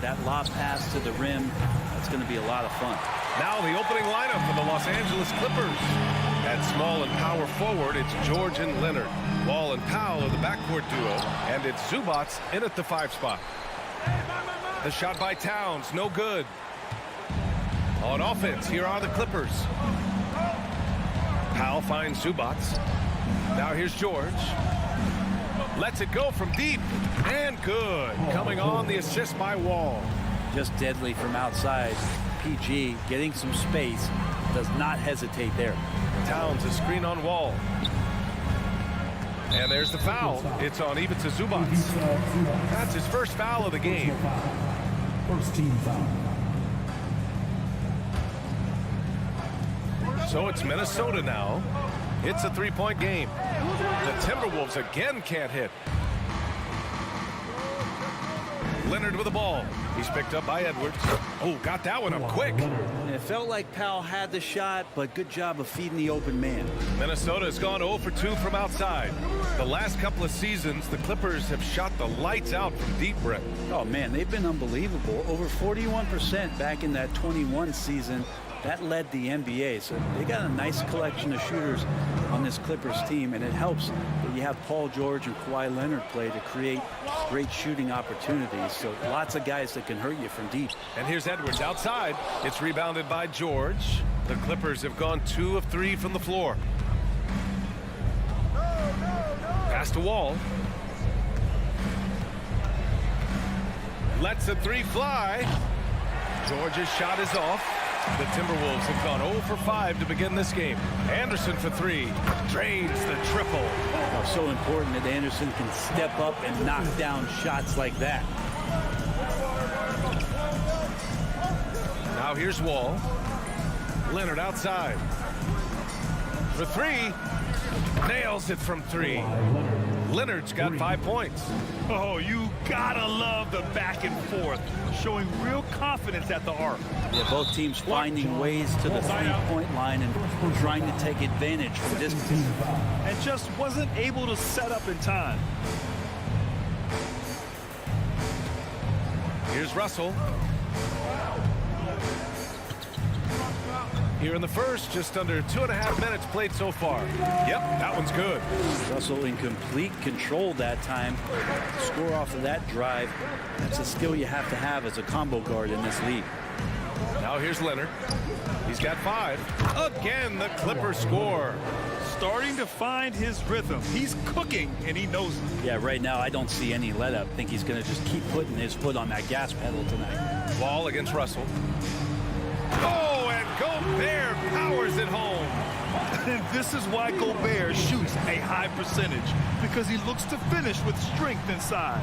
that lob pass to the rim, that's going to be a lot of fun. Now the opening lineup for the Los Angeles Clippers. At small and power forward, it's George and Leonard. Wall and Powell are the backcourt duo, and it's Zubats in at the 5 spot. The shot by Towns, no good. On offense, here are the Clippers. Powell finds Zubats. Now here's George. Lets it go from deep, and good. Coming on the assist by Wall. Just deadly from outside. PG getting some space, does not hesitate there. Towns a screen on Wall. And there's the foul. It's on Ivica Zubats. That's his first foul of the game. First team foul. So it's Minnesota now. It's a 3-point game. The Timberwolves again can't hit. Leonard with the ball. He's picked up by Edwards. Oh, got that one up quick. It felt like Powell had the shot, but good job of feeding the open man. Minnesota has gone 0 for 2 from outside. The last couple of seasons, the Clippers have shot the lights out from deep, Brett. Oh, man, they've been unbelievable. Over 41% back in that 21 season. That led the NBA, so they got a nice collection of shooters on this Clippers team, and it helps that you have Paul George and Kawhi Leonard play to create great shooting opportunities. So lots of guys that can hurt you from deep. And here's Edwards outside. It's rebounded by George. The Clippers have gone 2 of 3 from the floor. Pass to Wall. Lets the 3 fly. George's shot is off. The Timberwolves have gone 0 for 5 to begin this game. Anderson for 3. Drains the triple. Oh, so important that Anderson can step up and knock down shots like that. Now here's Wall. Leonard outside. For 3. Nails it from 3. Leonard's got 5 points. Oh, you gotta love the back and forth, showing real confidence at the arc. Yeah, both teams finding ways to the 3-point line and trying to take advantage from distance. And just wasn't able to set up in time. Here's Russell. Here in the first, just under 2.5 minutes played so far. Yep, that one's good. Russell in complete control that time. Score off of that drive. That's a skill you have to have as a combo guard in this league. Now here's Leonard. He's got 5. Again, the Clippers score. Starting to find his rhythm. He's cooking, and he knows it. Yeah, right now I don't see any let up. I think he's going to just keep putting his foot on that gas pedal tonight. Ball against Russell. Oh, and Gobert powers it home. And this is why Gobert shoots a high percentage, because he looks to finish with strength inside.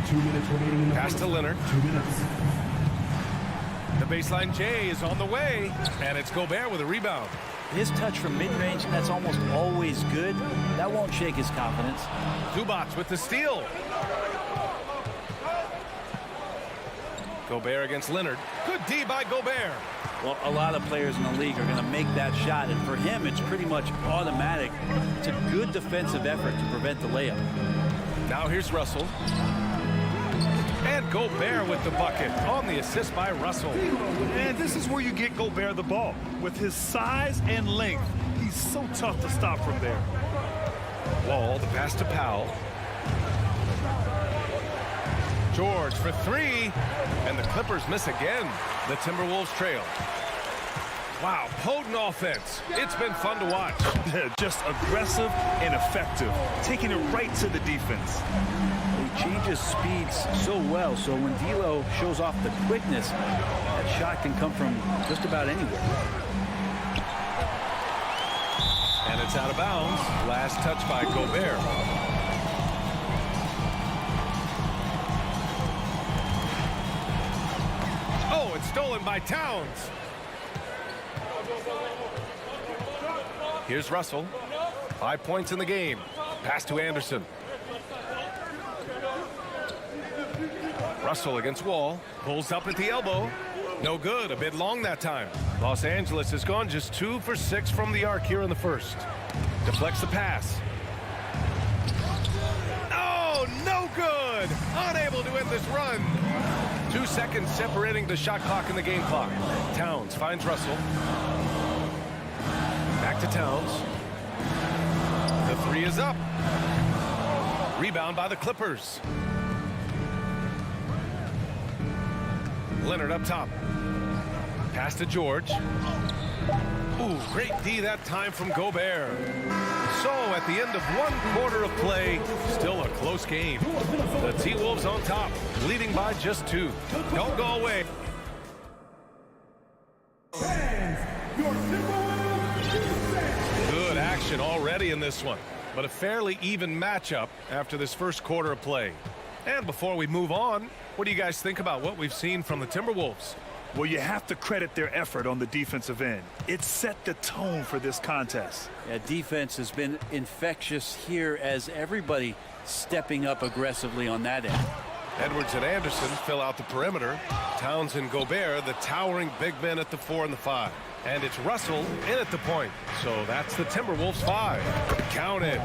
2 minutes remaining in the Pass to Leonard. 2 minutes. The baseline J is on the way, and it's Gobert with a rebound. His touch from mid-range, that's almost always good. That won't shake his confidence. Zubats with the steal. Gobert against Leonard. Good D by Gobert. Well, a lot of players in the league are going to make that shot, and for him, it's pretty much automatic. It's a good defensive effort to prevent the layup. Now here's Russell. And Gobert with the bucket on the assist by Russell. And this is where you get Gobert the ball. With his size and length, he's so tough to stop from there. Wall, the pass to Powell. George for 3, and the Clippers miss again. The Timberwolves trail. Wow, potent offense. It's been fun to watch. Just aggressive and effective, taking it right to the defense. He changes speeds so well, so when D'Lo shows off the quickness, that shot can come from just about anywhere. And it's out of bounds. Last touch by Gobert. Oh, it's stolen by Towns. Here's Russell. 5 points in the game. Pass to Anderson. Russell against Wall. Pulls up at the elbow. No good. A bit long that time. Los Angeles has gone just 2 for 6 from the arc here in the first. Deflects the pass. Oh, no good. Unable to end this run. 2 seconds separating the shot clock and the game clock. Towns finds Russell. Back to Towns. The three is up. Rebound by the Clippers. Leonard up top. Pass to George. Ooh, great D that time from Gobert. So at the end of 1 quarter of play, still a close game. The T-Wolves on top, leading by just 2. Don't go away. Good action already in this one, but a fairly even matchup after this first quarter of play. And before we move on, what do you guys think about what we've seen from the Timberwolves? Well, you have to credit their effort on the defensive end. It set the tone for this contest. Yeah, defense has been infectious here as everybody stepping up aggressively on that end. Edwards and Anderson fill out the perimeter. Towns and Gobert, the towering big men at the 4 and the 5. And it's Russell in at the point. So that's the Timberwolves 5. Count it.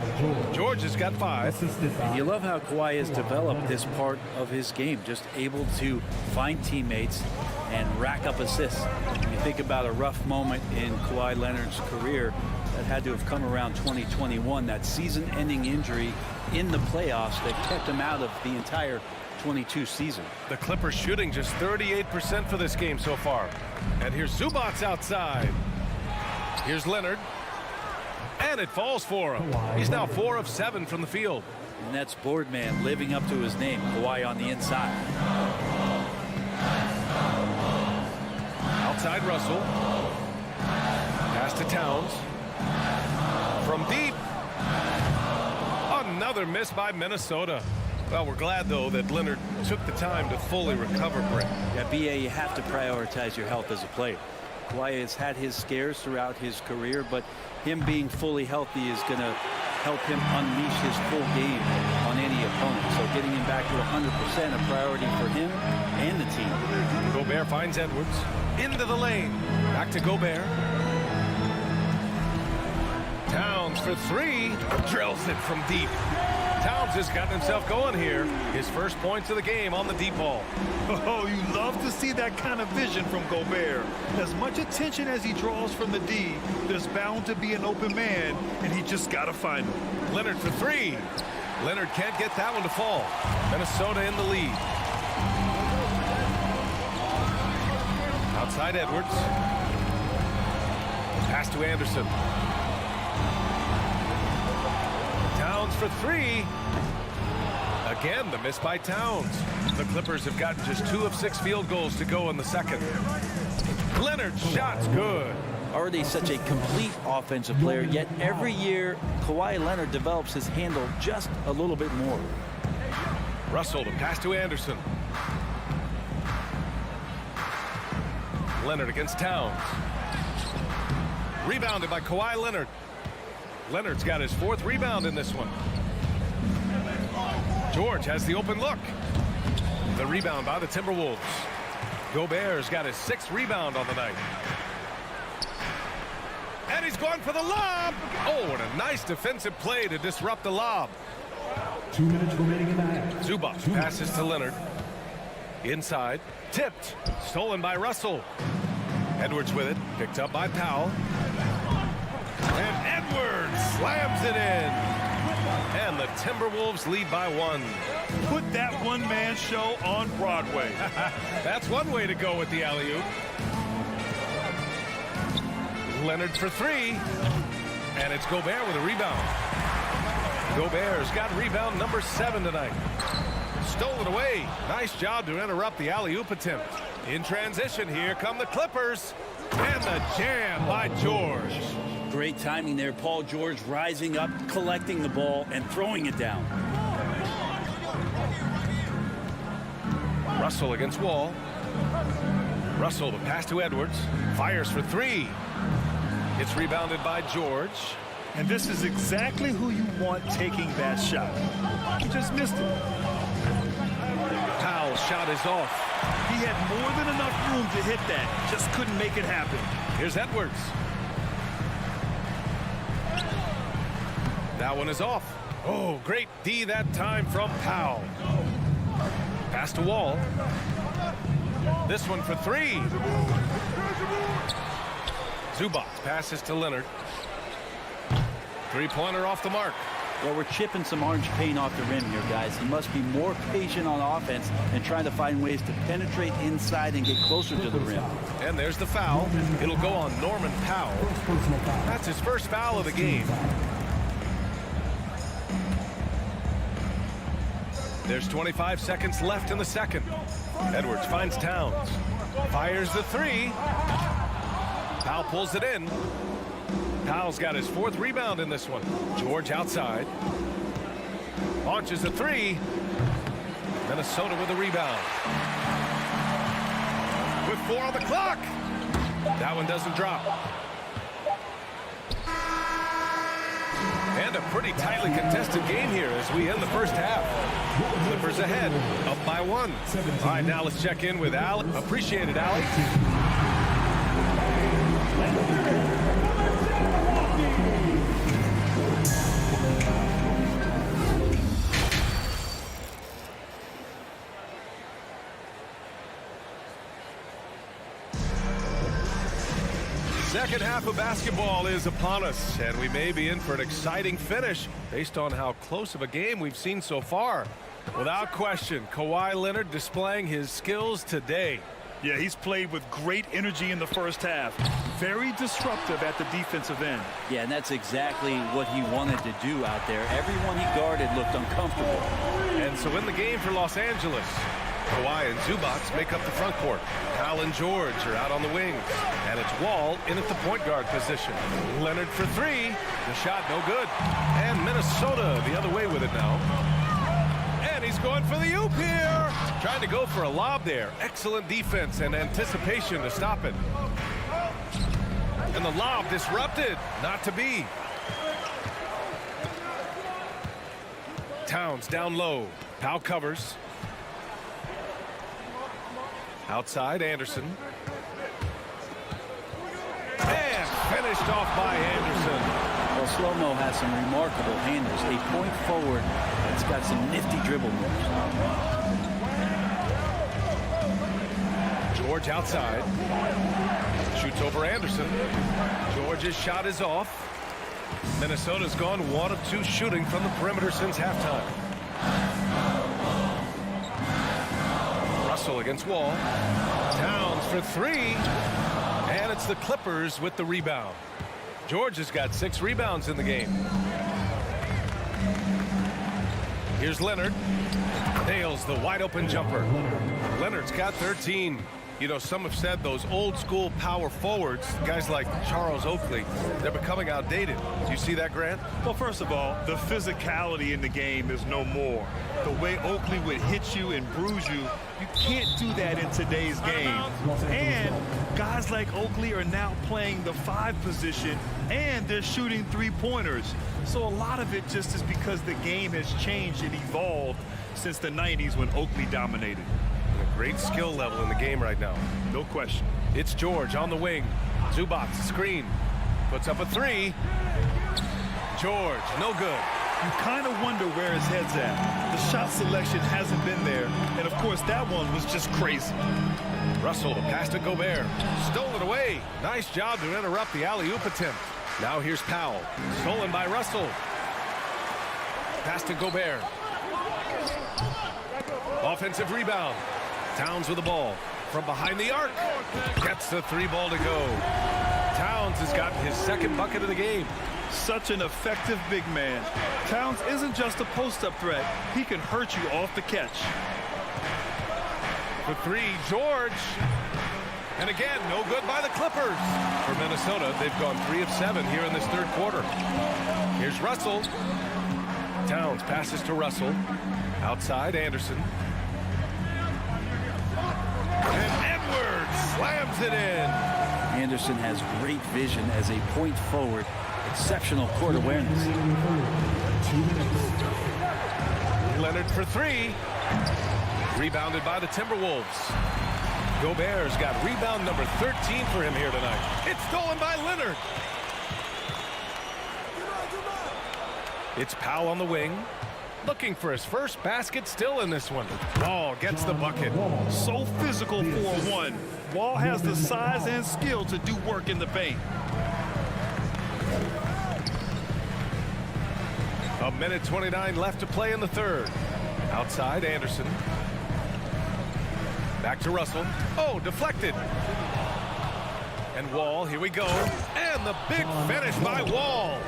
George has got 5. And you love how Kawhi has developed this part of his game, just able to find teammates and rack up assists. When you think about a rough moment in Kawhi Leonard's career that had to have come around 2021, that season-ending injury in the playoffs that kept him out of the entire 22 season. The Clippers shooting just 38% for this game so far. And here's Zubac outside. Here's Leonard. And it falls for him. He's now 4 of 7 from the field. And that's Boardman living up to his name, Kawhi on the inside. Outside Russell. Pass to Towns. From deep. Another miss by Minnesota. Well, we're glad, though, that Leonard took the time to fully recover, Brett. Yeah, B.A., you have to prioritize your health as a player. Kawhi has had his scares throughout his career, but him being fully healthy is going to help him unleash his full game on any opponent. So getting him back to 100% a priority for him and the team. Gobert finds Edwards. Into the lane. Back to Gobert. Towns for 3. Drills it from deep. Towns has gotten himself going here. His first points of the game on the deep ball. Oh, you love to see that kind of vision from Gobert. As much attention as he draws from the D, there's bound to be an open man, and he just got to find him. Leonard for 3. Leonard can't get that one to fall. Minnesota in the lead. Outside Edwards. Pass to Anderson. Towns for 3. Again, the miss by Towns. The Clippers have gotten just 2 of 6 field goals to go in the second. Leonard's shot's good. Already such a complete offensive player, yet every year Kawhi Leonard develops his handle just a little bit more. Russell to pass to Anderson. Leonard against Towns. Rebounded by Kawhi Leonard. Leonard's got his 4th rebound in this one. George has the open look. The rebound by the Timberwolves. Gobert's got his 6th rebound on the night. And he's going for the lob. Oh, and a nice defensive play to disrupt the lob. 2 minutes remaining in the half. Zubac passes to Leonard. Inside. Tipped. Stolen by Russell. Edwards with it. Picked up by Powell. And Edwards slams it in. And the Timberwolves lead by 1. Put that one-man show on Broadway. That's one way to go with the alley-oop. Leonard for 3. And it's Gobert with a rebound. Gobert's got rebound number 7 tonight. Stolen away. Nice job to interrupt the alley-oop attempt. In transition, here come the Clippers. And the jam by George. Great timing there. Paul George rising up, collecting the ball, and throwing it down. Russell against Wall. Russell the pass to Edwards. Fires for 3. It's rebounded by George. And this is exactly who you want taking that shot. He just missed it. Powell's shot is off. He had more than enough room to hit that. Just couldn't make it happen. Here's Edwards. That one is off. Oh, great D that time from Powell. Pass to Wall. This one for three. Zubac passes to Leonard. Three-pointer off the mark. Well, we're chipping some orange paint off the rim here, guys. He must be more patient on offense and trying to find ways to penetrate inside and get closer to the rim. And there's the foul. It'll go on Norman Powell. That's his first foul of the game. There's 25 seconds left in the second. Edwards finds Towns. Fires the three. Powell pulls it in. Powell's got his fourth rebound in this one. George outside. Launches a three. Minnesota with a rebound. With 4 on the clock. That one doesn't drop. And a pretty tightly contested game here as we end the first half. Clippers ahead, up by 1. All right, now let's check in with Al. Appreciate it, Allie. Second half of basketball is upon us, and we may be in for an exciting finish based on how close of a game we've seen so far. Without question, Kawhi Leonard displaying his skills today. Yeah, he's played with great energy in the first half. Very disruptive at the defensive end. Yeah, and that's exactly what he wanted to do out there. Everyone he guarded looked uncomfortable. And so in the game for Los Angeles, Kawhi and Zubac make up the front court. Powell and George are out on the wings. And it's Wall in at the point guard position. Leonard for three. The shot no good. And Minnesota the other way with it now. And he's going for the oop here. Trying to go for a lob there. Excellent defense and anticipation to stop it. And the lob disrupted. Not to be. Towns down low. Powell covers. Outside, Anderson. And finished off by Anderson. Well, Slow-Mo has some remarkable handles. A point forward that's got some nifty dribble moves. George outside. Shoots over Anderson. George's shot is off. Minnesota's gone 1 of 2 shooting from the perimeter since halftime. Russell against Wall. Towns for three. And it's the Clippers with the rebound. George has got 6 rebounds in the game. Here's Leonard. Nails the wide open jumper. Leonard's got 13. You know, some have said those old school power forwards, guys like Charles Oakley, they're becoming outdated. Do you see that, Grant? Well, first of all, the physicality in the game is no more. The way Oakley would hit you and bruise you, you can't do that in today's game. And guys like Oakley are now playing the 5 position, and they're shooting 3-pointers. So a lot of it just is because the game has changed and evolved since the 90s when Oakley dominated. Great skill level in the game right now. No question. It's George on the wing. Zubac screen. Puts up a three. George, no good. You kind of wonder where his head's at. The shot selection hasn't been there. And, of course, that one was just crazy. Russell, the pass to Gobert. Stolen away. Nice job to interrupt the alley-oop attempt. Now here's Powell. Stolen by Russell. Pass to Gobert. Offensive rebound. Towns with the ball from behind the arc. Gets the 3 ball to go. Towns has gotten his 2nd bucket of the game. Such an effective big man. Towns isn't just a post-up threat. He can hurt you off the catch. For 3, George. And again, no good by the Clippers. For Minnesota, they've gone 3 of 7 here in this 3rd quarter. Here's Russell. Towns passes to Russell. Outside, Anderson. And Edwards slams it in. Anderson has great vision as a point forward. Exceptional court awareness. Leonard for 3. Rebounded by the Timberwolves. Gobert's got rebound number 13 for him here tonight. It's stolen by Leonard. It's Powell on the wing. looking for his first basket still in this one. Wall gets the bucket. So physical for a one. Wall has the size and skill to do work in the paint. A minute 29 left to play in the third. Outside, Anderson. Back to Russell. Oh, deflected. And Wall, here we go. And the big finish by Wall.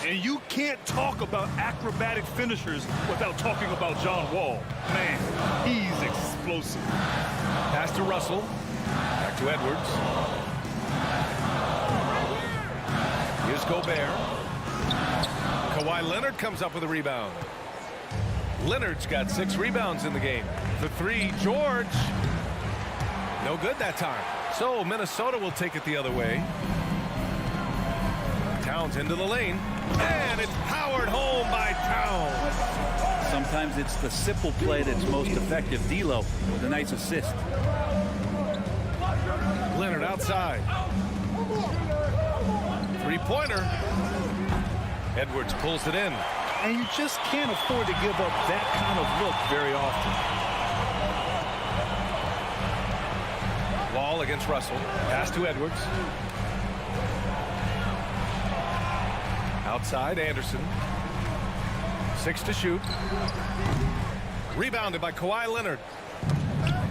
And you can't talk about acrobatic finishers without talking about John Wall. Man, he's explosive. Pass to Russell. Back to Edwards. Here's Gobert. Kawhi Leonard comes up with a rebound. Leonard's got 6 rebounds in the game. The three, George. No good that time. So Minnesota will take it the other way. Towns into the lane. And it's powered home by Towns. Sometimes it's the simple play that's most effective. D'Lo with a nice assist. Leonard outside. Three-pointer. Edwards pulls it in. And you just can't afford to give up that kind of look very often. Wall against Russell. Pass to Edwards. Outside, Anderson. 6 to shoot. Rebounded by Kawhi Leonard.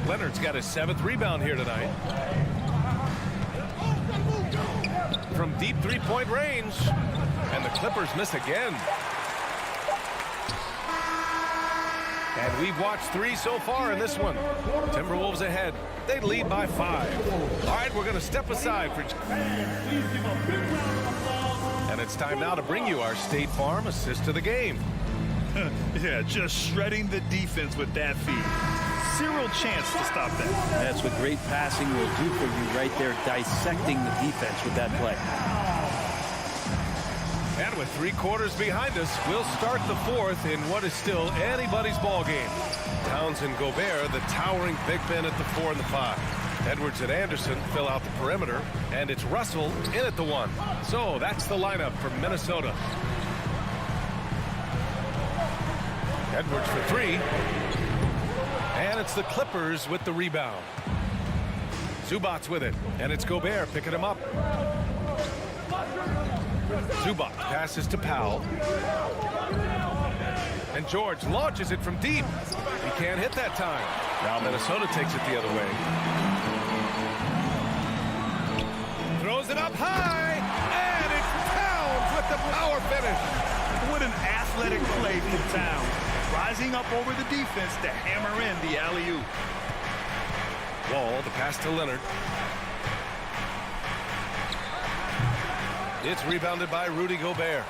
Leonard's got his 7th rebound here tonight. From deep three-point range. And the Clippers miss again. And we've watched 3 so far in this one. Timberwolves ahead. They lead by 5. All right, we're going to step aside for... And it's time now to bring you our State Farm assist to the game. Yeah, just shredding the defense with that feed. Zero chance to stop that. That's what great passing will do for you right there, dissecting the defense with that play. And with 3 quarters behind us, we'll start the 4th in what is still anybody's ball game. Towns and Gobert, the towering big men at the 4 and the 5. Edwards and Anderson fill out the perimeter, and it's Russell in at the 1. So that's the lineup for Minnesota. Edwards for 3. And it's the Clippers with the rebound. Zubac's with it, and it's Gobert picking him up. Zubac passes to Powell. And George launches it from deep. He can't hit that time. Now Minnesota takes it the other way. Throws it up high. And it's Towns with the power finish. What an athletic play from Towns. Rising up over the defense to hammer in the alley-oop. Wall, the pass to Leonard. It's rebounded by Rudy Gobert.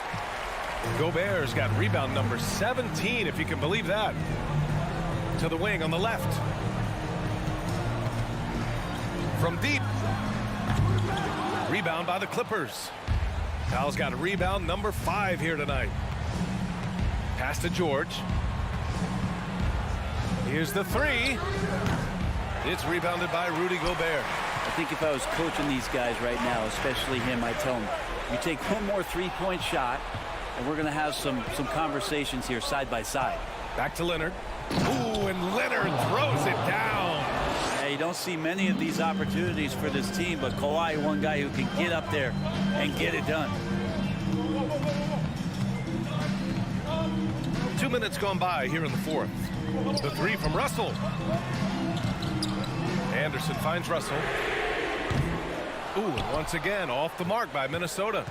Gobert's got rebound number 17, if you can believe that. To the wing on the left. From deep. Rebound by the Clippers. Powell's got a rebound number 5 here tonight. Pass to George. Here's the 3. It's rebounded by Rudy Gobert. I think if I was coaching these guys right now, especially him, I'd tell him, you take one more 3-point shot, and we're going to have some conversations here side by side. Back to Leonard. Ooh, and Leonard throws it down. Yeah, you don't see many of these opportunities for this team, but Kawhi, one guy who can get up there and get it done. 2 minutes gone by here in the 4th. The 3 from Russell. Anderson finds Russell. Ooh, and once again, off the mark by Minnesota.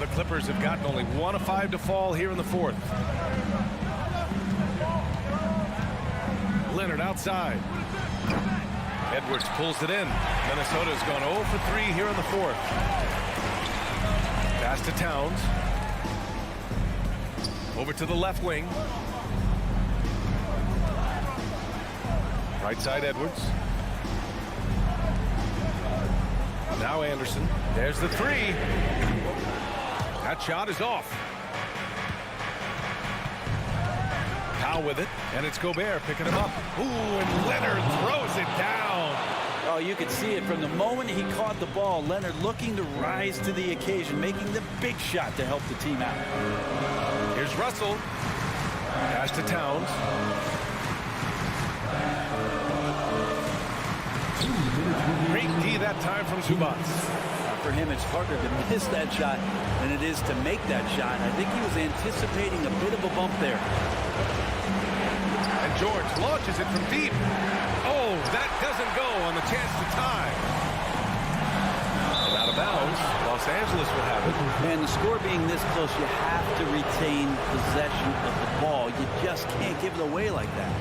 The Clippers have gotten only 1 of 5 to fall here in the 4th. Leonard outside. Edwards pulls it in. Minnesota's gone 0 for 3 here in the 4th. Pass to Towns. Over to the left wing. Right side, Edwards. Now Anderson. There's the 3. That shot is off. Powell with it, and it's Gobert picking him up. Ooh, and Leonard throws it down. Oh, you could see it from the moment he caught the ball. Leonard looking to rise to the occasion, making the big shot to help the team out. Here's Russell. Pass to Towns. Great D that time from Zubats. For him, it's harder to miss that shot than it is to make that shot. I think he was anticipating a bit of a bump there. And George launches it from deep. Oh, that doesn't go on the chance to tie. And out of bounds, Los Angeles will have it. And the score being this close, you have to retain possession of the ball. You just can't give it away like that.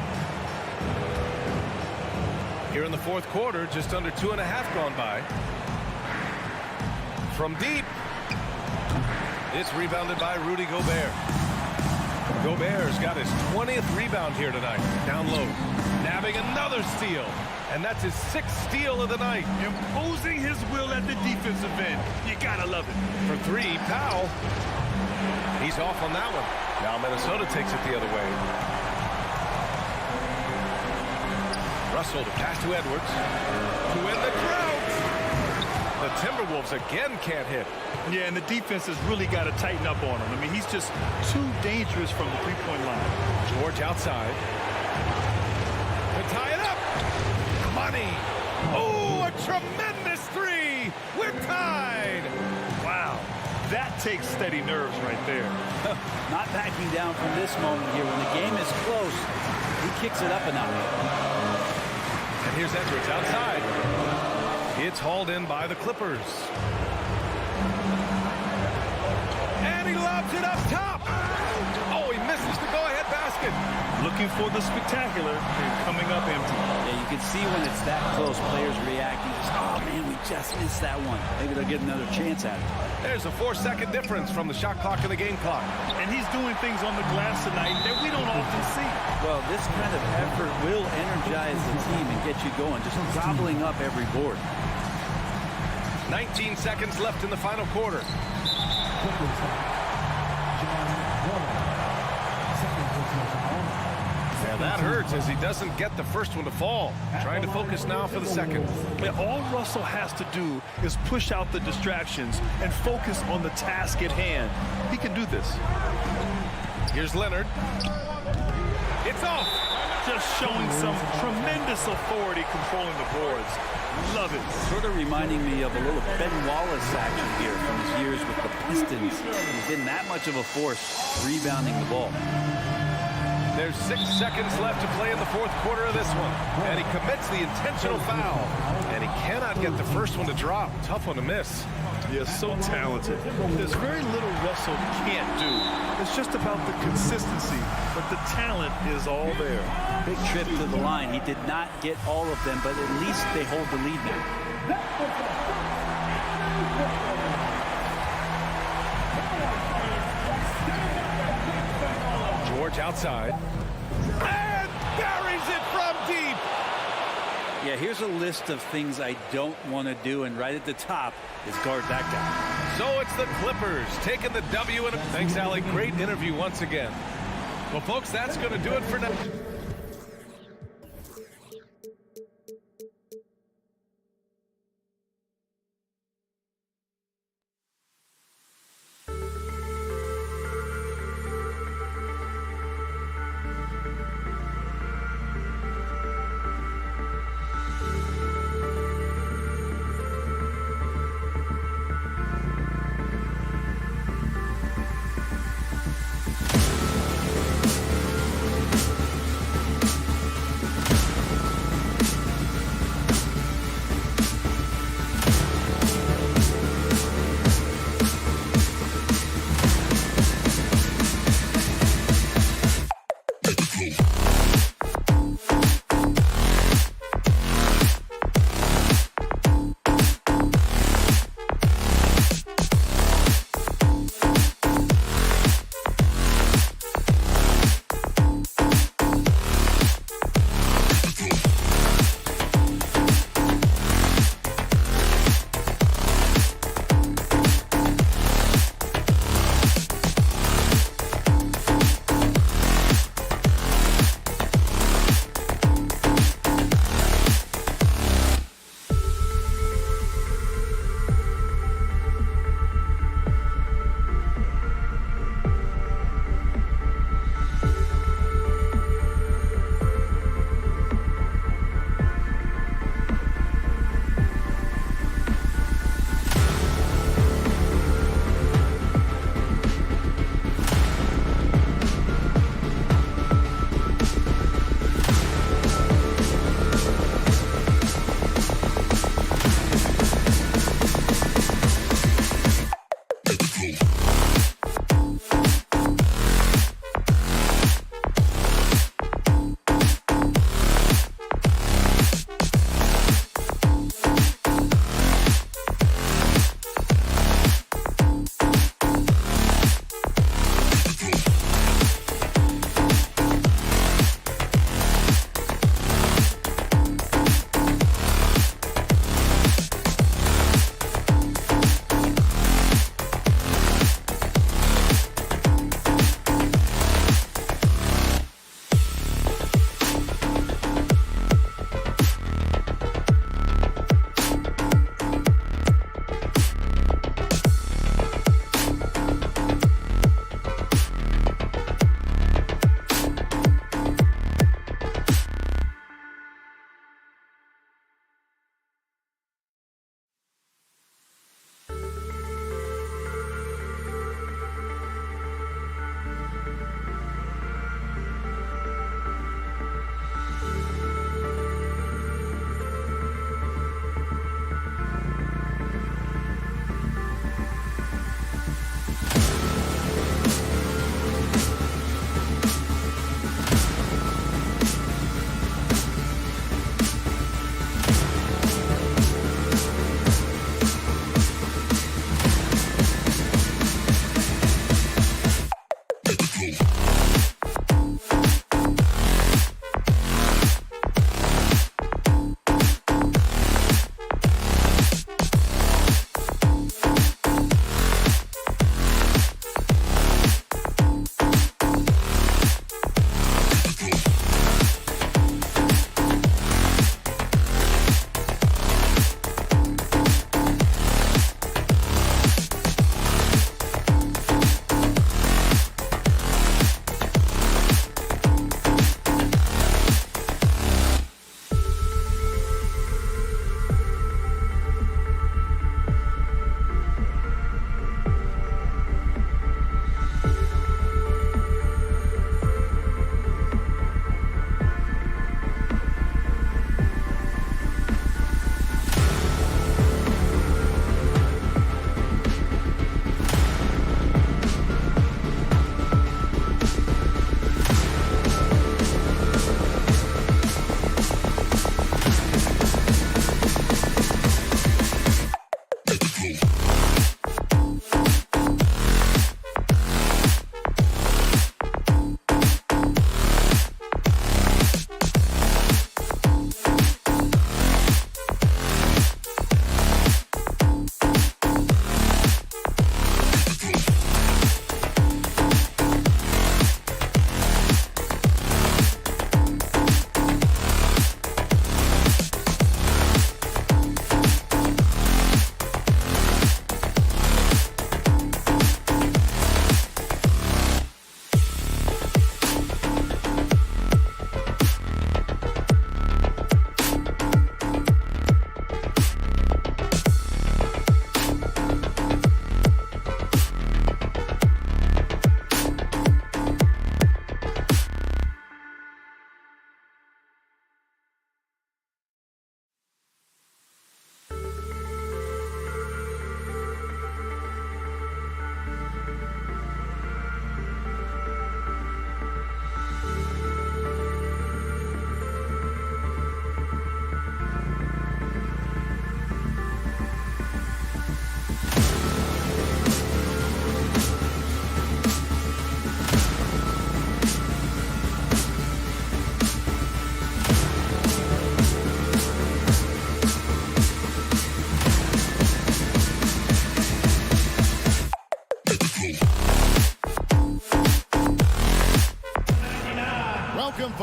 Here in the fourth quarter, just under 2.5 gone by. From deep. It's rebounded by Rudy Gobert. Gobert's got his 20th rebound here tonight. Down low. Nabbing another steal. And that's his 6th steal of the night. Imposing his will at the defensive end. You gotta love it. For 3, Powell. He's off on that one. Now Minnesota takes it the other way. Russell to pass to Edwards. To win the drought. The Timberwolves again can't hit. Yeah, and the defense has really got to tighten up on him. I mean, he's just too dangerous from the three-point line. George outside. To tie it up. Money. Oh, a tremendous 3. We're tied. Wow. That takes steady nerves right there. Not backing down from this moment here. When the game is close, he kicks it up a notch. And here's Edwards outside. It's hauled in by the Clippers. And he lobs it up top. Oh, he misses the go-ahead basket. Looking for the spectacular and coming up empty. Yeah, you can see when it's that close, players reacting. Oh, man, we just missed that one. Maybe they'll get another chance at it. There's a 4-second difference from the shot clock and the game clock. And he's doing things on the glass tonight that we don't often see. Well, this kind of effort will energize the team and get you going, just gobbling up every board. 19 seconds left in the final quarter. Yeah, that hurts as he doesn't get the first one to fall. Trying to focus now for the second. And all Russell has to do is push out the distractions and focus on the task at hand. He can do this. Here's Leonard. It's off. Just showing some tremendous authority controlling the boards. Love it. Sort of reminding me of a little Ben Wallace action here from his years with the Pistons. He's been that much of a force rebounding the ball. There's 6 seconds left to play in the fourth quarter of this one. And he commits the intentional foul. And he cannot get the first one to drop. Tough one to miss. Yeah, so talented. There's very little Russell can't do. It's just about the consistency, but the talent is all there. Big trip to the line. He did not get all of them, but at least they hold the lead now. George outside. And buries it from deep. Yeah, here's a list of things I don't want to do, and right at the top is guard that guy. So it's the Clippers taking the W. And thanks, Alec. Great interview once again. Well, folks, that's going to do it for now.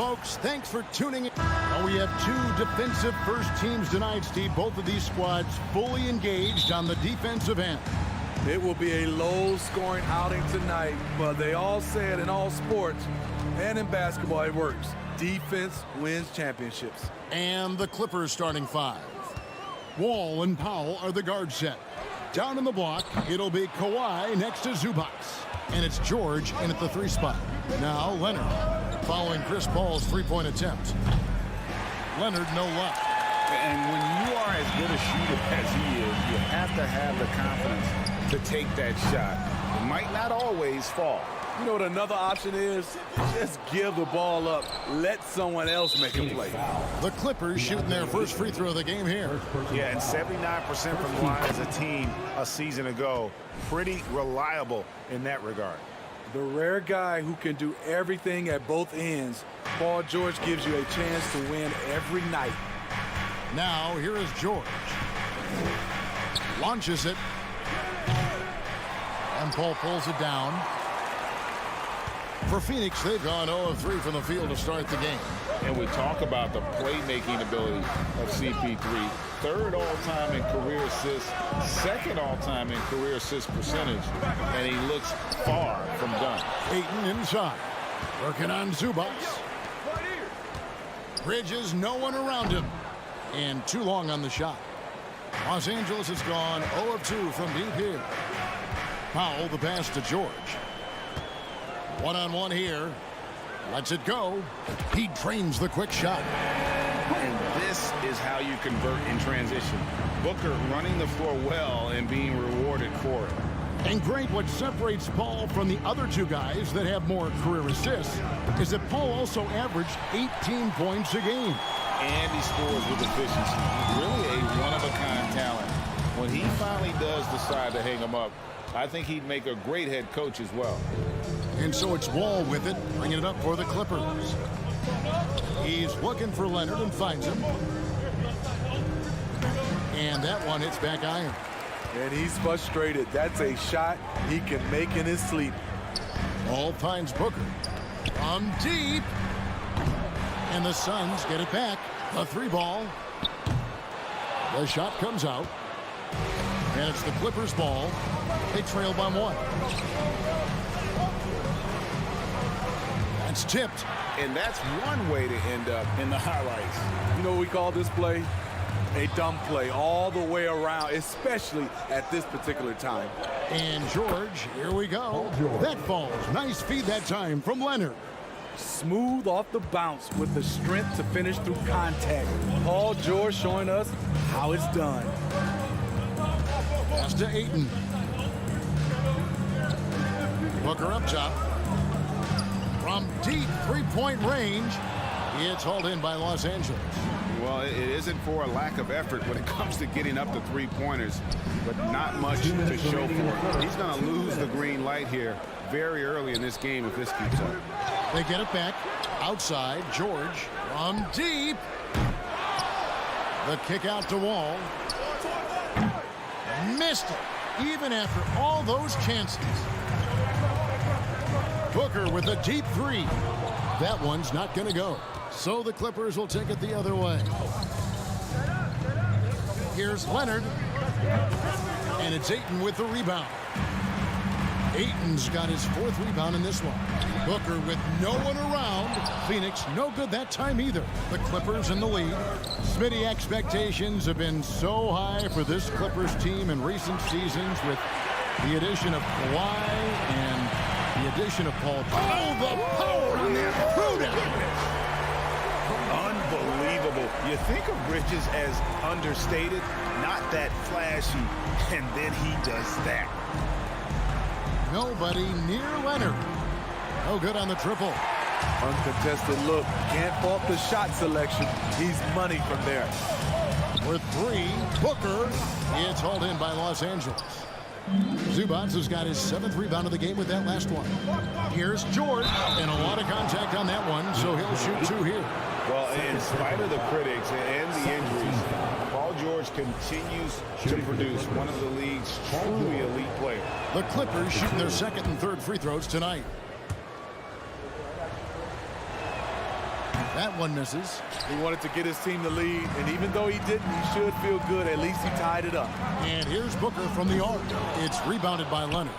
folks. Thanks for tuning in. Well, we have two defensive first teams tonight, Steve. Both of these squads fully engaged on the defensive end. It will be a low-scoring outing tonight, but they all say it in all sports and in basketball, it works. Defense wins championships. And the Clippers starting five. Wall and Powell are the guard set. Down in the block, it'll be Kawhi next to Zubac. And it's George in at the 3 spot. Now Leonard, following Chris Paul's three-point attempt. Leonard, no luck. And when you are as good a shooter as he is, you have to have the confidence to take that shot. It might not always fall. You know what another option is? Just give the ball up. Let someone else make a play. The Clippers shooting their first free throw of the game here. Yeah, and 79% from the line as a team a season ago. Pretty reliable in that regard. The rare guy who can do everything at both ends. Paul George gives you a chance to win every night. Now, here is George. Launches it. And Paul pulls it down. For Phoenix, they've gone 0 of 3 from the field to start the game. And we talk about the playmaking ability of CP3. Third all-time in career assists, second all-time in career assist percentage, and he looks far from done. Ayton inside. Working on Zubac. Bridges, no one around him. And too long on the shot. Los Angeles has gone 0 of 2 from deep here. Powell, the pass to George. One-on-one here. Lets it go. He drains the quick shot. And this is how you convert in transition. Booker running the floor well and being rewarded for it. And great, what separates Paul from the other two guys that have more career assists is that Paul also averaged 18 points a game. And he scores with efficiency. Really a one-of-a-kind talent. When he finally does decide to hang him up, I think he'd make a great head coach as well. And so it's Wall with it, bringing it up for the Clippers. He's looking for Leonard and finds him. And that one hits back iron. And he's frustrated. That's a shot he can make in his sleep. Wall finds Booker. From deep. And the Suns get it back. A 3-ball. The shot comes out. And it's the Clippers' ball. They trail by 1. It's tipped. And that's one way to end up in the highlights. You know what we call this play? A dumb play all the way around, especially at this particular time. And George, here we go. That falls. Nice feed that time from Leonard. Smooth off the bounce with the strength to finish through contact. Paul George showing us how it's done. Pass to Ayton. Booker up top. From deep three-point range, it's hauled in by Los Angeles. Well, it isn't for a lack of effort when it comes to getting up to three-pointers, but not much to show for it. He's going to lose the green light here very early in this game if this keeps up. They get it back. Outside, George from deep. The kick out to Wall. Missed it, even after all those chances. Booker with a deep 3. That one's not going to go. So the Clippers will take it the other way. Here's Leonard. And it's Ayton with the rebound. Ayton's got his 4th rebound in this one. Booker with no one around. Phoenix no good that time either. The Clippers in the lead. Smitty, expectations have been so high for this Clippers team in recent seasons with the addition of Kawhi and the addition of Paul. Oh, the power on that throw-down. Unbelievable. You think of Bridges as understated, not that flashy, and then he does that. Nobody near Leonard. No good on the triple. Uncontested look. Can't fault the shot selection. He's money from there. For 3, Booker. It's hauled in by Los Angeles. Zubac has got his 7th rebound of the game with that last one. Here's George, and a lot of contact on that one, so he'll shoot 2 here. Well, in spite of the critics and the injuries, Paul George continues to produce one of the league's truly elite players. The Clippers shooting their 2nd and 3rd free throws tonight. That one misses. He wanted to get his team the lead, and even though he didn't, he should feel good. At least he tied it up. And here's Booker from the arc. It's rebounded by Leonard.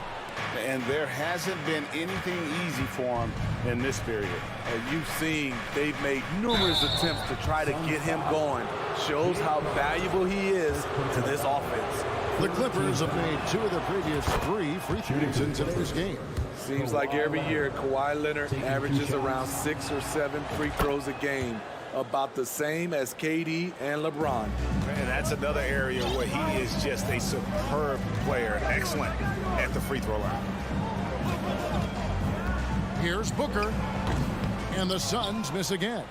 And there hasn't been anything easy for him in this period. As you've seen, they've made numerous attempts to try to get him going. Shows how valuable he is to this offense. The Clippers have made 2 of their previous 3 free throws in today's game. Seems like every year Kawhi Leonard averages around 6 or 7 free throws a game, about the same as KD and LeBron. And that's another area where he is just a superb player, excellent at the free throw line. Here's Booker, and the Suns miss again.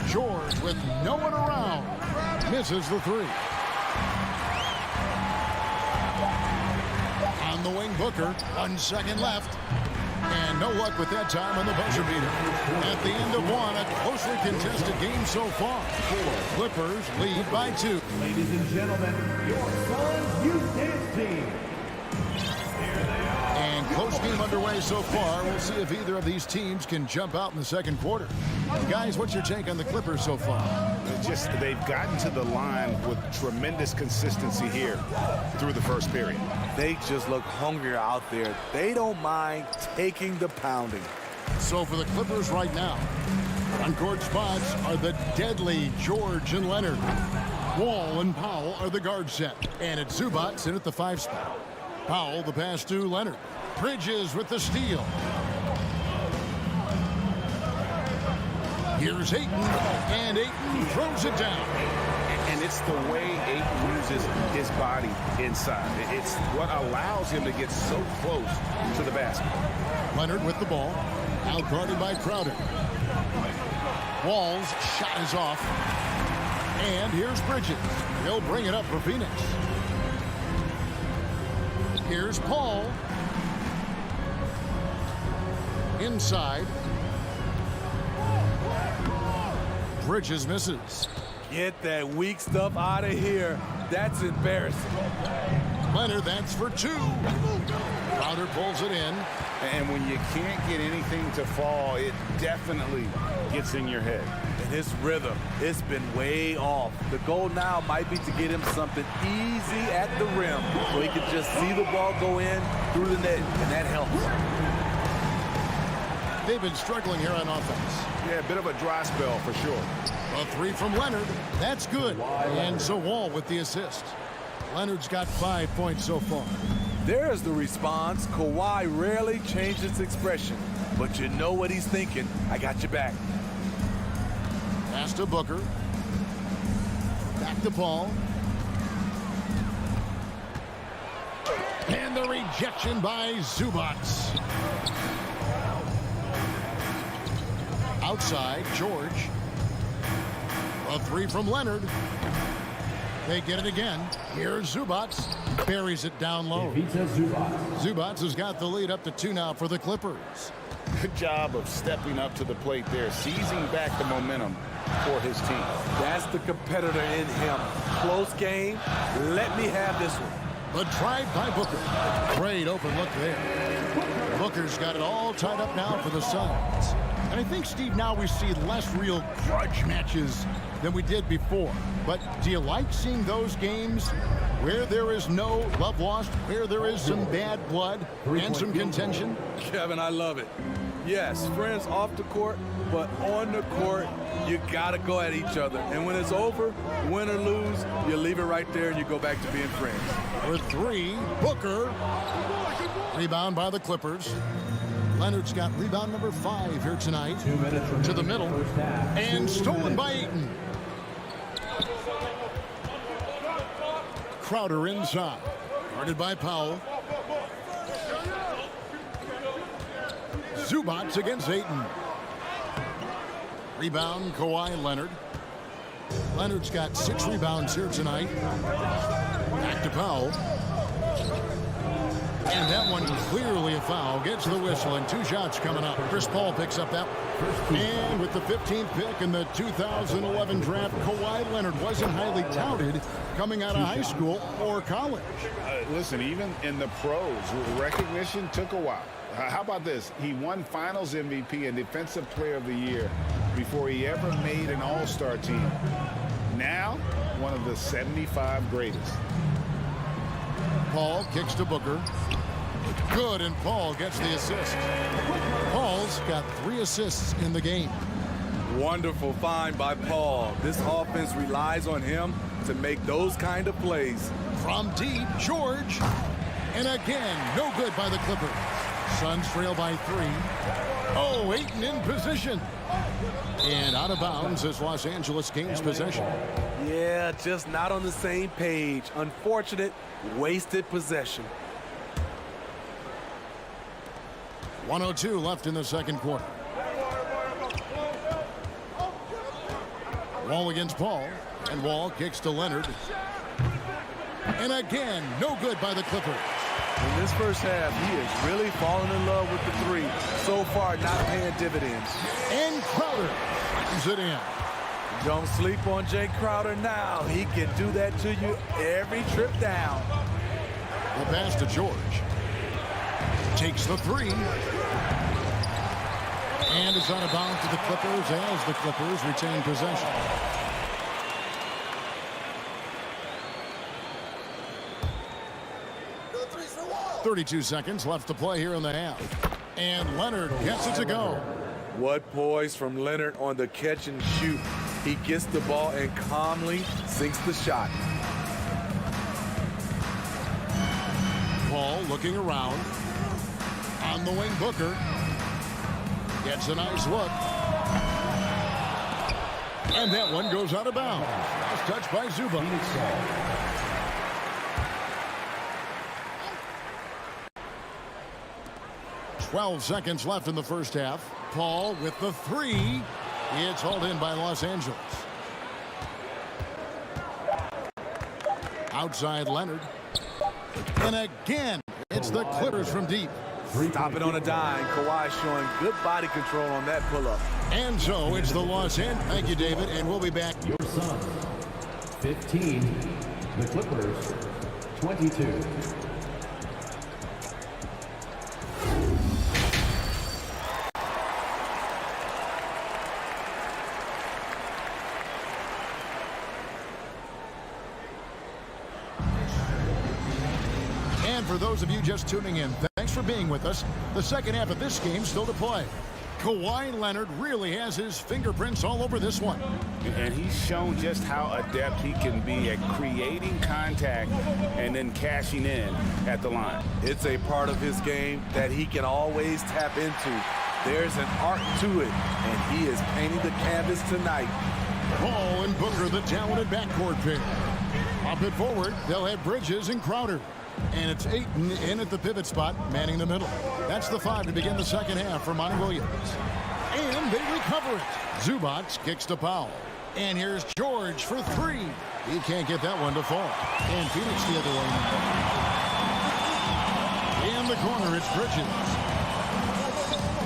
George with no one around misses the 3. On the wing, Booker, 1 second left. And no luck with that time on the buzzer beater. At the end of 1, a closely contested game so far. Clippers lead by 2. Ladies and gentlemen, your Suns Youth Dance Team. And close game underway so far. We'll see if either of these teams can jump out in the second quarter. Guys, what's your take on the Clippers so far? Just they've gotten to the line with tremendous consistency here through the first period. They just look hungrier out there. They don't mind taking the pounding. So for the Clippers right now, on-court spots are the deadly George and Leonard. Wall and Powell are the guard set. And it's Zubac in at the 5 spot. Powell the pass to Leonard. Bridges with the steal. Here's Ayton, and Ayton throws it down. And it's the way Ayton uses his body inside. It's what allows him to get so close to the basket. Leonard with the ball, out guarded by Crowder. Wall's shot is off. And here's Bridges. He'll bring it up for Phoenix. Here's Paul. Inside. Bridges misses. Get that weak stuff out of here. That's embarrassing. Leonard, that's for 2. Crowder pulls it in. And when you can't get anything to fall, it definitely gets in your head. And his rhythm, it's been way off. The goal now might be to get him something easy at the rim so he can just see the ball go in through the net, and that helps. They've been struggling here on offense. Yeah, a bit of a dry spell for sure. A 3 from Leonard. That's good. And so Wall with the assist. Leonard's got 5 points so far. There's the response. Kawhi rarely changes expression, but you know what he's thinking. I got your back. Pass to Booker. Back to Paul. And the rejection by Zubac. Outside, George. A 3 from Leonard. They get it again. Here's Zubac. Buries it down low. Zubac has got the lead up to 2 now for the Clippers. Good job of stepping up to the plate there, seizing back the momentum for his team. That's the competitor in him. Close game. Let me have this one. The drive by Booker. Great open look there. Booker's got it all tied up now for the Suns. And I think, Steve, now we see less real grudge matches than we did before. But do you like seeing those games where there is no love lost, where there is some bad blood and some contention? Kevin, I love it. Yes, friends off the court, but on the court, you got to go at each other. And when it's over, win or lose, you leave it right there and you go back to being friends. For 3, Booker. Rebound by the Clippers. Leonard's got rebound number 5 here tonight. 2 minutes to the middle. And stolen by Ayton. Crowder inside. Guarded by Powell. Zubac against Ayton. Rebound, Kawhi Leonard. Leonard's got 6 rebounds here tonight. Back to Powell. And that one clearly a foul. Gets the whistle, and 2 shots coming up. Chris Paul picks up that one. And with the 15th pick in the 2011 draft, Kawhi Leonard wasn't highly touted coming out of high school or college. Listen, even in the pros, recognition took a while. How about this? He won Finals MVP and Defensive Player of the Year before he ever made an All-Star team. Now, one of the 75 greatest. Paul kicks to Booker. Good, and Paul gets the assist. Paul's got 3 assists in the game. Wonderful find by Paul. This offense relies on him to make those kind of plays. From deep, George. And again, no good by the Clippers. Suns trail by 3. Oh, Ayton in position. And out of bounds as Los Angeles gains possession. Yeah, just not on the same page. Unfortunate, wasted possession. 1:02 left in the second quarter. Wall against Paul. And Wall kicks to Leonard. And again, no good by the Clippers. In this first half, he is really falling in love with the 3. So far, not paying dividends. And Crowder brings it in. Don't sleep on Jay Crowder now. He can do that to you every trip down. The pass to George. Takes the 3. And it's out of bounds to the Clippers as the Clippers retain possession. .32 seconds left to play here in the half. And Leonard gets it to go. What poise from Leonard on the catch and shoot. He gets the ball and calmly sinks the shot. Paul looking around. On the wing, Booker. Gets a nice look. And that one goes out of bounds. Last touch by Zubac. 12 seconds left in the first half. Paul with the 3. It's hauled in by Los Angeles. Outside Leonard. And again, it's the Clippers from deep. Stop it on a dime. Kawhi showing good body control on that pull-up. And so it's the Los Angeles. Thank you, David, and we'll be back. Your Suns, 15. The Clippers, 22. And for those of you just tuning in, thanks for being with us. The second half of this game still to play. Kawhi Leonard really has his fingerprints all over this one. And he's shown just how adept he can be at creating contact and then cashing in at the line. It's a part of his game that he can always tap into. There's an art to it, and he is painting the canvas tonight. Paul and Booker, the talented backcourt pair. Up it forward, they'll have Bridges and Crowder. And it's Ayton in at the pivot spot, manning the middle. That's the 5 to begin the second half for Monty Williams. And they recover it. Zubac kicks to Powell. And here's George for 3. He can't get that one to fall. And Phoenix the other way. In the corner, it's Bridges.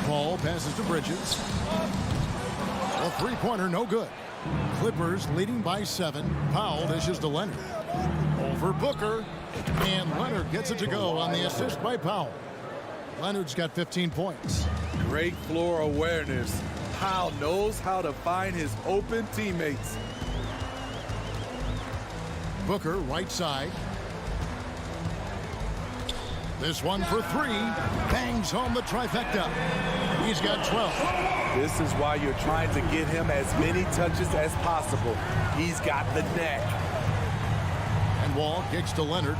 Paul passes to Bridges. A 3-pointer, no good. Clippers leading by 7. Powell dishes to Leonard. Over Booker. And Leonard gets it to go on the assist by Powell. Leonard's got 15 points. Great floor awareness. Powell knows how to find his open teammates. Booker, right side. This one for 3. Bangs home the trifecta. He's got 12. This is why you're trying to get him as many touches as possible. He's got the knack. And Wall kicks to Leonard.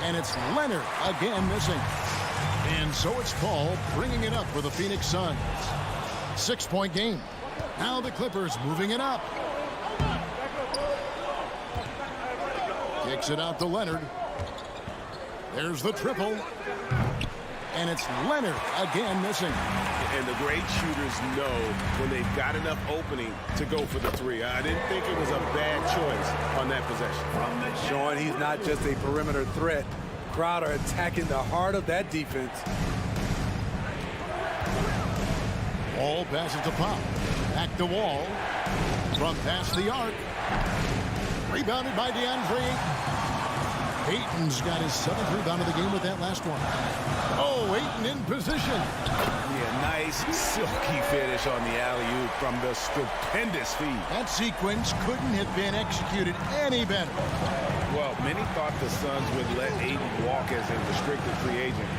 And it's Leonard again missing. And so it's Paul bringing it up for the Phoenix Suns. 6-point game. Now the Clippers moving it up. Kicks it out to Leonard. There's the triple. And it's Leonard again missing. And the great shooters know when they've got enough opening to go for the 3. I didn't think it was a bad choice on that possession. Showing he's not just a perimeter threat. Crowder attacking the heart of that defense. Wall passes to Powell. Back to Wall. From past the arc. Rebounded by DeAndre. Ayton's got his 7th rebound of the game with that last one. Oh, Ayton in position. Yeah, nice silky finish on the alley-oop from the stupendous feed. That sequence couldn't have been executed any better. Well, many thought the Suns would let Ayton walk as a restricted free agent,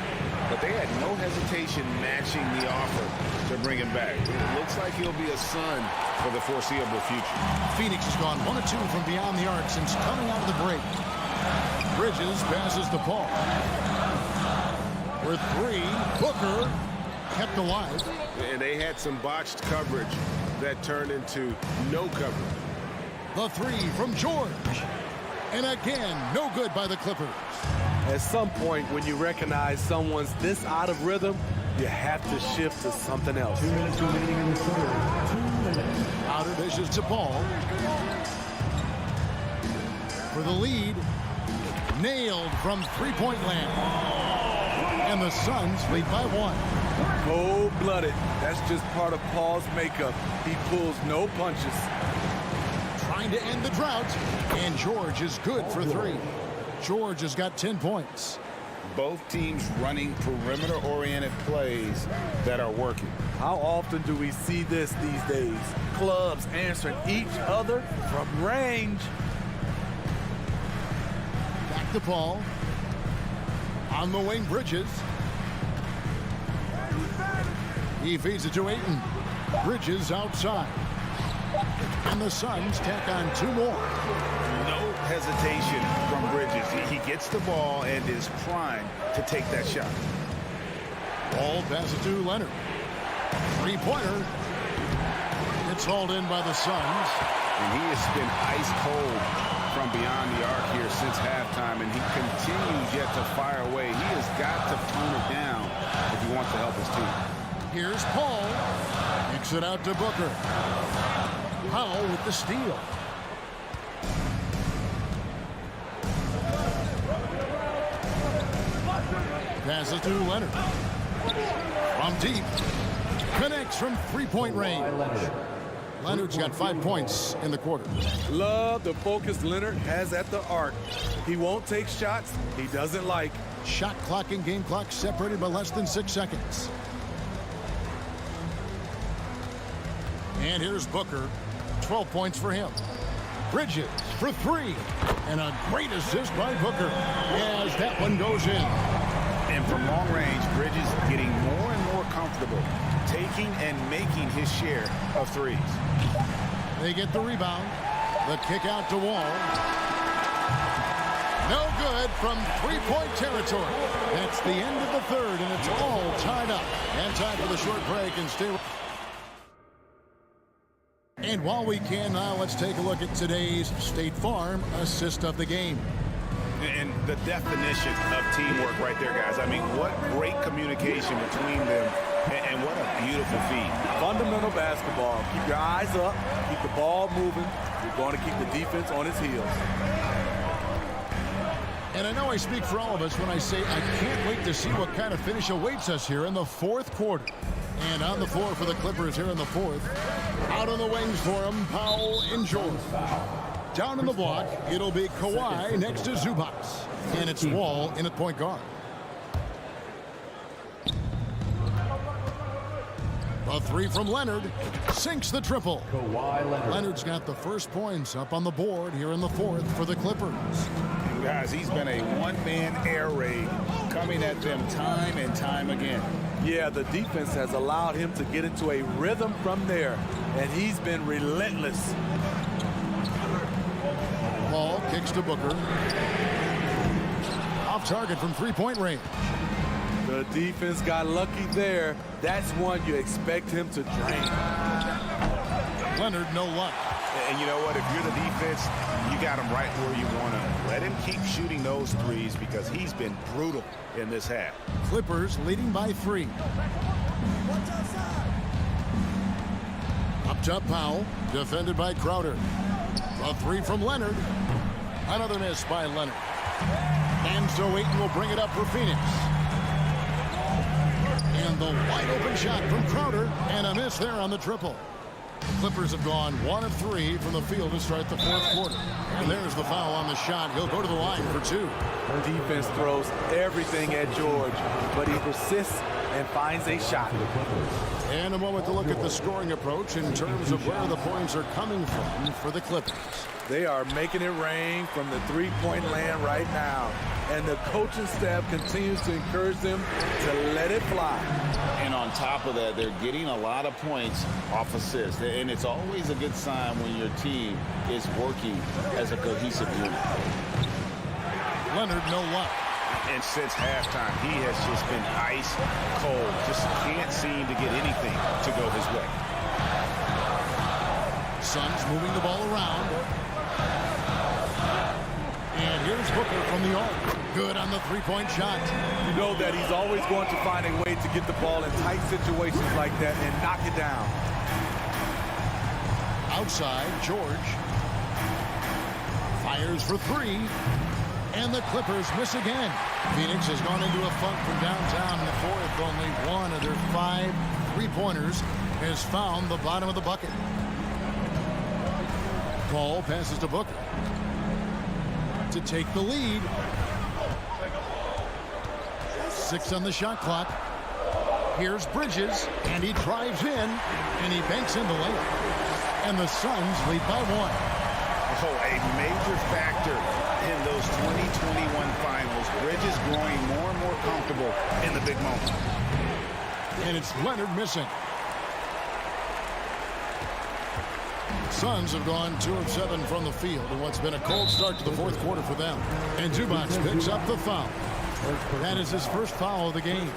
but they had no hesitation matching the offer to bring him back. It looks like he'll be a Sun for the foreseeable future. Phoenix has gone 1 of 2 from beyond the arc since coming out of the break. Bridges passes the ball. For 3, Booker kept alive. And they had some botched coverage that turned into no coverage. The 3 from George. And again, no good by the Clippers. At some point, when you recognize someone's this out of rhythm, you have to shift to something else. 2 minutes remaining in the third. 2 minutes. Outer dishes to Paul. For the lead. Nailed from three-point land. And the Suns lead by 1. Cold-blooded. That's just part of Paul's makeup. He pulls no punches. Trying to end the drought. And George is good for 3. George has got 10 points. Both teams running perimeter-oriented plays that are working. How often do we see this these days? Clubs answering each other from range. Back to Paul. On the wing, Bridges. He feeds it to Ayton. Bridges outside. And the Suns tack on 2 more. No hesitation from Bridges. He gets the ball and is primed to take that shot. Ball passes to Leonard. 3-pointer. It's hauled in by the Suns. And he has been ice cold from beyond the arc here since halftime, and he continues yet to fire away. He has got to tone it down if he wants to help his team. Here's Paul. Kicks it out to Booker. Powell with the steal. Passes to Leonard. From deep. Connects from 3-point range. Leonard's got 5 points in the quarter. Love the focus Leonard has at the arc. He won't take shots he doesn't like. Shot clock and game clock separated by less than 6 seconds. And here's Booker. 12 points for him. Bridges for 3. And a great assist by Booker as that one goes in. And from long range, Bridges getting more and more comfortable taking and making his share of threes. They get the rebound. The kick out to Wall. No good from 3-point territory. That's the end of the third, and it's all tied up. And time for the short break and stay. And while we can now, let's take a look at today's State Farm assist of the game. And the definition of teamwork right there, guys. I mean, what great communication between them, and what a beautiful feed. Fundamental basketball. Keep your eyes up. Keep the ball moving. You're going to keep the defense on its heels. And I know I speak for all of us when I say I can't wait to see what kind of finish awaits us here in the 4th quarter. And on the floor for the Clippers here in the 4th. Out on the wings for them, Powell and George. Down in the block, it'll be Kawhi next to Zubac. And it's Wall in at point guard. A 3 from Leonard. Sinks the triple. Kawhi Leonard. Leonard's got the first points up on the board here in the 4th for the Clippers. Guys, he's been a one-man air raid coming at them time and time again. Yeah, the defense has allowed him to get into a rhythm from there, and he's been relentless. Paul kicks to Booker. Off target from 3-point range. The defense got lucky there. That's one you expect him to drain. Leonard, no luck. And you know what? If you're the defense, you got him right where you want him. Let him keep shooting those threes because he's been brutal in this half. Clippers leading by 3. Up top, Powell. Defended by Crowder. A 3 from Leonard. Another miss by Leonard. And so Ayton will bring it up for Phoenix. And the wide open shot from Crowder. And a miss there on the triple. Clippers have gone 1 of 3 from the field to start the fourth quarter. And there's the foul on the shot. He'll go to the line for 2. Defense throws everything at George, but he persists and finds a shot. And a moment to look at the scoring approach in terms of where the points are coming from for the Clippers. They are making it rain from the three-point land right now. And the coaching staff continues to encourage them to let it fly. And on top of that, they're getting a lot of points off assists. And it's always a good sign when your team is working as a cohesive unit. Leonard, no luck. And since halftime, he has just been ice cold. Just can't seem to get anything to go his way. Suns moving the ball around. And here's Booker from the arc. Good on the three-point shot. You know that he's always going to find a way to get the ball in tight situations like that and knock it down. Outside, George fires for 3. And the Clippers miss again. Phoenix has gone into a funk from downtown in the fourth. Only one of their 5 three-pointers has found the bottom of the bucket. Powell passes to Booker to take the lead. 6 on the shot clock. Here's Bridges, and he drives in, and he banks in the lane. And the Suns lead by 1. Oh, a major factor in those 2021 finals. Bridges growing more and more comfortable in the big moment. And it's Leonard missing. Suns have gone 2 of 7 from the field in what's been a cold start to the fourth quarter for them. And Zubac picks up the foul. That is his first foul of the game.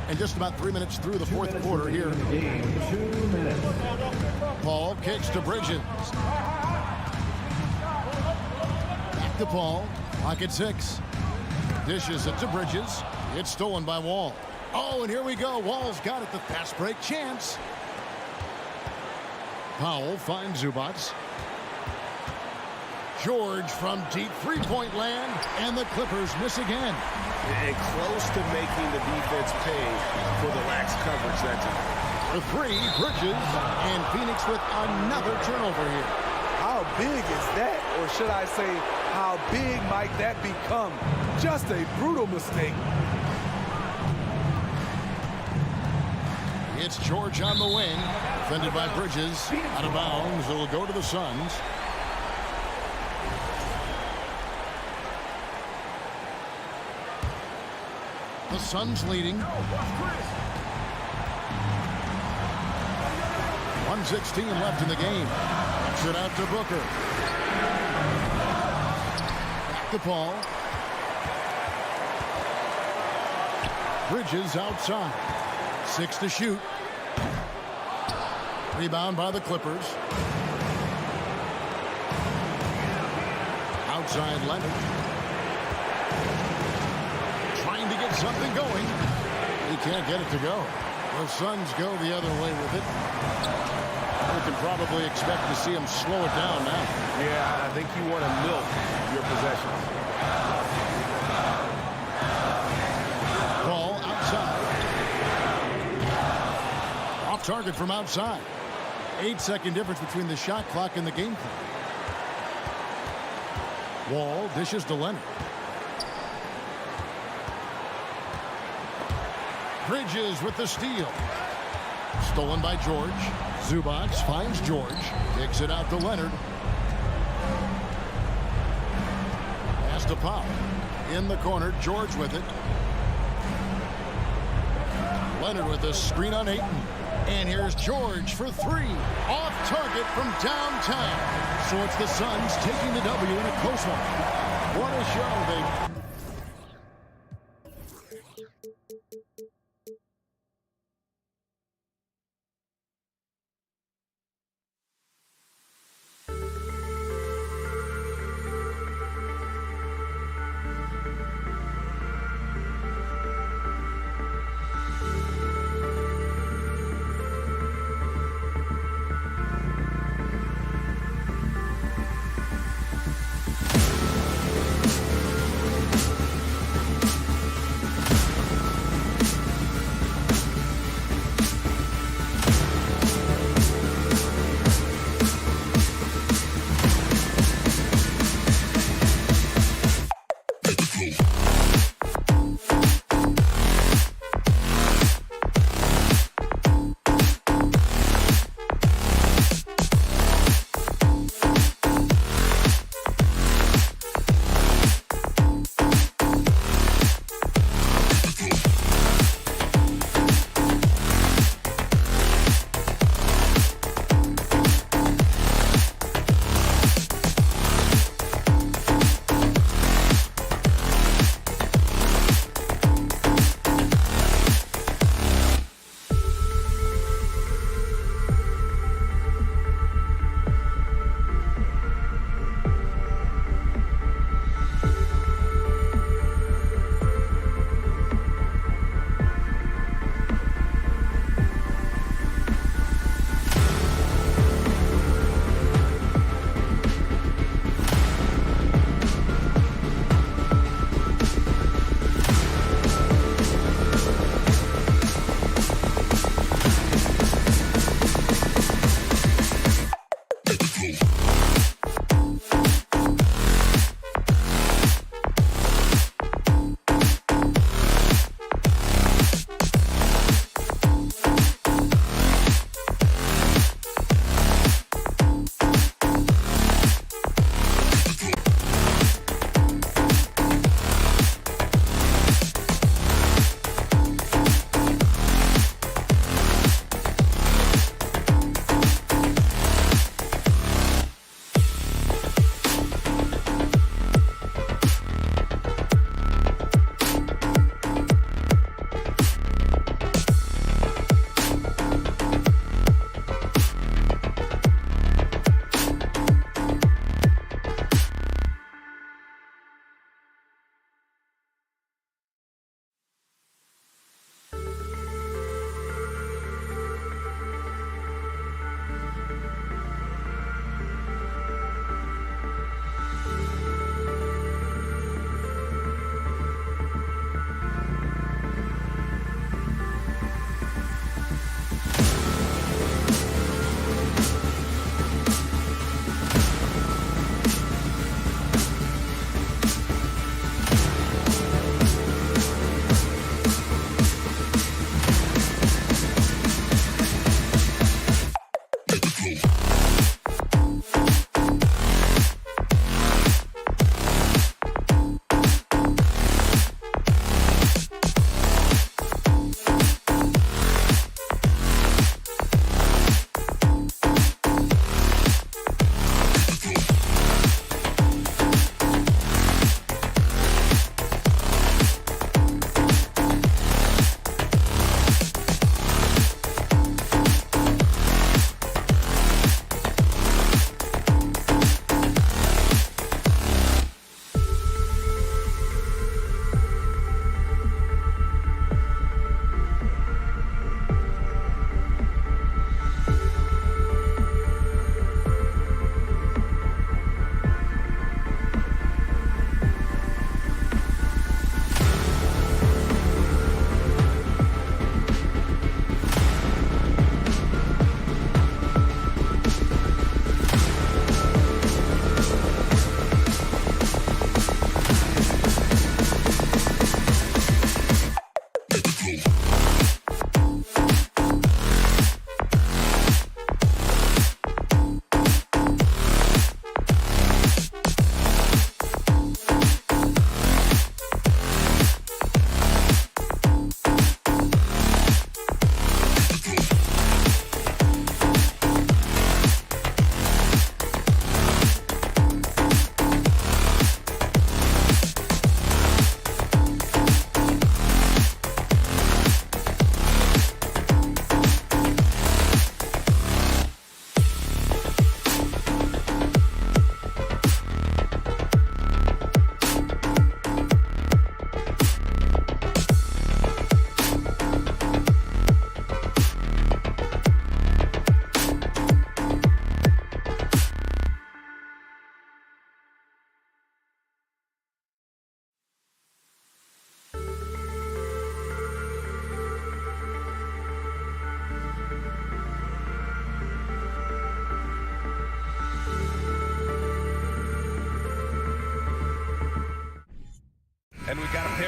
And just about 3 minutes through the fourth quarter here. Paul kicks to Bridges. Back to Paul. Pocket 6. Dishes it to Bridges. It's stolen by Wall. Oh, and here we go. Wall's got it. The fast break chance. Powell finds Zubac. George from deep three-point land. And the Clippers miss again. And close to making the defense pay for the lax coverage that time. For 3, Bridges, and Phoenix with another turnover here. How big is that? Or should I say, how big might that become? Just a brutal mistake. It's George on the wing. Defended by Bridges. Out of bounds. It'll go to the Suns. The Suns leading. 1:16 left in the game. Kicks it out to Booker. Back to Paul. Bridges outside. 6 to shoot. Rebound by the Clippers. Outside Leonard. Trying to get something going. He can't get it to go. The Suns go the other way with it. We can probably expect to see him slow it down now. Yeah, I think you want to milk your possession. Ball outside. Off target from outside. 8-second difference between the shot clock and the game clock. Wall dishes to Leonard. Bridges with the steal. Stolen by George. Zubac finds George. Kicks it out to Leonard. Pass to Powell. In the corner, George with it. Leonard with the screen on Ayton. And here's George for 3. Off target from downtown. So it's the Suns taking the W in a close one. What a show, baby.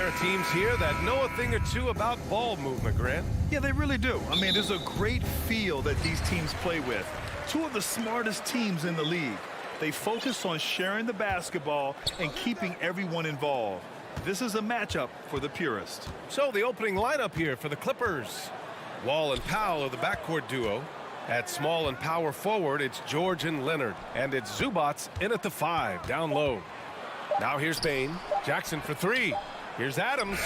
pair of teams here that know a thing or two about ball movement, Grant. Yeah, they really do. I mean, there's a great feel that these teams play with. Two of the smartest teams in the league. They focus on sharing the basketball and keeping everyone involved. This is a matchup for the purist. So the opening lineup here for the Clippers. Wall and Powell are the backcourt duo. At small and power forward, it's George and Leonard. And it's Zubac in at the 5, down low. Now here's Bane. Jackson for 3. Here's Adams.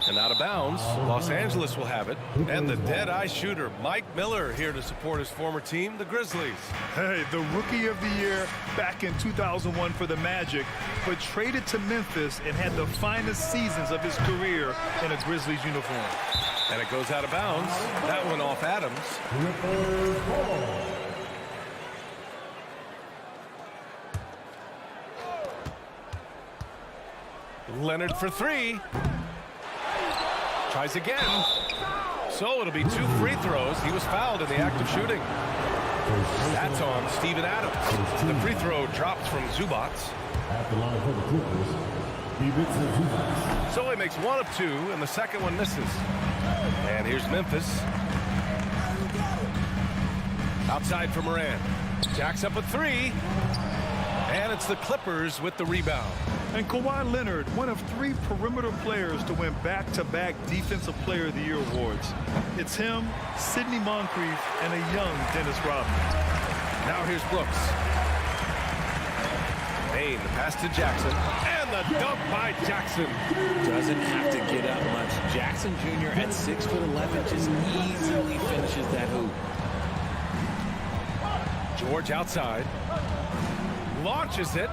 And out of bounds. Los Angeles will have it. And the dead-eye shooter, Mike Miller, here to support his former team, the Grizzlies. Hey, the Rookie of the Year back in 2001 for the Magic, but traded to Memphis and had the finest seasons of his career in a Grizzlies uniform. And it goes out of bounds. That one off Adams. Leonard for 3. Tries again. So it'll be 2 free throws. He was fouled in the act of shooting. That's on Steven Adams. The free throw drops from Zubac. At the line for the Clippers, So he makes 1 of 2, and the second one misses. And here's Memphis. Outside for Moran. Jacks up a 3. And it's the Clippers with the rebound. And Kawhi Leonard, one of 3 perimeter players to win back-to-back Defensive Player of the Year awards. It's him, Sidney Moncrief, and a young Dennis Rodman. Now here's Brooks. Bane, the pass to Jackson. And the dunk by Jackson. Doesn't have to get up much. Jackson Jr. at 6'11" just easily finishes that hoop. George outside. Launches it.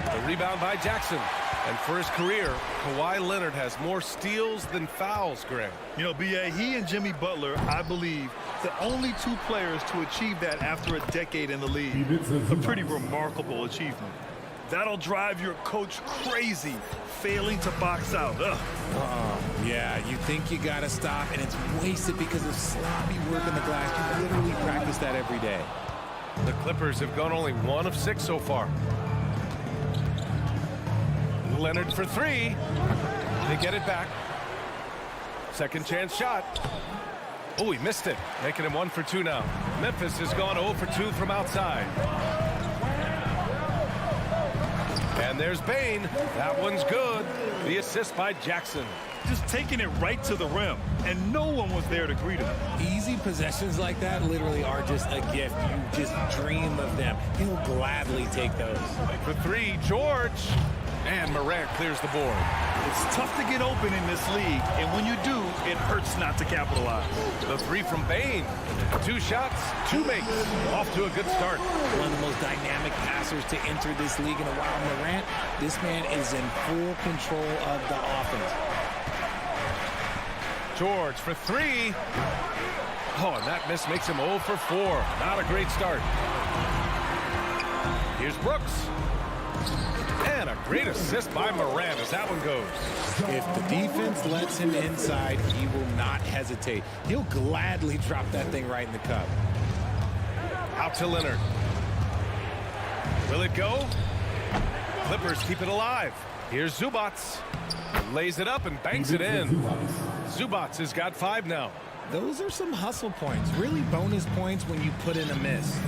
The rebound by Jackson. And for his career, Kawhi Leonard has more steals than fouls, Greg. You know, B.A., he and Jimmy Butler, I believe, the only 2 players to achieve that after a decade in the league. A pretty remarkable achievement. That'll drive your coach crazy, failing to box out. Yeah, you think you got to stop, and it's wasted because of sloppy work in the glass. You literally practice that every day. The Clippers have gone only 1 of 6 so far. Leonard for 3. They get it back. Second chance shot. Oh, he missed it. Making him 1 for 2 now. Memphis has gone 0 for 2 from outside. And there's Bane. That one's good. The assist by Jackson. Just taking it right to the rim, and no one was there to greet him. Easy possessions like that literally are just a gift. You just dream of them. He'll gladly take those. For 3, George. And Morant clears the board. It's tough to get open in this league, and when you do, it hurts not to capitalize. The 3 from Bane. 2 shots, 2 makes. Off to a good start. One of the most dynamic passers to enter this league in a while. Morant, this man is in full control of the offense. George for 3. Oh, and that miss makes him 0 for 4. Not a great start. Here's Brooks. And a great assist by Moran as that one goes. If the defense lets him inside, he will not hesitate. He'll gladly drop that thing right in the cup. Out to Leonard. Will it go? Clippers keep it alive. Here's Zubac. Lays it up and banks it in. Zubac has got 5 now. Those are some hustle points. Really bonus points when you put in a miss.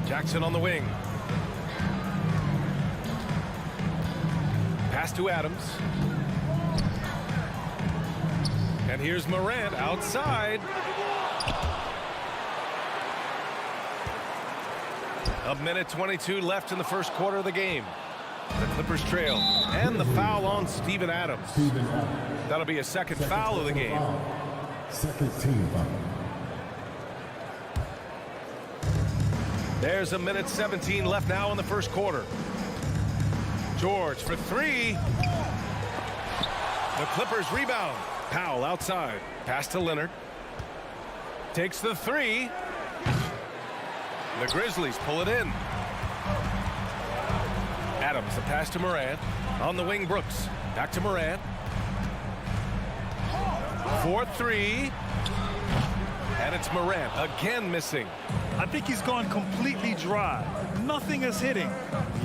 Jackson on the wing. Pass to Adams. And here's Morant outside. A minute 22 left in the first quarter of the game. The Clippers trail. And the foul on Steven Adams. That'll be a second foul of the game. second team foul. There's a minute 17 left now in the first quarter. George for 3. The Clippers rebound. Powell outside. Pass to Leonard. Takes the 3. The Grizzlies pull it in. Adams, the pass to Morant. On the wing, Brooks. Back to Morant. 4-3. And it's Morant again missing. I think he's gone completely dry. Nothing is hitting.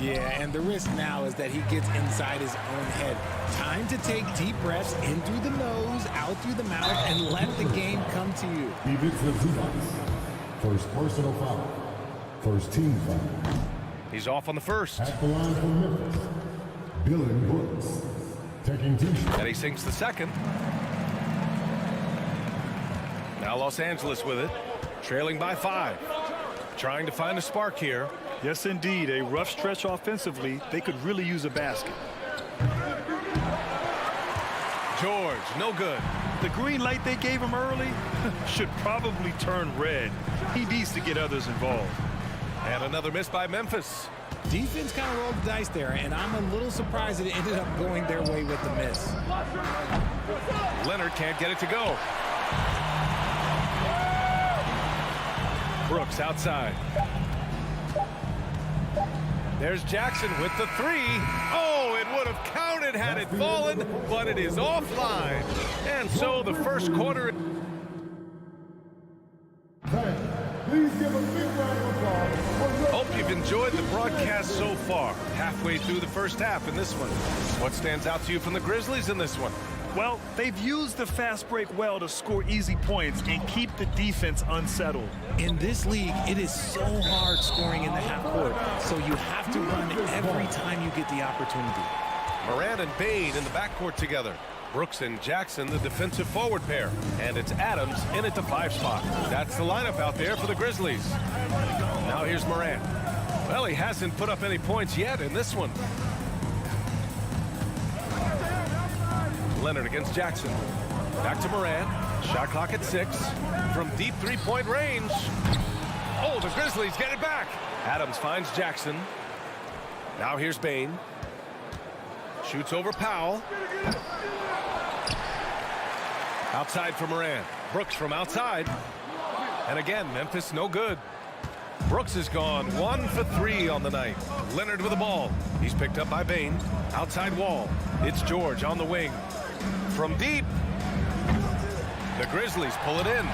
Yeah, and the risk now is that he gets inside his own head. Time to take deep breaths in through the nose, out through the mouth, and let the game come to you. First personal foul. First team foul. He's off on the first. At the line from Memphis, Dylan Brooks. Taking t-shirt. And he sinks the second. Now Los Angeles with it. Trailing by 5. Trying to find a spark here. Yes, indeed. A rough stretch offensively. They could really use a basket. George, no good. The green light they gave him early should probably turn red. He needs to get others involved. And another miss by Memphis. Defense kind of rolled the dice there, and I'm a little surprised that it ended up going their way with the miss. Leonard can't get it to go. Brooks outside. There's Jackson with the 3. Oh, it would have counted had it fallen, but it is offline. And so the first quarter. Please give a big round of applause. Hope you've enjoyed the broadcast so far. Halfway through the first half in this one. What stands out to you from the Grizzlies in this one? Well, they've used the fast break well to score easy points and keep the defense unsettled. In this league, it is so hard scoring in the half court, so you have to run every time you get the opportunity. Morant and Bain in the backcourt together. Brooks and Jackson, the defensive forward pair. And it's Adams in at the 5 spot. That's the lineup out there for the Grizzlies. Now here's Morant. Well, he hasn't put up any points yet in this one. Leonard against Jackson. Back to Morant. Shot clock at 6. From deep three-point range. Oh, the Grizzlies get it back. Adams finds Jackson. Now here's Bain. Shoots over Powell. Outside for Morant. Brooks from outside. And again, Memphis no good. Brooks has gone 1 for 3 on the night. Leonard with the ball. He's picked up by Bain. Outside Wall. It's George on the wing. From deep. The Grizzlies pull it in.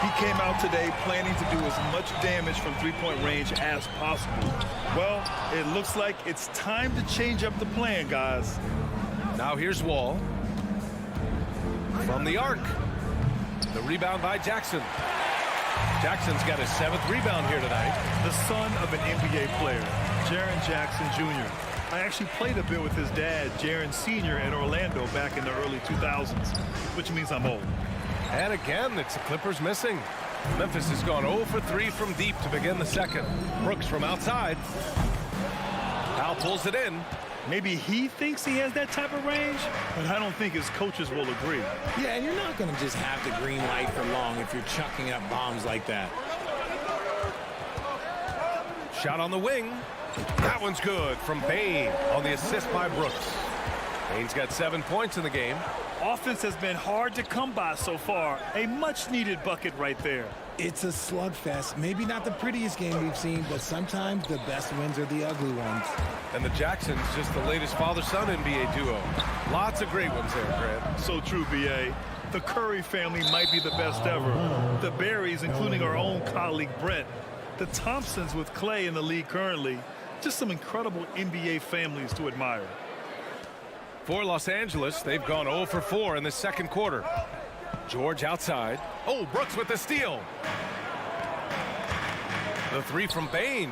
He came out today planning to do as much damage from three-point range as possible. Well, it looks like it's time to change up the plan, guys. Now here's Wall. From the arc. The rebound by Jackson. Jackson's got his 7th rebound here tonight. The son of an NBA player, Jaren Jackson Jr. I actually played a bit with his dad, Jaren Sr. in Orlando back in the early 2000s, which means I'm old. And again, it's the Clippers missing. Memphis has gone 0 for 3 from deep to begin the second. Brooks from outside. Powell pulls it in. Maybe he thinks he has that type of range, but I don't think his coaches will agree. Yeah, and you're not going to just have the green light for long if you're chucking up bombs like that. Shot on the wing. That one's good from Bain on the assist by Brooks. Bain's got 7 points in the game. Offense has been hard to come by so far. A much-needed bucket right there. It's a slugfest. Maybe not the prettiest game we've seen, but sometimes the best wins are the ugly ones. And the Jacksons, just the latest father-son NBA duo. Lots of great ones there, Grant. So true, B.A. The Curry family might be the best ever. The Berries, including our own colleague Brent. The Thompsons with Clay in the league currently. Just some incredible NBA families to admire. For Los Angeles, they've gone 0 for 4 in the second quarter. George outside. Oh, Brooks with the steal. The 3 from Bain.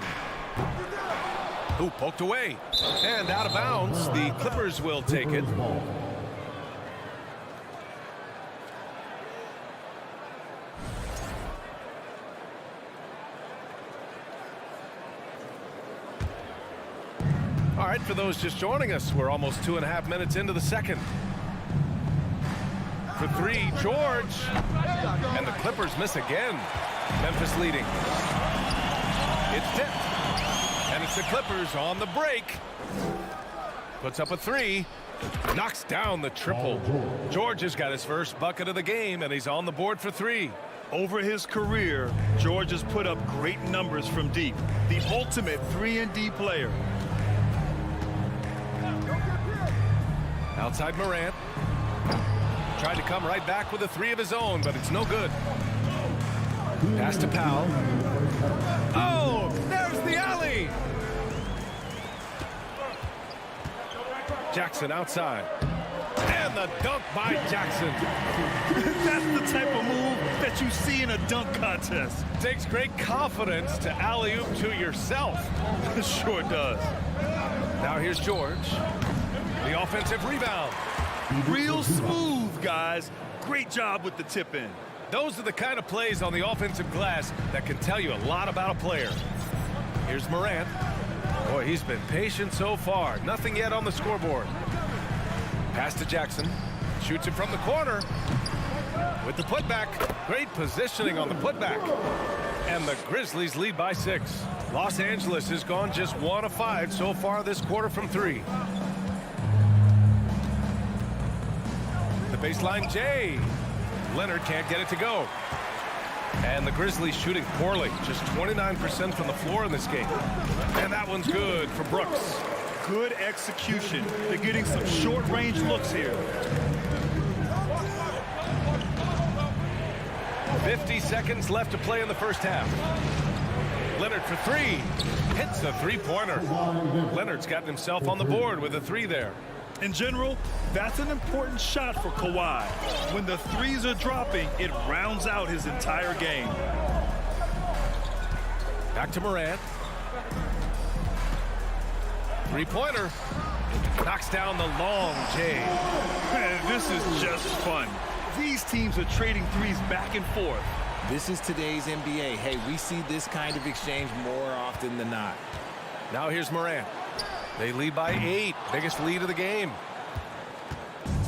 Who poked away. And out of bounds. The Clippers will take it. All right, for those just joining us, we're almost 2.5 minutes into the second. For 3, George. And the Clippers miss again. Memphis leading. It's tipped. And it's the Clippers on the break. Puts up a 3. Knocks down the triple. George has got his first bucket of the game, and he's on the board for 3. Over his career, George has put up great numbers from deep. The ultimate 3-and-D player. Outside Morant. Tried to come right back with a 3 of his own, but it's no good. Pass to Powell. Oh, there's the alley. Jackson outside. And the dunk by Jackson. That's the type of move that you see in a dunk contest. Takes great confidence to alley-oop to yourself. Sure does. Now here's George. The offensive rebound. Real smooth, guys. Great job with the tip in. Those are the kind of plays on the offensive glass that can tell you a lot about a player. Here's Morant. Boy, he's been patient so far. Nothing yet on the scoreboard. Pass to Jackson. Shoots it from the corner. With the putback. Great positioning on the putback. And the Grizzlies lead by 6. Los Angeles has gone just 1 of 5 so far this quarter from 3. The baseline J. Leonard can't get it to go. And the Grizzlies shooting poorly. Just 29% from the floor in this game. And that one's good for Brooks. Good execution. They're getting some short-range looks here. 50 seconds left to play in the first half. Leonard for 3. Hits a three-pointer. Leonard's gotten himself on the board with a 3 there. In general, that's an important shot for Kawhi. When the threes are dropping, it rounds out his entire game. Back to Morant. Three-pointer. Knocks down the long J. Man, this is just fun. These teams are trading threes back and forth. This is today's NBA. Hey, we see this kind of exchange more often than not. Now here's Morant. They lead by 8. Biggest lead of the game.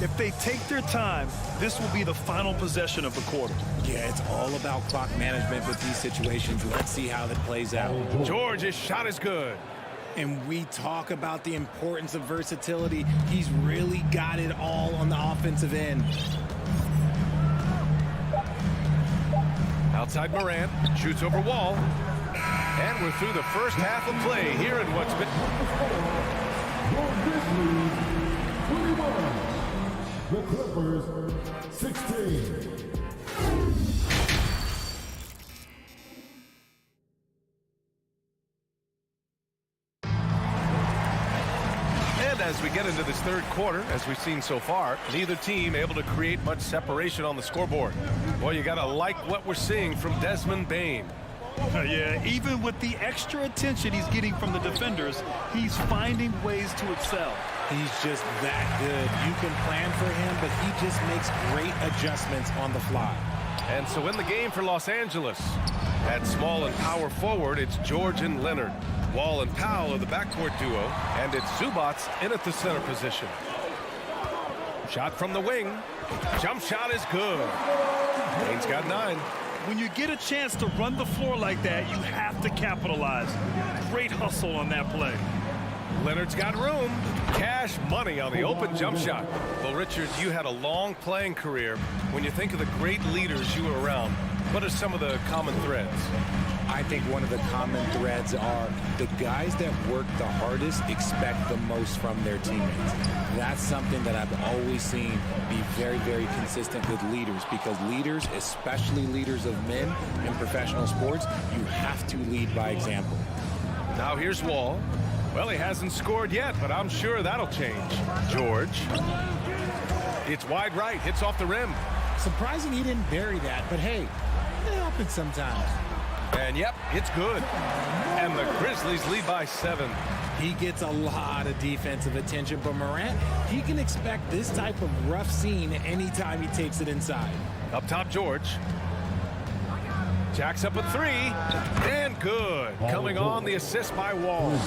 If they take their time, this will be the final possession of the quarter. Yeah, it's all about clock management with these situations. Let's see how that plays out. George's shot is good. And we talk about the importance of versatility. He's really got it all on the offensive end. Outside Morant. Shoots over Wall. And we're through the first half of play here in what's been... The Clippers, 16. And as we get into this third quarter, as we've seen so far, neither team able to create much separation on the scoreboard. Boy, you got to like what we're seeing from Desmond Bane. Yeah, even with the extra attention he's getting from the defenders, he's finding ways to excel. He's just that good. You can plan for him, but he just makes great adjustments on the fly. And so in the game for Los Angeles, at small and power forward, it's George and Leonard. Wall and Powell are the backcourt duo, and it's Zubats in at the center position. Shot from the wing. Jump shot is good. Bane's got 9. When you get a chance to run the floor like that, you have to capitalize. Great hustle on that play. Leonard's got room. Cash money on the open jump shot. Well, Richard, you had a long playing career. When you think of the great leaders you were around, what are some of the common threads? I think one of the common threads are the guys that work the hardest expect the most from their teammates. That's something that I've always seen be very, very consistent with leaders, because leaders, especially leaders of men in professional sports, you have to lead by example. Now here's Wall. Well, he hasn't scored yet, but I'm sure that'll change. George. It's wide right, hits off the rim. Surprising he didn't bury that, but hey, it happens sometimes. And yep, it's good. And the Grizzlies lead by 7. He gets a lot of defensive attention, but Morant, he can expect this type of rough scene anytime he takes it inside. Up top, George. Jacks up a 3. And good. Coming on the assist by Wall.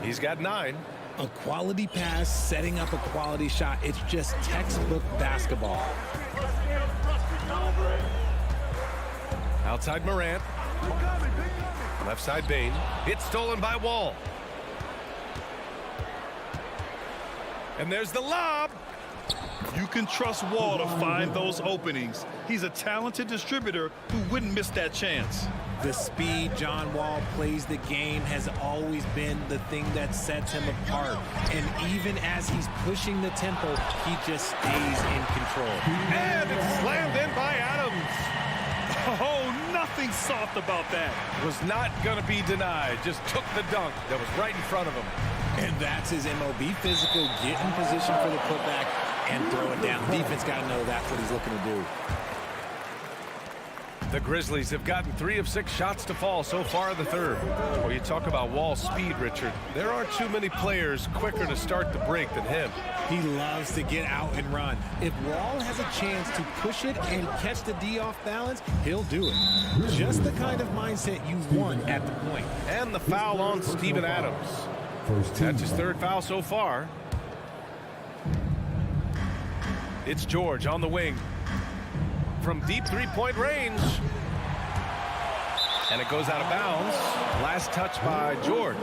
He's got 9. A quality pass, setting up a quality shot. It's just textbook basketball. Outside Morant. Left side Bane. It's stolen by Wall. And there's the lob. You can trust Wall to find those openings. He's a talented distributor who wouldn't miss that chance. The speed John Wall plays the game has always been the thing that sets him apart. And even as he's pushing the tempo, he just stays in control. And it's slammed in by Adams. Oh, nothing nothing soft about that. Was not going to be denied. Just took the dunk that was right in front of him. And that's his MO. Be physical, get in position for the putback, and throw it down. Defense got to know that's what he's looking to do. The Grizzlies have gotten 3 of 6 shots to fall so far in the third. Well, you talk about Wall's speed, Richard. There aren't too many players quicker to start the break than him. He loves to get out and run. If Wall has a chance to push it and catch the D off balance, he'll do it. Just the kind of mindset you want at the point. And the foul on Steven Adams. That's his 3rd foul so far. It's George on the wing. From deep 3-point range. And it goes out of bounds. Last touch by George.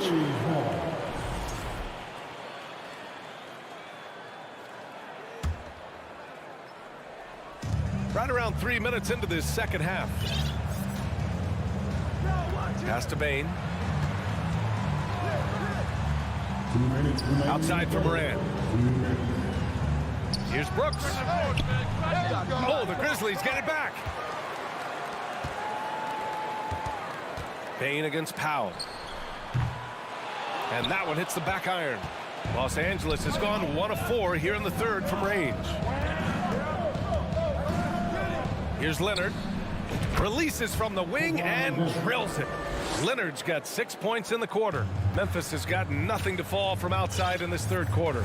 Right around 3 minutes into this second half. Pass to Bain. Outside for Moran. Here's Brooks. Oh, the Grizzlies get it back. Bain against Powell. And that one hits the back iron. Los Angeles has gone 1 of 4 here in the third from range. Here's Leonard. Releases from the wing and drills it. Leonard's got 6 points in the quarter. Memphis has got nothing to fall from outside in this third quarter.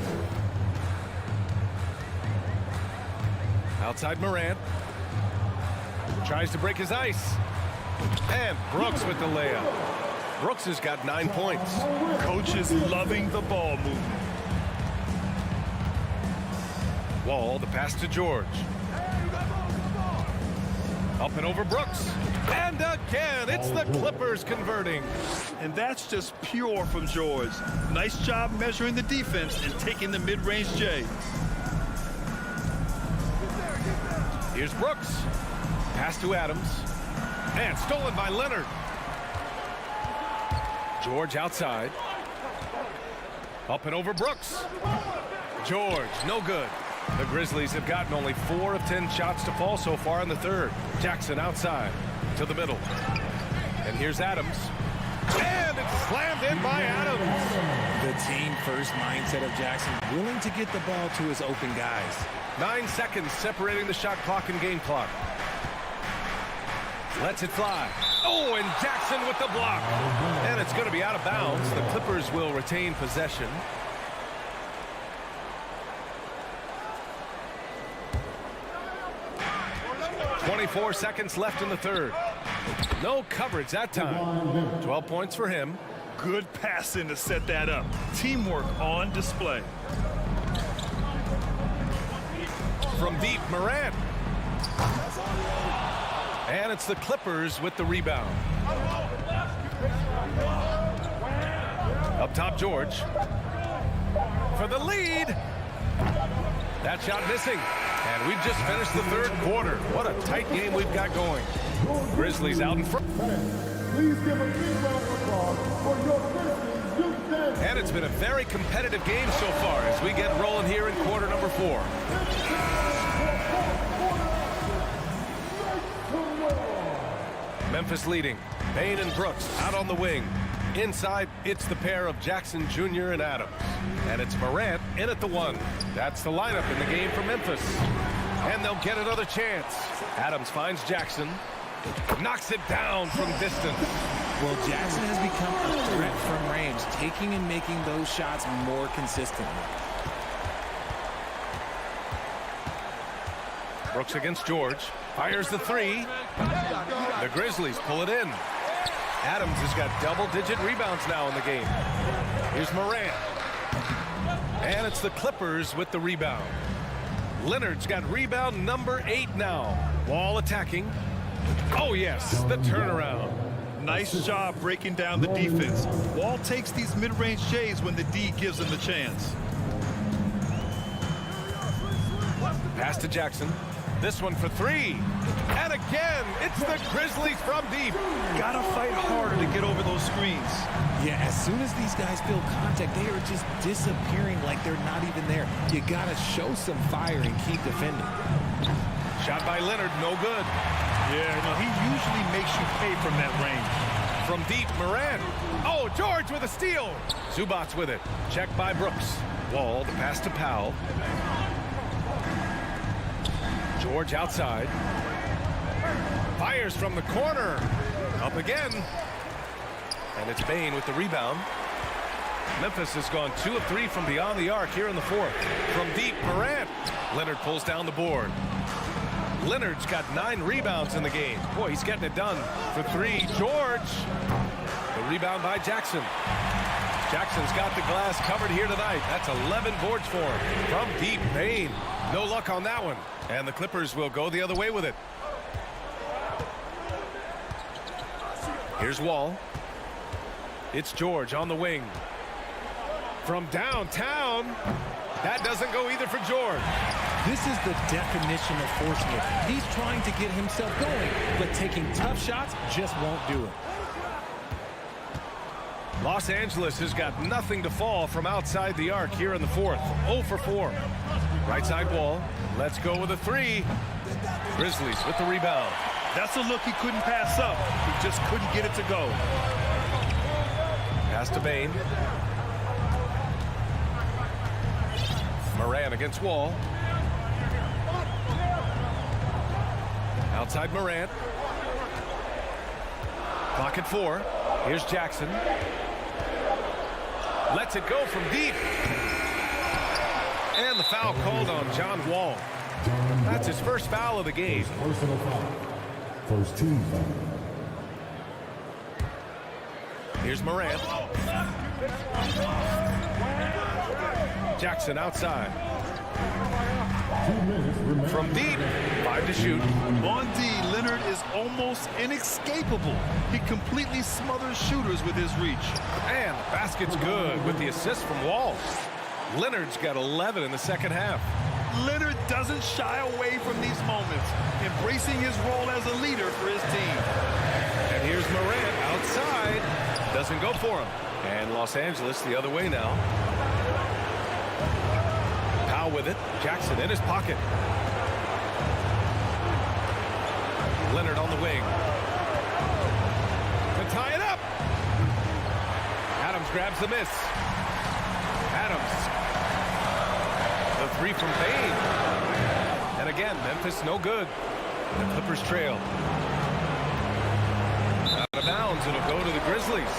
Outside Morant. Tries to break his ice. And Brooks with the layup. Brooks has got 9 points. Coach is loving the ball movement. Wall, the pass to George. Up and over Brooks. And again, it's the Clippers converting. And that's just pure from George. Nice job measuring the defense and taking the mid-range J. Here's Brooks. Pass to Adams. And stolen by Leonard. George outside. Up and over Brooks. George, no good. The Grizzlies have gotten only 4 of 10 shots to fall so far in the third. Jackson outside to the middle. And here's Adams. And it's slammed in by Adams. The team-first mindset of Jackson, willing to get the ball to his open guys. 9 seconds separating the shot clock and game clock. Lets it fly. Oh, and Jackson with the block. And it's going to be out of bounds. The Clippers will retain possession. .24 seconds left in the third. No coverage that time. 12 points for him. Good passing to set that up. Teamwork on display. From deep, Morant. And it's the Clippers with the rebound. Up top, George. For the lead. That shot missing. And we've just finished the third quarter. What a tight game we've got going. Grizzlies out in front. Please give a big round of applause for your Grizzlies Youth Dance. And it's been a very competitive game so far as we get rolling here in quarter number 4. Memphis leading. Bain and Brooks out on the wing. Inside, it's the pair of Jackson Jr. and Adams. And it's Morant in at the 1. That's the lineup in the game for Memphis. And they'll get another chance. Adams finds Jackson. Knocks it down from distance. Well, Jackson has become a threat from range, taking and making those shots more consistently. Brooks against George. Fires the 3. The Grizzlies pull it in. Adams has got double-digit rebounds now in the game. Here's Morant. And it's the Clippers with the rebound. Leonard's got rebound number 8 now. Wall attacking. Oh, yes, the turnaround. Nice job breaking down the defense. Wall takes these mid-range J's when the D gives him the chance. Pass to Jackson. This one for 3. And again, it's the Grizzlies from deep. Gotta fight harder to get over those screens. Yeah, as soon as these guys feel contact, they are just disappearing like they're not even there. You gotta show some fire and keep defending. Shot by Leonard, no good. Yeah, no, he usually makes you pay from that range. From deep, Morant. Oh, George with a steal. Zubac with it. Checked by Brooks. Wall, the pass to Powell. George outside. Fires from the corner. Up again. And it's Bane with the rebound. Memphis has gone 2 of 3 from beyond the arc here in the fourth. From deep, Morant. Leonard pulls down the board. Leonard's got 9 rebounds in the game. Boy, he's getting it done for 3. George. The rebound by Jackson. Jackson's got the glass covered here tonight. That's 11 boards for him. From deep, Bane. No luck on that one. And the Clippers will go the other way with it. Here's Wall. It's George on the wing. From downtown. That doesn't go either for George. This is the definition of forcing it. He's trying to get himself going, but taking tough shots just won't do it. Los Angeles has got nothing to fall from outside the arc here in the fourth. 0 for 4. Right side Wall. Let's go with a 3. Grizzlies with the rebound. That's a look he couldn't pass up. He just couldn't get it to go. Pass to Bane. Morant against Wall. Outside Morant. Clock at 4. Here's Jackson. Lets it go from deep. And the foul called on John Wall. That's his first foul of the game. Personal foul. First team foul. Here's Morant. Jackson outside. 2 minutes remaining. From deep. 5 to shoot. On D, Leonard is almost inescapable. He completely smothers shooters with his reach. And the basket's good with the assist from Wall. Leonard's got 11 in the second half. Leonard doesn't shy away from these moments, embracing his role as a leader for his team. And here's Morant outside. Doesn't go for him. And Los Angeles the other way now. Powell with it. Jackson in his pocket. Leonard on the wing. To tie it up. Adams grabs the miss. Adams. The 3 from Bane. And again, Memphis no good. The Clippers trail. Out of bounds, it'll go to the Grizzlies.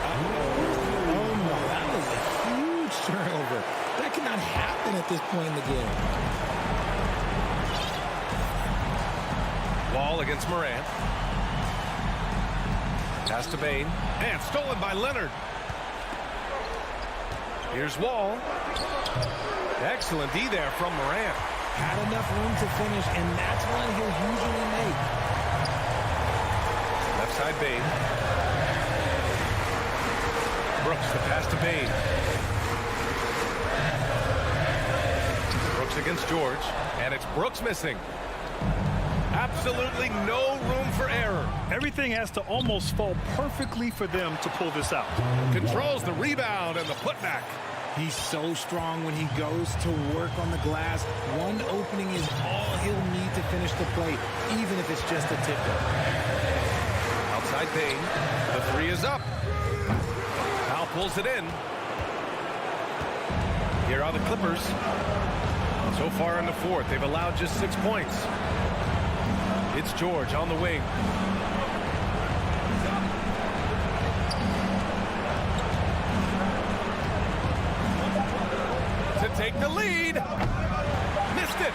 Oh, no, that was a huge turnover. That cannot happen at this point in the game. Wall against Morant. Pass to Bane. And stolen by Leonard. Here's Wall. Excellent D there from Morant. Had enough room to finish, and that's one he'll usually make. Left side Bane. Brooks, the pass to Bane. Brooks against George. And it's Brooks missing. Absolutely no room for error. Everything has to almost fall perfectly for them to pull this out. Controls the rebound and the putback. He's so strong when he goes to work on the glass. One opening is all he'll need to finish the play, even if it's just a tip-up. Outside Bane. The 3 is up. Powell pulls it in. Here are the Clippers. So far in the fourth, they've allowed just 6 points. It's George on the wing. To take the lead. Missed it.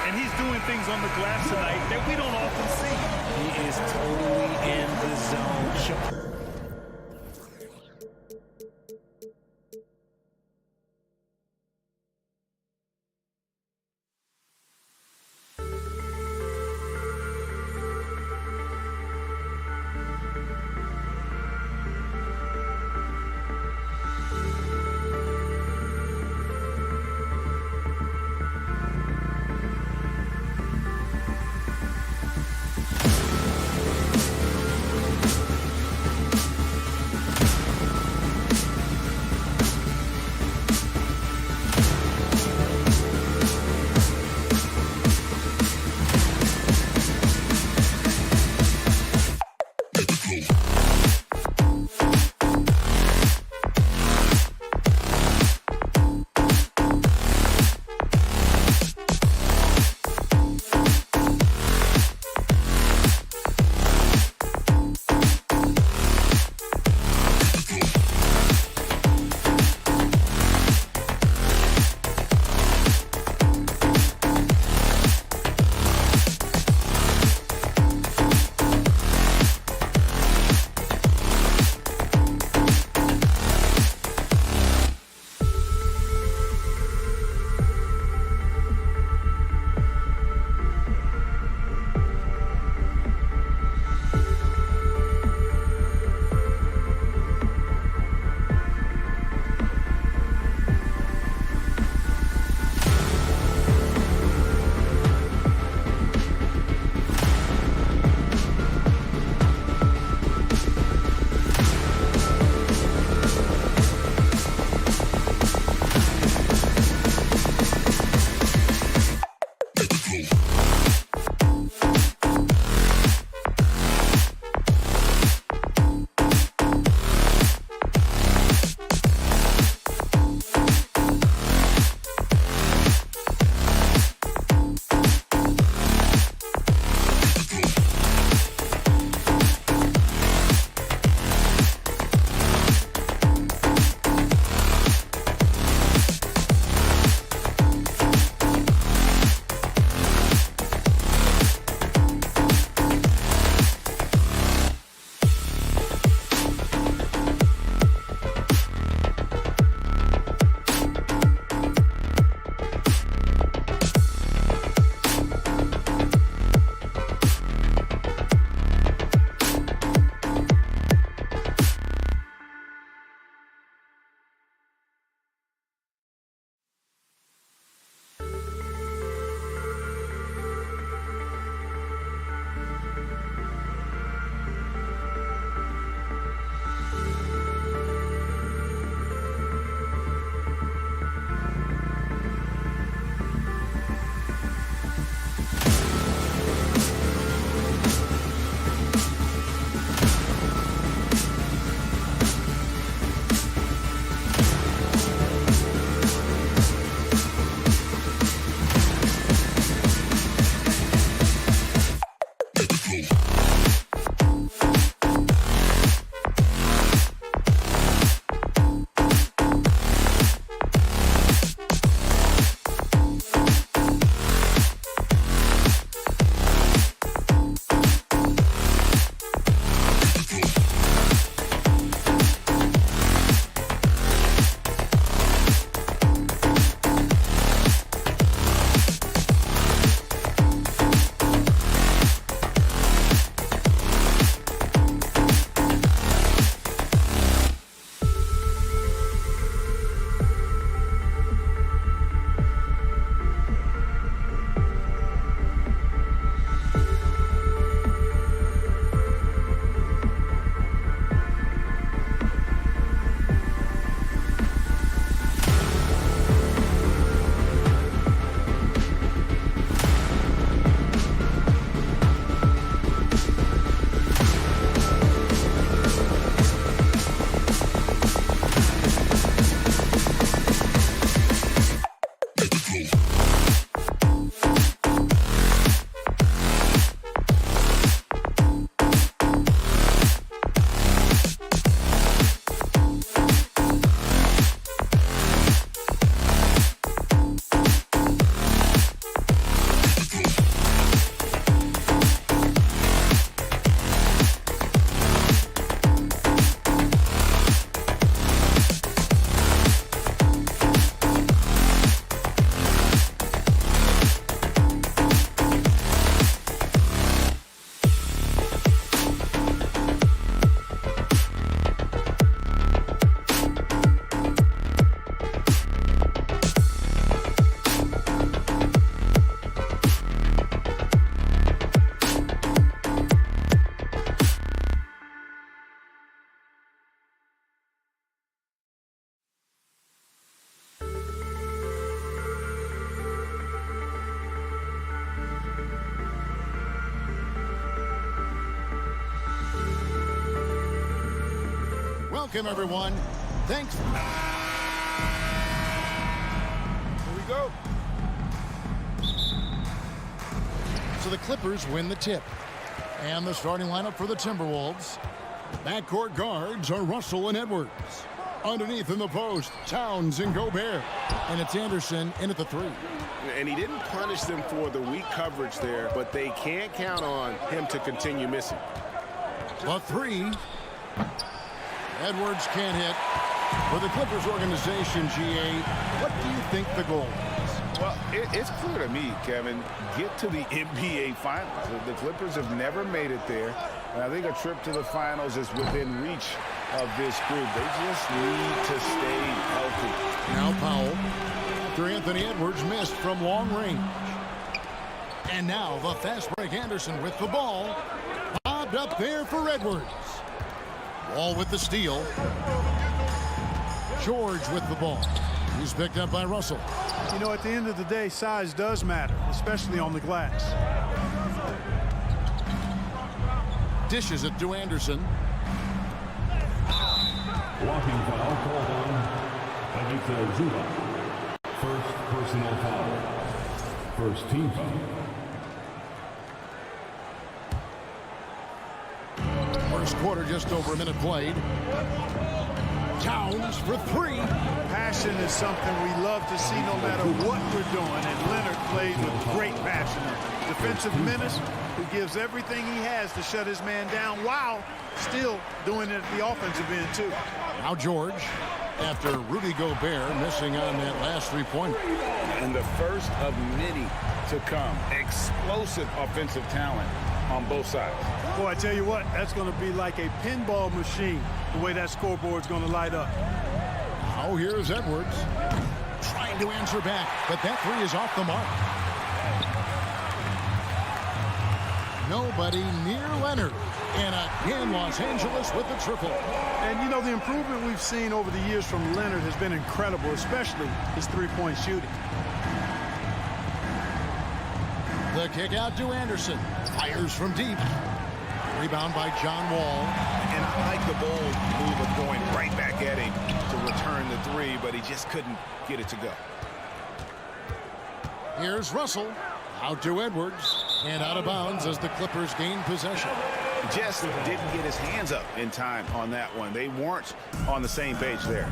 And he's doing things on the glass tonight that we don't often see. He is totally in the zone. Welcome, everyone. Thanks. Here we go. So the Clippers win the tip. And the starting lineup for the Timberwolves. Backcourt guards are Russell and Edwards. Underneath in the post, Towns and Gobert. And it's Anderson in at the 3. And he didn't punish them for the weak coverage there, but they can't count on him to continue missing. The 3. Edwards can't hit. For the Clippers organization, GA, what do you think the goal is? Well, it's clear to me, Kevin, get to the NBA Finals. The Clippers have never made it there. And I think a trip to the Finals is within reach of this group. They just need to stay healthy. Now Powell, after Anthony Edwards missed from long range. And now the fast break Anderson with the ball. Bobbed up there for Edwards. Wall with the steal. George with the ball. He's picked up by Russell. You know, at the end of the day, size does matter, especially on the glass. Dishes it to Anderson. Walking foul called on against Zubac. First personal foul. First team foul. First quarter, just over a minute played. Towns for 3. Passion is something we love to see no matter what we're doing, and Leonard plays with great passion. Defensive menace who gives everything he has to shut his man down while still doing it at the offensive end, too. Now George, after Rudy Gobert missing on that last 3-pointer. And the first of many to come. Explosive offensive talent on both sides. Boy, I tell you what, that's going to be like a pinball machine, the way that scoreboard's going to light up. Now here's Edwards. Trying to answer back, but that 3 is off the mark. Nobody near Leonard. And again, Los Angeles with the triple. And, you know, the improvement we've seen over the years from Leonard has been incredible, especially his 3-point shooting. The kick out to Anderson. Fires from deep. Rebound by John Wall. And I like the bold move of going right back at him to return the 3, but he just couldn't get it to go. Here's Russell. Out to Edwards. And out of bounds as the Clippers gain possession. Just didn't get his hands up in time on that one. They weren't on the same page there.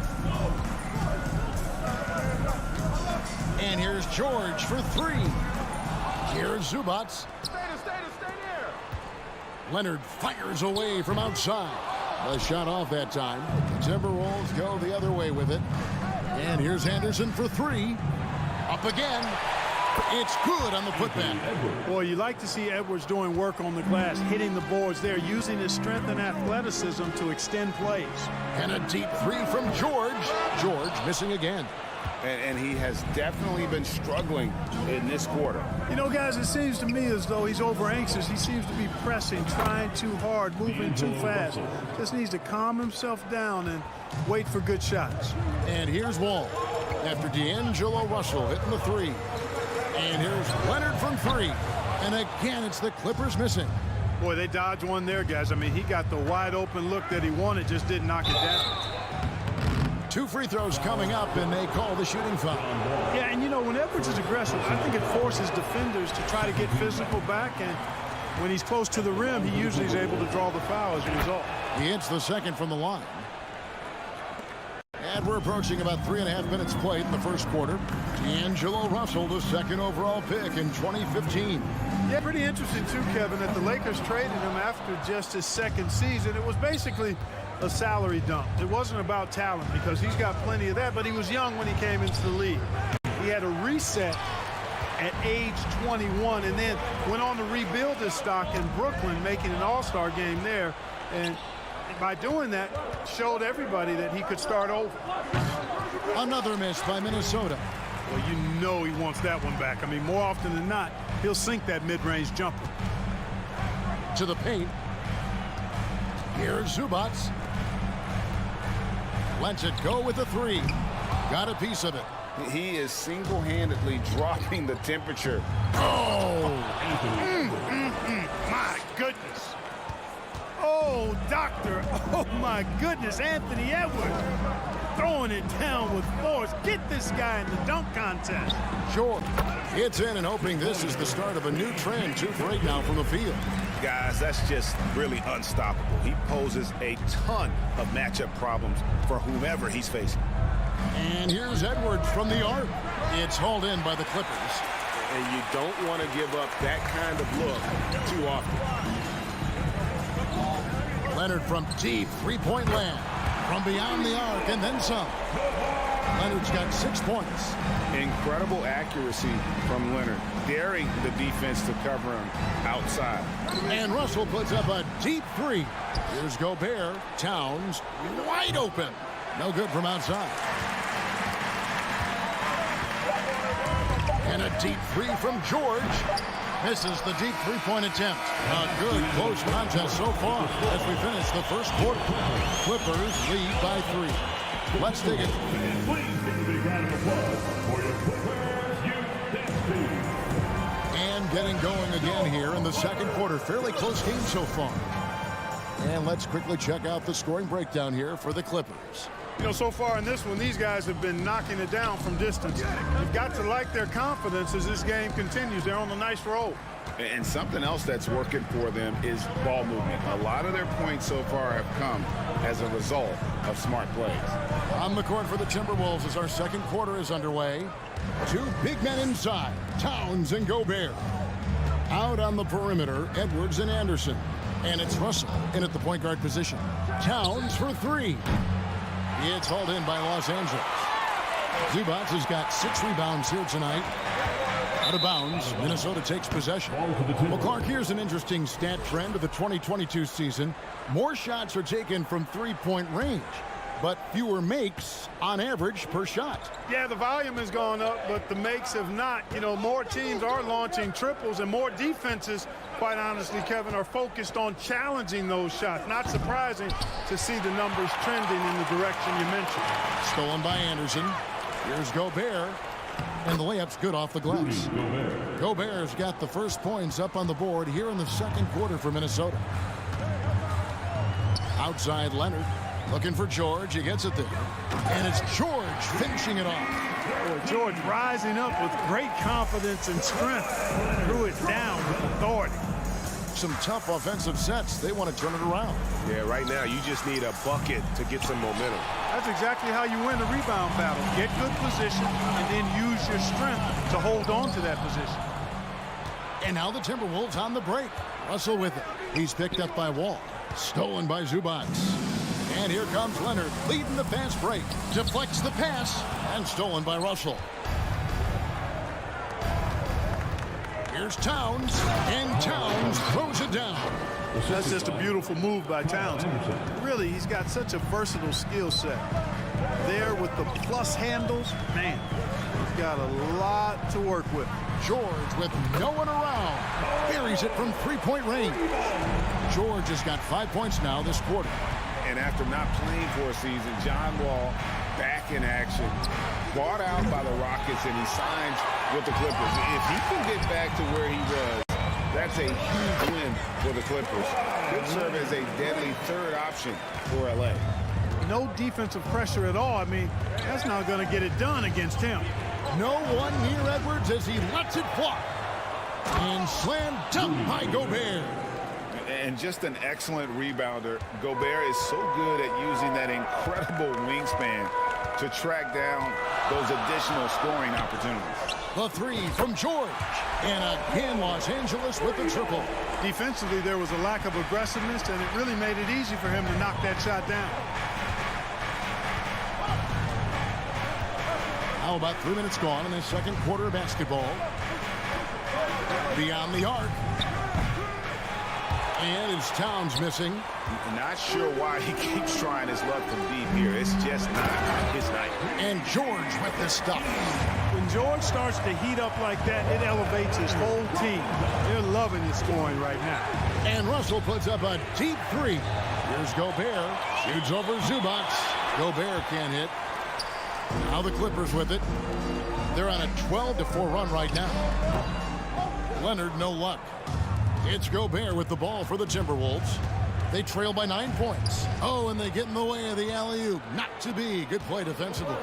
And here's George for three. Here's Zubats. Leonard fires away from outside. The shot off that time. The Timberwolves go the other way with it. And here's Anderson for three. Up again. It's good on the putback. Boy, you like to see Edwards doing work on the glass, hitting the boards there, using his strength and athleticism to extend plays. And a deep three from George. George missing again. And he has definitely been struggling in this quarter. You know, guys, it seems to me as though he's over anxious. He seems to be pressing, trying too hard, moving too fast. Just needs to calm himself down and wait for good shots. And here's Wall after D'Angelo Russell hitting the three. And here's Leonard from three. And again, it's the Clippers missing. Boy, they dodged one there, guys. I mean, he got the wide open look that he wanted, just didn't knock it down. 2 free throws coming up, and they call the shooting foul. Yeah, and you know, when Edwards is aggressive, I think it forces defenders to try to get physical back, and when he's close to the rim, he usually is able to draw the foul as a result. He hits the second from the line. And we're approaching about 3.5 minutes played in the first quarter. D'Angelo Russell, the second overall pick in 2015. Yeah, pretty interesting too, Kevin, that the Lakers traded him after just his second season. It was basically a salary dump. It wasn't about talent because he's got plenty of that, but he was young when he came into the league. He had a reset at age 21 and then went on to rebuild his stock in Brooklyn, making an all-star game there. And by doing that, showed everybody that he could start over. Another miss by Minnesota. Well, you know he wants that one back. I mean, more often than not, he'll sink that mid-range jumper. To the paint. Here's Zubats. Lets it go with the three. Got a piece of it. He is single-handedly dropping the temperature. Oh! My goodness. Oh, doctor. Oh, my goodness. Anthony Edwards throwing it down with force. Get this guy in the dunk contest. George hits in and hoping this is the start of a new trend. 2 for 8 now from the field. Guys, that's just really unstoppable. He poses a ton of matchup problems for whomever he's facing. And here's Edwards from the arc. It's hauled in by the Clippers. And you don't want to give up that kind of look too often. Leonard from deep three-point land. From beyond the arc and then some. Leonard's got 6 points. Incredible accuracy from Leonard, daring the defense to cover him outside. And Russell puts up a deep three. Here's Gobert. Towns wide open. No good from outside. And a deep three from George. Misses the deep three-point attempt. A good close contest so far as we finish the first quarter. Clippers lead by 3. Let's take it. And getting going again here in the second quarter. Fairly close game so far. And let's quickly check out the scoring breakdown here for the Clippers. You know, so far in this one, these guys have been knocking it down from distance. You've got to like their confidence as this game continues. They're on a nice roll. And something else that's working for them is ball movement. A lot of their points so far have come as a result of smart plays. On the court for the Timberwolves as our second quarter is underway. 2 big men inside, Towns and Gobert. Out on the perimeter, Edwards and Anderson. And it's Russell in at the point guard position. Towns for 3. It's hauled in by Los Angeles. Zubats has got 6 rebounds here tonight. Out of bounds, Minnesota takes possession. Well, Clark, here's an interesting stat trend of the 2022 season. More shots are taken from three-point range, but fewer makes on average per shot. Yeah, the volume has gone up, but the makes have not. You know, more teams are launching triples, and more defenses, quite honestly, Kevin, are focused on challenging those shots. Not surprising to see the numbers trending in the direction you mentioned. Stolen by Anderson. Here's Gobert. And the layup's good off the glass. Gobert's got the first points up on the board here in the second quarter for Minnesota. Outside Leonard. Looking for George. He gets it there. And it's George finishing it off. Boy, George rising up with great confidence and strength. Threw it down with authority. Some tough offensive sets. They want to turn it around. Yeah, right now you just need a bucket to get some momentum. That's exactly how you win the rebound battle. Get good position and then use your strength to hold on to that position. And now the Timberwolves on the break. Russell with it. He's picked up by Wall. Stolen by Zubac. And here comes Leonard leading the fast break. Deflects the pass and stolen by Russell. Here's Towns, and Towns throws it down. That's just a beautiful move by Towns. Really, he's got such a versatile skill set. There with the plus handles, man, he's got a lot to work with. George with no one around. Buries it from three-point range. George has got 5 points now this quarter. And after not playing for a season, John Wall back in action. Bought out by the Rockets, and he signs with the Clippers. If he can get back to where he was, that's a huge win for the Clippers. Could serve as a deadly third option for LA. No defensive pressure at all. I mean, that's not going to get it done against him. No one near Edwards as he lets it fly. And slam dunk by Gobert. And just an excellent rebounder. Gobert is so good at using that incredible wingspan to track down those additional scoring opportunities. The three from George. And again, Los Angeles with the triple. Defensively, there was a lack of aggressiveness, and it really made it easy for him to knock that shot down. How about 3 minutes gone in the second quarter of basketball? Beyond the arc. And it's Towns missing. Not sure why he keeps trying his luck from deep here. It's just not his night. And George with the stuff. When George starts to heat up like that, it elevates his whole team. They're loving his scoring right now. And Russell puts up a deep three. Here's Gobert. Shoots over Zubac. Gobert can't hit. Now the Clippers with it. They're on a 12-4 run right now. Leonard, no luck. It's Gobert with the ball for the Timberwolves. They trail by 9 points. Oh, and they get in the way of the alley-oop. Not to be. Good play defensively.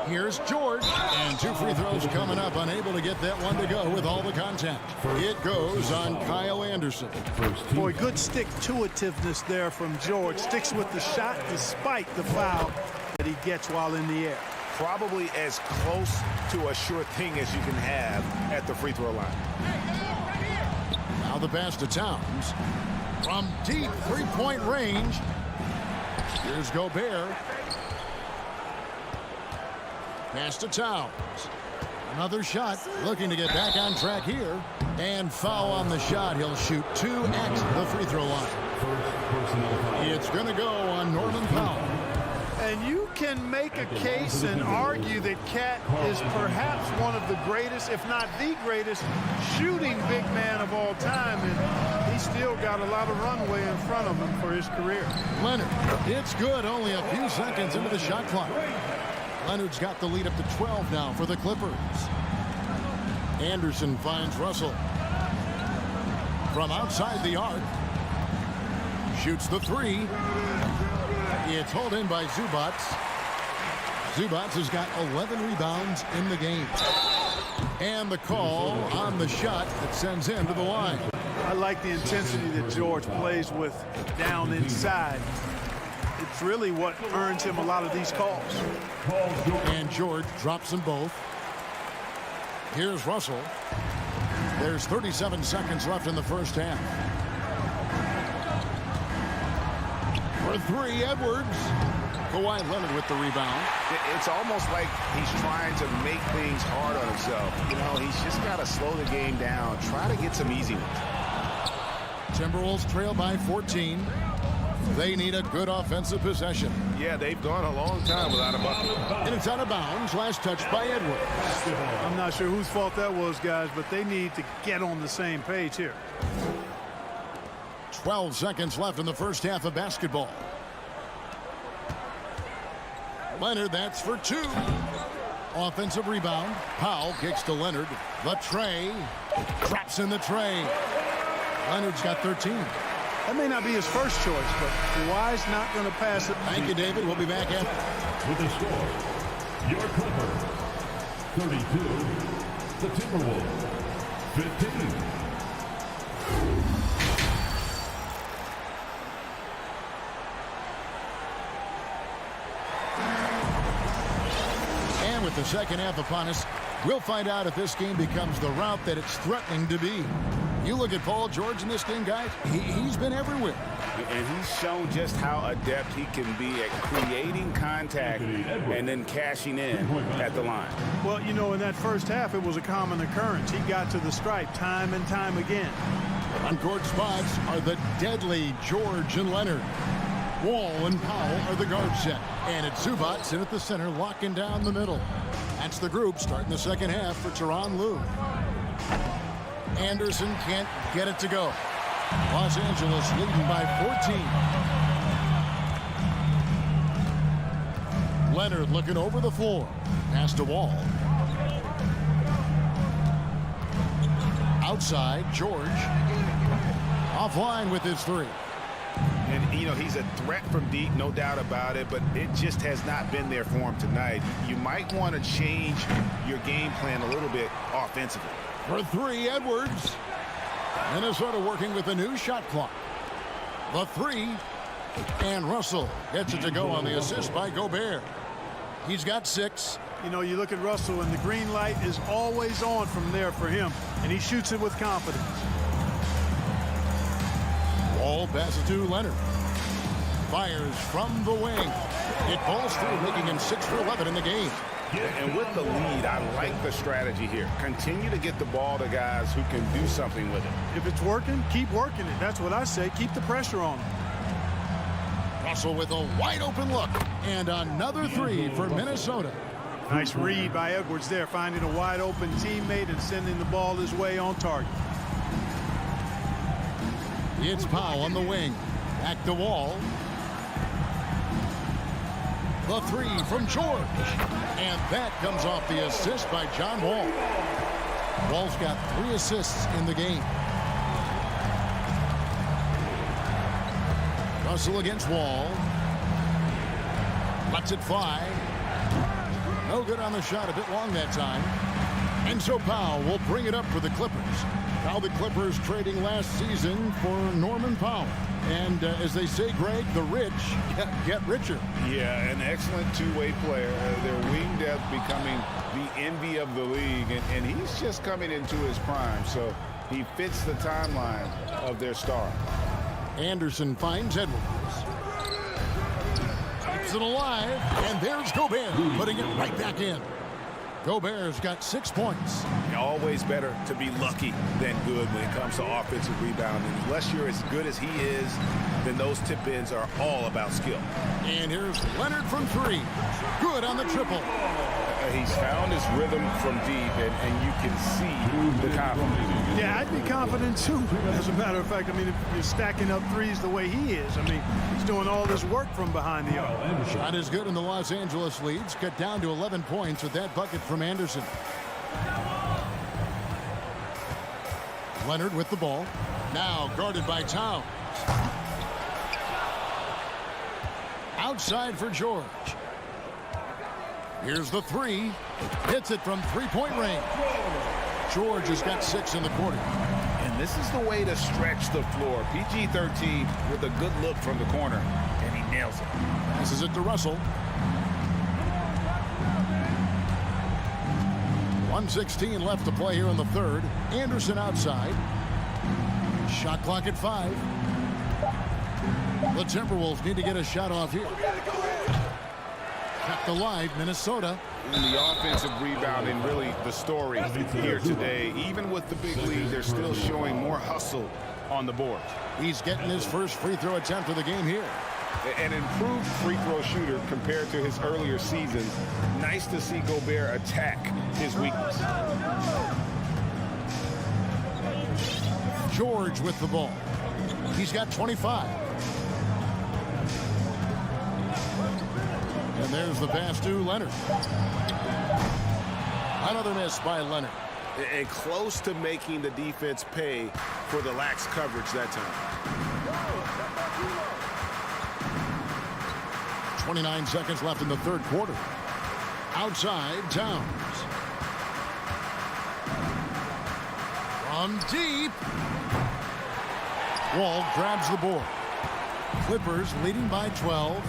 Here's George. And 2 free throws coming up. Unable to get that one to go with all the contact. It goes on Kyle Anderson. Boy, good stick-to-itiveness there from George. Sticks with the shot despite the foul that he gets while in the air. Probably as close to a sure thing as you can have at the free throw line. Now the pass to Towns. From deep three-point range. Here's Gobert. Pass to Towns. Another shot. Looking to get back on track here. And foul on the shot. He'll shoot 2 at the free throw line. It's going to go on Norman Powell. And you can make a case and argue that Cat is perhaps one of the greatest, if not the greatest, shooting big man of all time. And he's still got a lot of runway in front of him for his career. Leonard, it's good. Only a few seconds into the shot clock. Leonard's got the lead up to 12 now for the Clippers. Anderson finds Russell. From outside the arc. Shoots the three. It's hauled in by Zubac. Zubac has got 11 rebounds in the game. And the call on the shot that sends him to the line. I like the intensity that George plays with down inside. It's really what earns him a lot of these calls. And George drops them both. Here's Russell. There's 37 seconds left in the first half. For three, Edwards. Kawhi Leonard with the rebound. It's almost like he's trying to make things hard on himself. You know, he's just got to slow the game down. Try to get some easy ones. Timberwolves trail by 14. They need a good offensive possession. Yeah, they've gone a long time without a bucket. And it's out of bounds. Last touch by Edwards. I'm not sure whose fault that was, guys, but they need to get on the same page here. 12 seconds left in the first half of basketball. Leonard, that's for 2. Offensive rebound. Powell kicks to Leonard. The tray. Drops in the tray. Leonard's got 13. That may not be his first choice, but Kawhi's not going to pass it. Thank you, David. We'll be back after. With the score, your Clippers. 32, the Timberwolves. 15. And with the second half upon us, we'll find out if this game becomes the route that it's threatening to be. You look at Paul George in this game, guys, he's been everywhere. And he's shown just how adept he can be at creating contact and then cashing in at the line. Well, you know, in that first half, it was a common occurrence. He got to the stripe time and time again. On court spots are the deadly George and Leonard. Wall and Powell are the guard set. And it's Zubac in at the center, locking down the middle. That's the group starting the second half for Tyronn Lue. Anderson can't get it to go. Los Angeles leading by 14. Leonard looking over the floor. Pass to Wall. Outside, George. Offline with his three. And, you know, he's a threat from deep, no doubt about it, but it just has not been there for him tonight. You might want to change your game plan a little bit offensively. For three, Edwards. Minnesota working with a new shot clock. The three, and Russell gets it to go on the assist by Gobert. He's got 6. You know, you look at Russell, and the green light is always on from there for him, and he shoots it with confidence. Wall passes to Leonard. Fires from the wing. It falls through, making him 6 for 11 in the game. And with the lead, I like the strategy here. Continue to get the ball to guys who can do something with it. If it's working, keep working it. That's what I say. Keep the pressure on him. Russell with a wide open look. And another three for Minnesota. Nice read by Edwards there, finding a wide open teammate and sending the ball his way on target. It's Powell on the wing. Back to Wall. The three from George. And that comes off the assist by John Wall. Wall's got 3 assists in the game. Russell against Wall. Lets it fly. No good on the shot, a bit long that time. And so Powell will bring it up for the Clippers. Now the Clippers trading last season for Norman Powell. And as they say, Greg, the rich get richer. Yeah, an excellent two-way player. Their wing depth becoming the envy of the league. And he's just coming into his prime. So he fits the timeline of their star. Anderson finds Edwards. Keeps it alive. And there's Gobert putting it right back in. Gobert's got 6 points. Always better to be lucky than good when it comes to offensive rebounding. Unless you're as good as he is, then those tip-ins are all about skill. And here's Leonard from 3. Good on the triple. He's found his rhythm from deep, and you can see the confidence. Yeah, I'd be confident too. As a matter of fact, I mean, if you're stacking up threes the way he is, I mean, he's doing all this work from behind the arc. Shot is good, and the Los Angeles leads cut down to 11 points with that bucket from Anderson. Leonard with the ball. Now guarded by Towns. Outside for George. Here's the three. Hits it from three-point range. George has got 6 in the quarter. And this is the way to stretch the floor. PG-13 with a good look from the corner, and he nails it. Passes it to Russell. 1:16 left to play here in the third. Anderson outside. Shot clock at 5. The Timberwolves need to get a shot off here. Kept alive, Minnesota. And the offensive rebounding, really the story here today. Even with the big lead, they're still showing more hustle on the board. He's getting his first free throw attempt of the game here. An improved free throw shooter compared to his earlier season. Nice to see Gobert attack his weakness. George with the ball. He's got 25. And there's the pass to Leonard. Another miss by Leonard. And close to making the defense pay for the lax coverage that time. 29 seconds left in the third quarter. Outside, Towns. from deep. Wall grabs the board. Clippers leading by 12.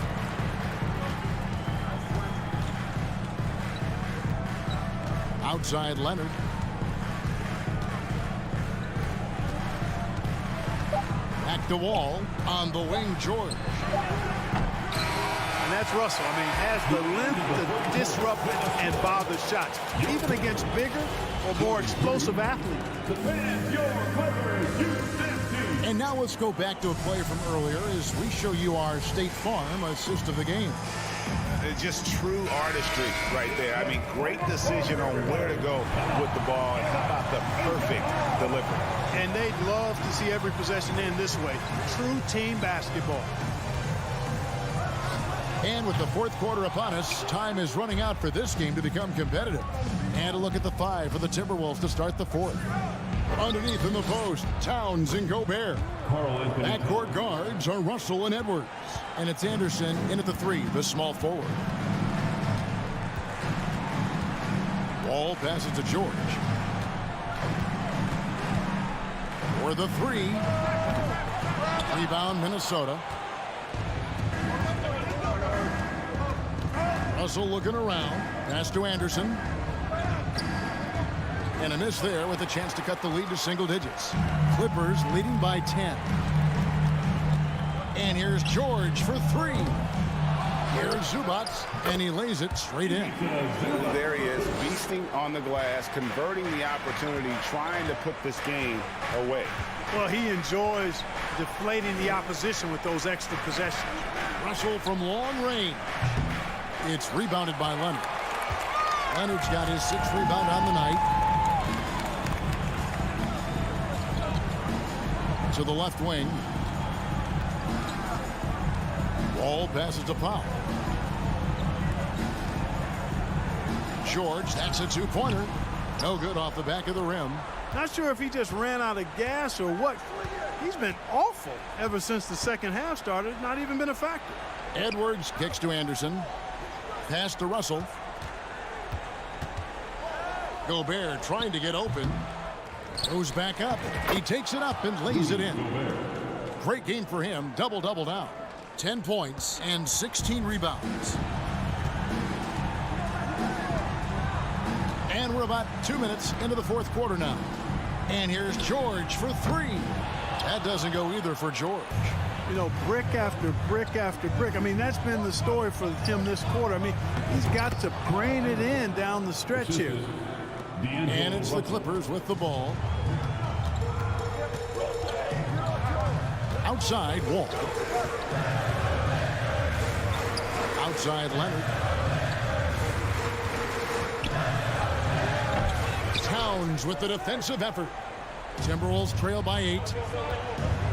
Outside Leonard. Back to Wall. On the wing, George. And that's Russell. I mean, has the length to disrupt and bother shots, even against bigger or more explosive athletes. And now let's go back to a play from earlier as we show you our State Farm assist of the game. It's just true artistry right there. I mean, great decision on where to go with the ball, and how about the perfect delivery. And they'd love to see every possession end this way. True team basketball. And with the fourth quarter upon us, time is running out for this game to become competitive. And a look at the 5 for the Timberwolves to start the fourth. Underneath in the post, Towns and Gobert. Backcourt guards are Russell and Edwards. And it's Anderson in at the 3, the small forward. Wall passes to George. For the 3. Rebound, Minnesota. Russell looking around. Pass to Anderson. And a miss there with a chance to cut the lead to single digits. Clippers leading by 10. And here's George for 3. Here's Zubats, and he lays it straight in. There he is, beasting on the glass, converting the opportunity, trying to put this game away. Well, he enjoys deflating the opposition with those extra possessions. Russell from long range. It's rebounded by Leonard. Leonard's got his 6th rebound on the night. To the left wing. Wall passes to Powell. George, that's a 2-pointer. No good off the back of the rim. Not sure if he just ran out of gas or what. He's been awful ever since the second half started. Not even been a factor. Edwards kicks to Anderson. Pass to Russell. Gobert trying to get open. Goes back up. He takes it up and lays it in. Great game for him. Double-double now. 10 points and 16 rebounds. And we're about 2 minutes into the fourth quarter now. And here's George for 3. That doesn't go either for George. You know, brick after brick after brick. I mean, that's been the story for him this quarter. I mean, he's got to brain it in down the stretch here. And it's the Clippers with the ball. Outside, Wall. Outside, Leonard. Towns with the defensive effort. Timberwolves trail by 8.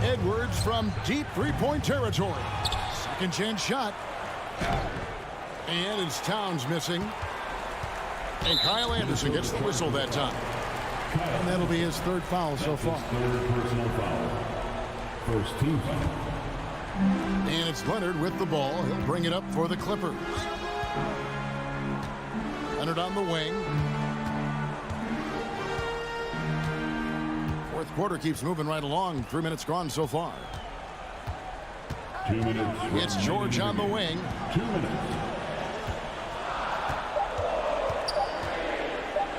Edwards from deep 3-point territory. Second chance shot. And it's Towns missing. And Kyle Anderson gets the whistle that time. And that'll be his 3rd foul so far. Third personal foul. First team foul. And it's Leonard with the ball. He'll bring it up for the Clippers. Leonard on the wing. Fourth quarter keeps moving right along. 3 minutes gone so far. 2 minutes. It's George on the wing. 2 minutes.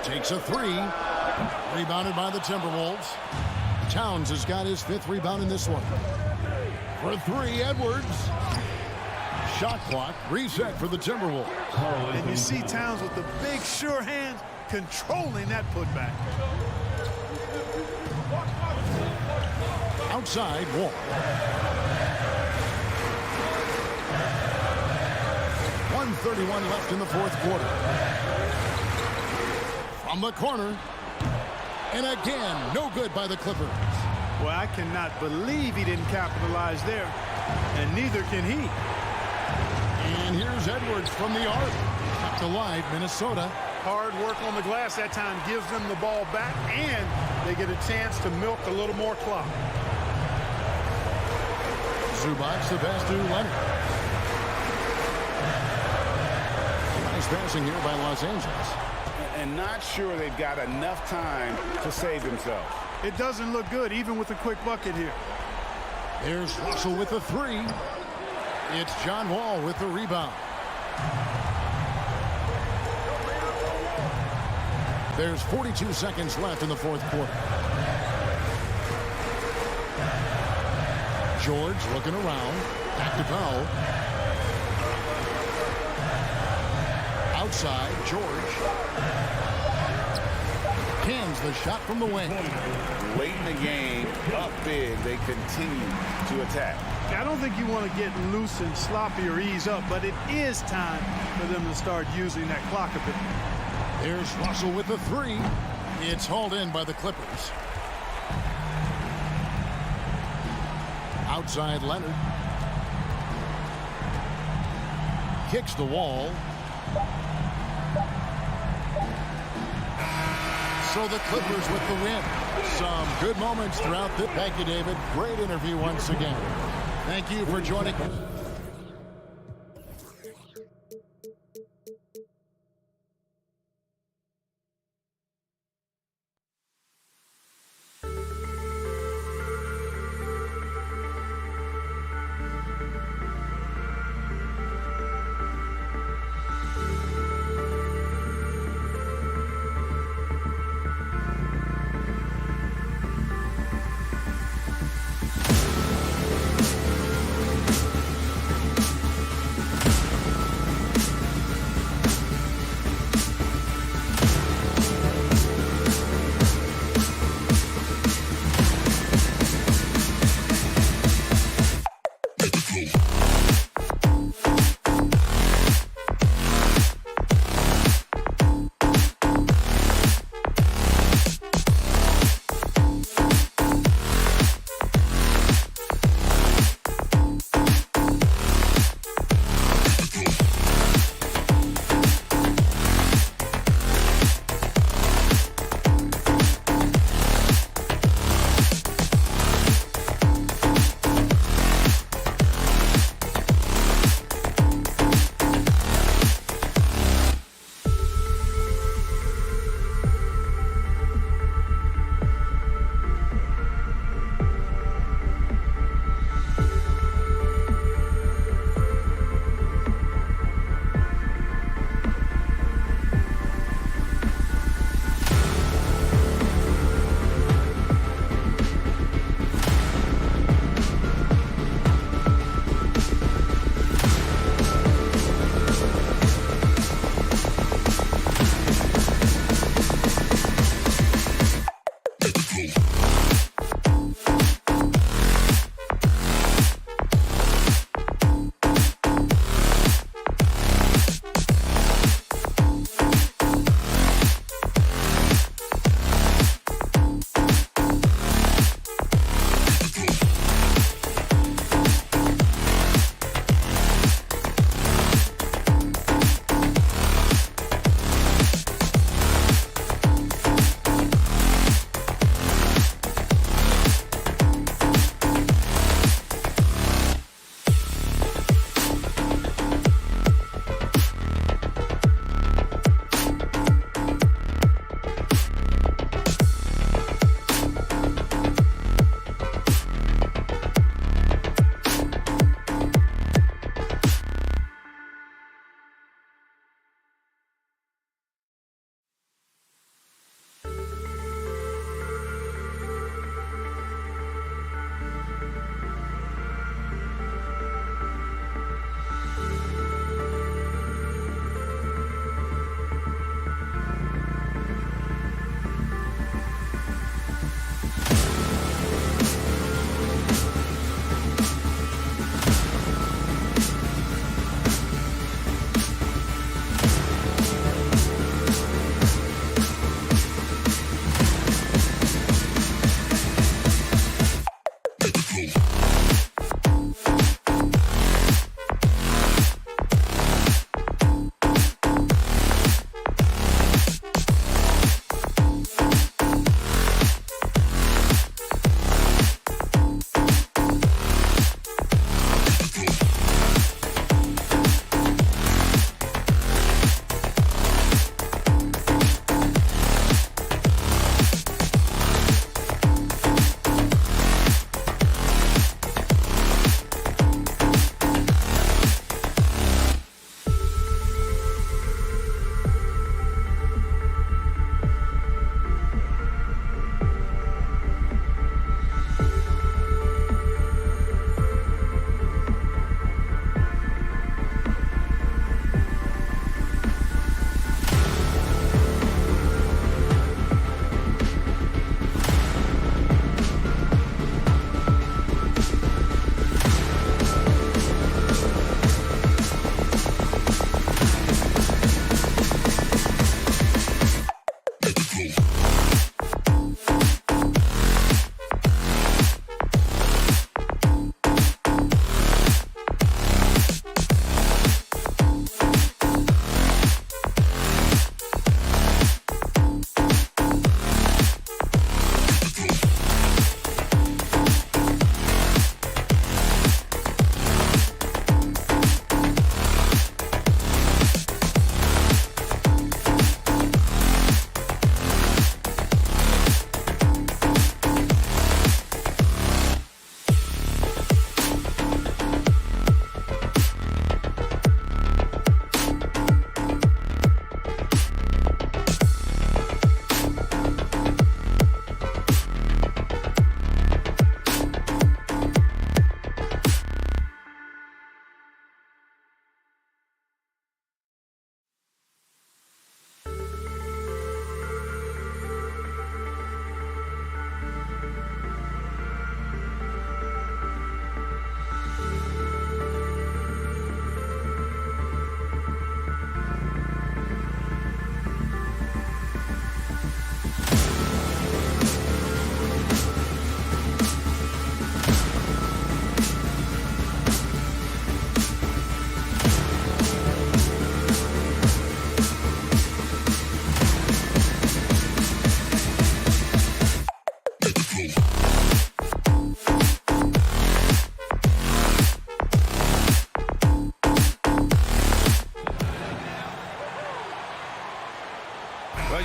Takes a 3. Rebounded by the Timberwolves. Towns has got his 5th rebound in this one. For 3, Edwards. Shot clock reset for the Timberwolves. And you see Towns with the big, sure hands controlling that putback. Outside, Wall. 1:31 left in the fourth quarter. From the corner. And again, no good by the Clippers. Well, I cannot believe he didn't capitalize there. And neither can he. And here's Edwards from the arc. Kept alive, Minnesota. Hard work on the glass that time gives them the ball back, and they get a chance to milk a little more clock. Zubats the pass to Leonard. Nice passing here by Los Angeles. And not sure they've got enough time to save themselves. It doesn't look good, even with a quick bucket here. There's Russell with the three. It's John Wall with the rebound. There's 42 seconds left in the fourth quarter. George looking around. Back to Powell. Outside, George. Cans the shot from the wing. Late in the game, up big, they continue to attack. I don't think you want to get loose and sloppy or ease up, but it is time for them to start using that clock a bit. There's Russell with the three. It's hauled in by the Clippers. Outside Leonard. Kicks the wall. So the Clippers with the win. Some good moments throughout the... Thank you, David. Great interview once again. Thank you for joining us.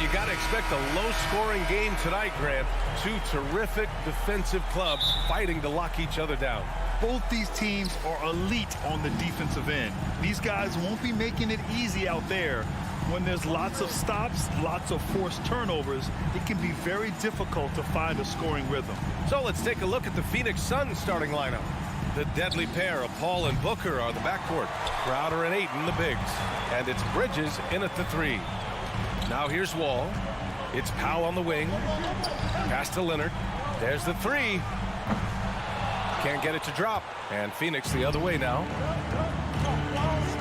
you got to expect a low-scoring game tonight, Grant. Two terrific defensive clubs fighting to lock each other down. Both these teams are elite on the defensive end. These guys won't be making it easy out there. When there's lots of stops, lots of forced turnovers, it can be very difficult to find a scoring rhythm. So let's take a look at the Phoenix Suns starting lineup. The deadly pair of Paul and Booker are the backcourt. Crowder and Ayton, the bigs. And it's Bridges in at the 3. Now here's Wall. It's Powell on the wing. Pass to Leonard. There's the 3. Can't get it to drop. And Phoenix the other way now.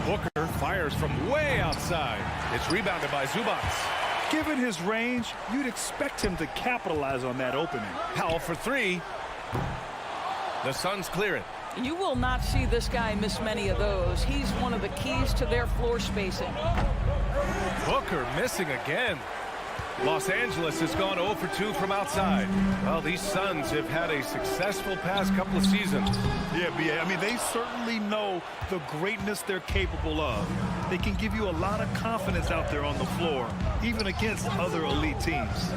Booker fires from way outside. It's rebounded by Zubac. Given his range, you'd expect him to capitalize on that opening. Powell for 3. The Suns clear it. You will not see this guy miss many of those. He's one of the keys to their floor spacing. Booker missing again. Los Angeles has gone 0 for 2 from outside. Well, these Suns have had a successful past couple of seasons. Yeah, B.A. I mean, they certainly know the greatness they're capable of. They can give you a lot of confidence out there on the floor, even against other elite teams.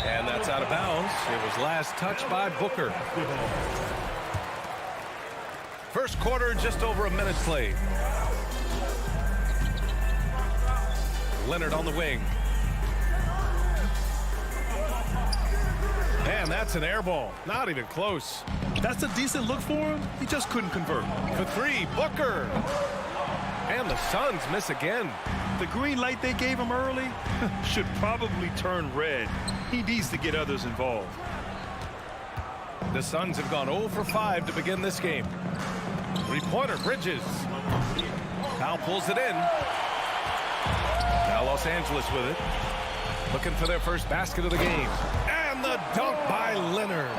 And that's out of bounds. It was last touched by Booker. First quarter, just over a minute played. Leonard on the wing. And that's an air ball. Not even close. That's a decent look for him. He just couldn't convert. For 3, Booker. And the Suns miss again. The green light they gave him early should probably turn red. He needs to get others involved. The Suns have gone 0 for 5 to begin this game. 3-pointer, Bridges. Powell pulls it in. Now Los Angeles with it. Looking for their first basket of the game. And the dunk by Leonard.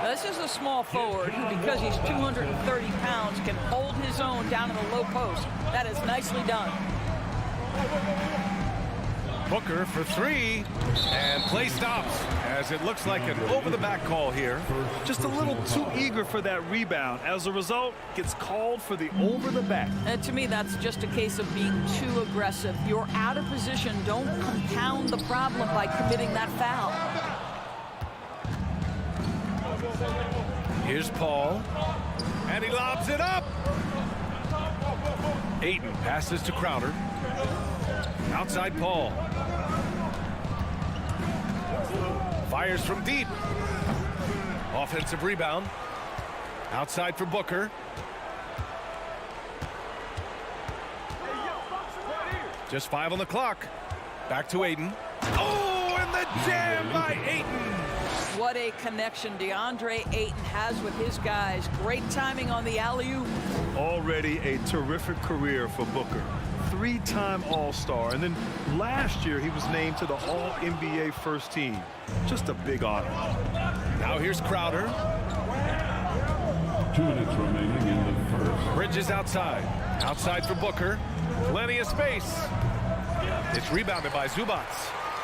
This is a small forward who, because he's 230 pounds, can hold his own down in the low post. That is nicely done. Booker for 3. And play stops as it looks like an over-the-back call here. Just a little too eager for that rebound. As a result, gets called for the over-the-back. And to me, that's just a case of being too aggressive. You're out of position. Don't compound the problem by committing that foul. Here's Paul. And he lobs it up. Ayton passes to Crowder. Outside Paul. Fires from deep. Offensive rebound. Outside for Booker. Just 5 on the clock. Back to Ayton. Oh, and the jam by Ayton. What a connection DeAndre Ayton has with his guys. Great timing on the alley-oop. Already a terrific career for Booker. 3-time All-Star, and then last year he was named to the All-NBA first team. Just a big honor. Now here's Crowder. 2 minutes remaining in the first. Bridges outside. Outside for Booker. Plenty of space. It's rebounded by Zubac.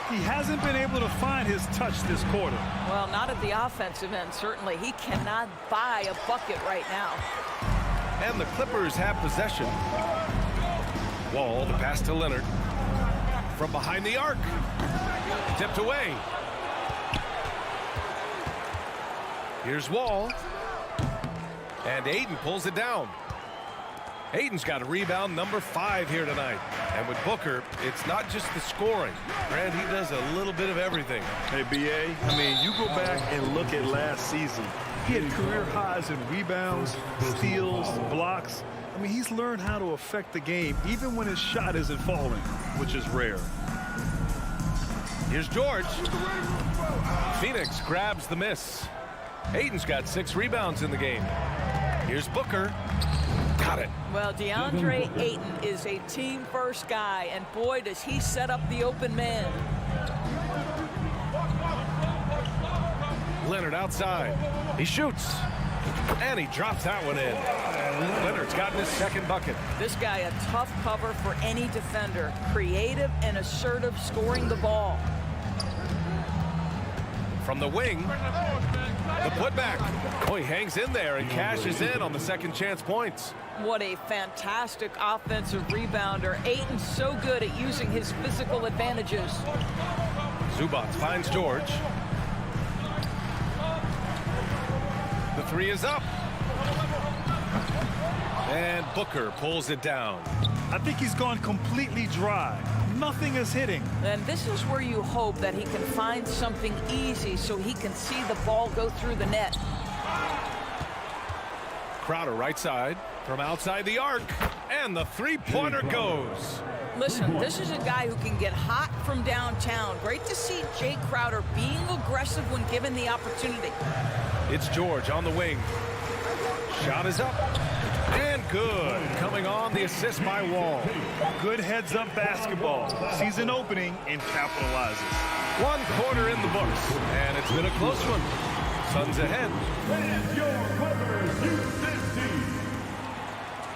He hasn't been able to find his touch this quarter. Well, not at the offensive end, certainly. He cannot buy a bucket right now. And the Clippers have possession. Wall, the pass to Leonard. From behind the arc. Tipped away. Here's Wall. And Ayton pulls it down. Ayton's got a rebound number 5 here tonight. And with Booker, it's not just the scoring. Grant, he does a little bit of everything. Hey, B.A., I mean, you go back and look at last season. He had career highs in rebounds, steals, blocks. I mean, he's learned how to affect the game even when his shot isn't falling, which is rare. Here's George. Phoenix grabs the miss. Ayton's got 6 rebounds in the game. Here's Booker. Got it. Well, DeAndre Ayton is a team-first guy, and boy, does he set up the open man. Leonard outside. He shoots. And he drops that one in. Leonard's gotten his second bucket. This guy a tough cover for any defender. Creative and assertive scoring the ball. From the wing, the putback. Oh, he hangs in there and cashes in on the second chance points. What a fantastic offensive rebounder. Ayton's so good at using his physical advantages. Zubac finds George. The three is up. And Booker pulls it down. I think he's gone completely dry. Nothing is hitting. And this is where you hope that he can find something easy so he can see the ball go through the net. Crowder right side from outside the arc. And the three-pointer goes. Listen, this is a guy who can get hot from downtown. Great to see Jake Crowder being aggressive when given the opportunity. It's George on the wing. Shot is up. And good. Coming on the assist by Wall. Good heads-up basketball. Sees an opening and capitalizes. 1 quarter in the books. And it's been a close one. Suns ahead. And your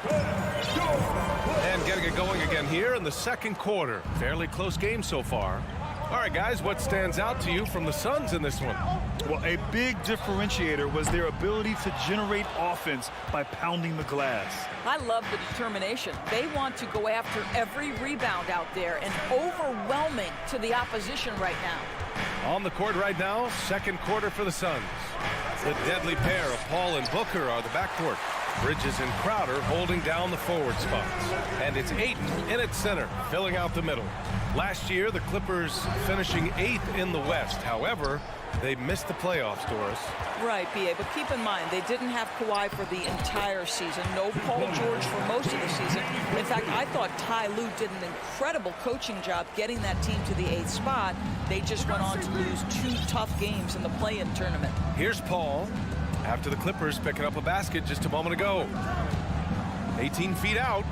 And getting it going again here in the second quarter. Fairly close game so far. All right, guys, what stands out to you from the Suns in this one? Well, a big differentiator was their ability to generate offense by pounding the glass. I love the determination. They want to go after every rebound out there and overwhelming to the opposition right now. On the court right now, second quarter for the Suns. The deadly pair of Paul and Booker are the backcourt. Bridges and Crowder holding down the forward spots. And it's Ayton in at center, filling out the middle. Last year, the Clippers finishing 8th in the West. However, they missed the playoffs, Doris. Right, B.A., but keep in mind, they didn't have Kawhi for the entire season. No Paul George for most of the season. In fact, I thought Ty Lue did an incredible coaching job getting that team to the 8th spot. They just went on to lose 2 tough games in the play-in tournament. Here's Paul after the Clippers picking up a basket just a moment ago. 18 feet out.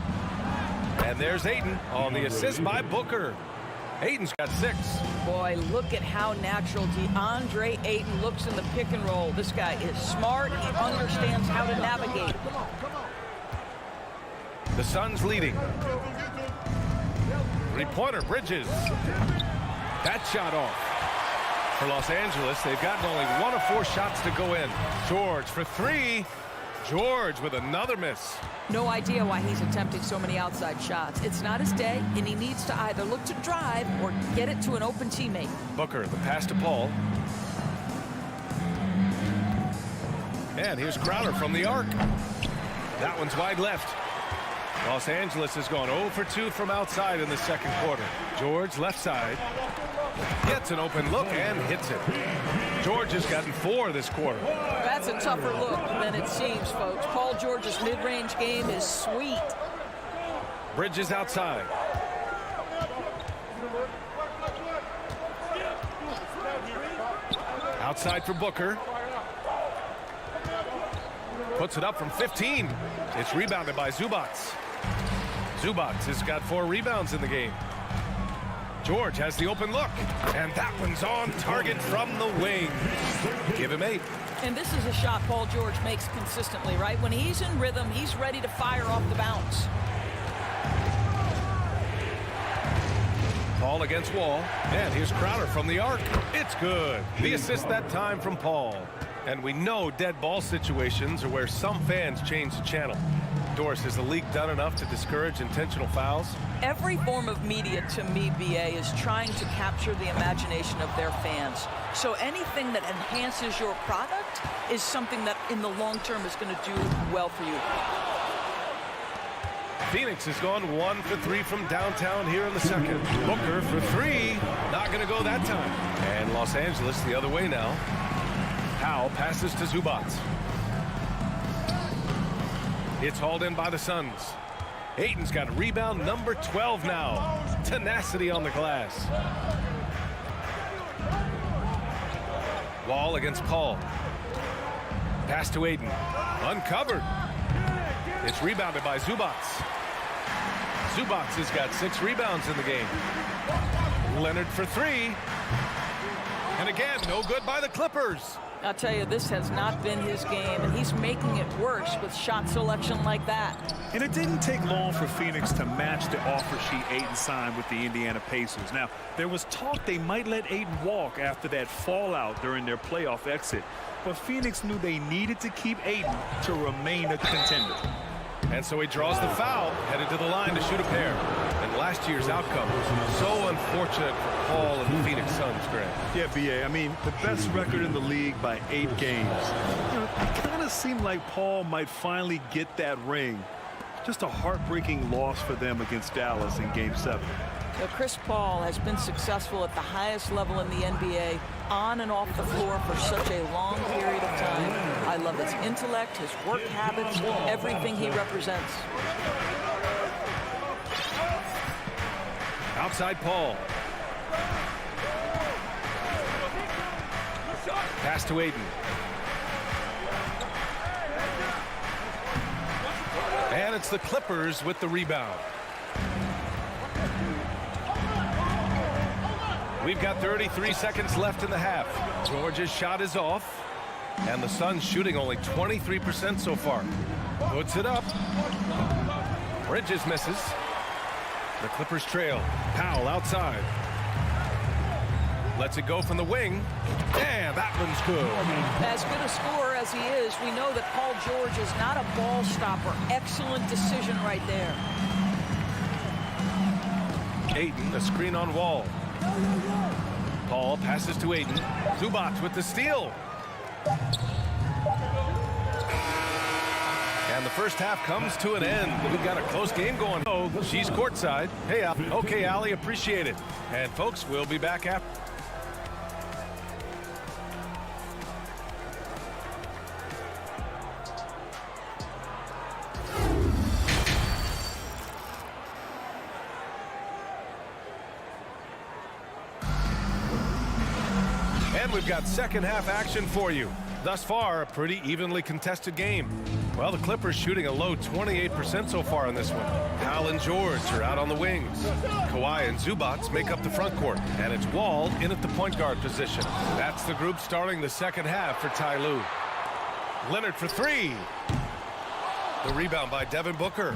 And there's Ayton on the assist by Booker. Ayton's got 6. Boy, look at how natural DeAndre Ayton looks in the pick and roll. This guy is smart. He understands how to navigate. The Suns leading. Three-pointer, Bridges. That shot off. For Los Angeles, they've gotten only 1 of 4 shots to go in. George for 3. George with another miss. No idea why he's attempting so many outside shots. It's not his day, and he needs to either look to drive or get it to an open teammate. Booker, the pass to Paul. And here's Crowder from the arc. That one's wide left. Los Angeles has gone 0 for 2 from outside in the second quarter. George left side. Gets an open look and hits it. George has gotten 4 this quarter. That's a tougher look than it seems, folks. Paul George's mid-range game is sweet. Bridges outside. Outside for Booker. Puts it up from 15. It's rebounded by Zubac. Zubac has got 4 rebounds in the game. George has the open look, and that one's on target from the wing. Give him 8. And this is a shot Paul George makes consistently, right? When he's in rhythm, he's ready to fire off the bounce. Paul against Wall, and here's Crowder from the arc. It's good. The assist that time from Paul. And we know dead ball situations are where some fans change the channel. Doris, has the league done enough to discourage intentional fouls? Every form of media, to me, BA, is trying to capture the imagination of their fans. So anything that enhances your product is something that in the long term is going to do well for you. Phoenix has gone 1 for 3 from downtown here in the second. Booker for 3. Not going to go that time. And Los Angeles the other way now. Powell passes to Zubac. It's hauled in by the Suns. Ayton's got rebound number 12 now. Tenacity on the glass. Wall against Paul. Pass to Ayton. Uncovered. It's rebounded by Zubac. Zubac has got 6 rebounds in the game. Leonard for 3. And again, no good by the Clippers. I'll tell you, this has not been his game, and he's making it worse with shot selection like that. And it didn't take long for Phoenix to match the offer sheet Ayton signed with the Indiana Pacers. Now, there was talk they might let Ayton walk after that fallout during their playoff exit. But Phoenix knew they needed to keep Ayton to remain a contender. And so he draws the foul, headed to the line to shoot a pair. And last year's outcome, so unfortunate for Paul and the Phoenix Suns, Grant. Yeah, B.A., I mean, the best record in the league by 8 games. You know, it kind of seemed like Paul might finally get that ring. Just a heartbreaking loss for them against Dallas in Game 7. So Chris Paul has been successful at the highest level in the NBA, on and off the floor for such a long period of time. I love his intellect, his work habits, everything he represents. Outside Paul. Pass to Aiden. And it's the Clippers with the rebound. We've got 33 seconds left in the half. George's shot is off. And the Suns shooting only 23% so far. Puts it up. Bridges misses. The Clippers trail. Powell outside. Lets it go from the wing. And that one's good. As good a scorer as he is, we know that Paul George is not a ball stopper. Excellent decision right there. Aiden, a screen on Wall. Paul passes to Aiden. Zubac with the steal. And the first half comes to an end. We've got a close game going. Oh, she's courtside. Hey, okay, Allie, appreciate it. And folks, we'll be back after. And we've got second half action for you. Thus far, a pretty evenly contested game. Well, the Clippers shooting a low 28% so far in this one. Powell and George are out on the wings. Kawhi and Zubac make up the front court. And it's Wall in at the point guard position. That's the group starting the second half for Ty Lue. Leonard for three. The rebound by Devin Booker.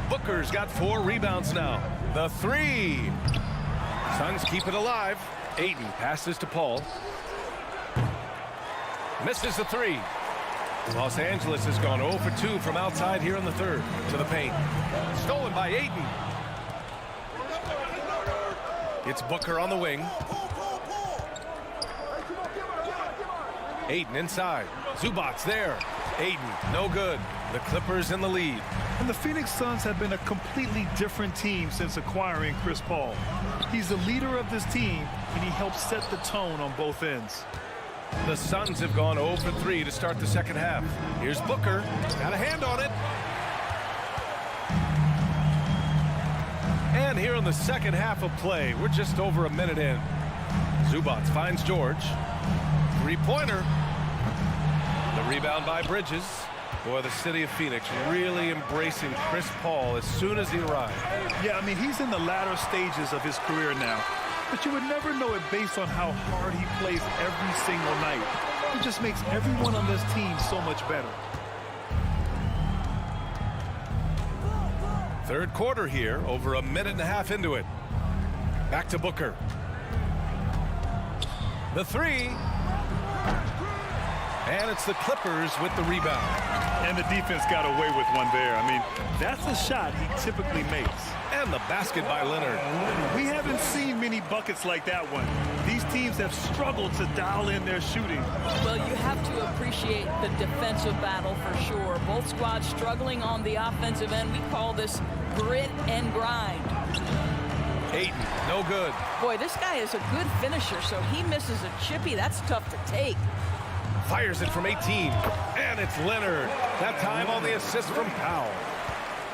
Booker's got 4 rebounds now. The three. Suns keep it alive. Ayton passes to Paul. Misses the three. Los Angeles has gone 0 for 2 from outside here in the third. To the paint. Stolen by Ayton. It's Booker on the wing. Ayton inside. Zubac there. Ayton, no good. The Clippers in the lead. And the Phoenix Suns have been a completely different team since acquiring Chris Paul. He's the leader of this team, and he helps set the tone on both ends. The Suns have gone 0 for 3 to start the second half. Here's Booker. Got a hand on it. And here in the second half of play, we're just over a minute in. Zubac finds George. Three-pointer. The rebound by Bridges. Boy, the city of Phoenix really embracing Chris Paul as soon as he arrived. Yeah, I mean, he's in the latter stages of his career now. But you would never know it based on how hard he plays every single night. It just makes everyone on this team so much better. Third quarter here, over a minute and a half into it. Back to Booker. The three. And it's the Clippers with the rebound. And the defense got away with one there. I mean, that's a shot he typically makes. And the basket by Leonard. We haven't seen many buckets like that one. These teams have struggled to dial in their shooting. Well, you have to appreciate the defensive battle for sure. Both squads struggling on the offensive end. We call this grit and grind. Ayton, no good. Boy, this guy is a good finisher, so he misses a chippy. That's tough to take. Fires it from 18. And it's Leonard. That time on the assist from Powell.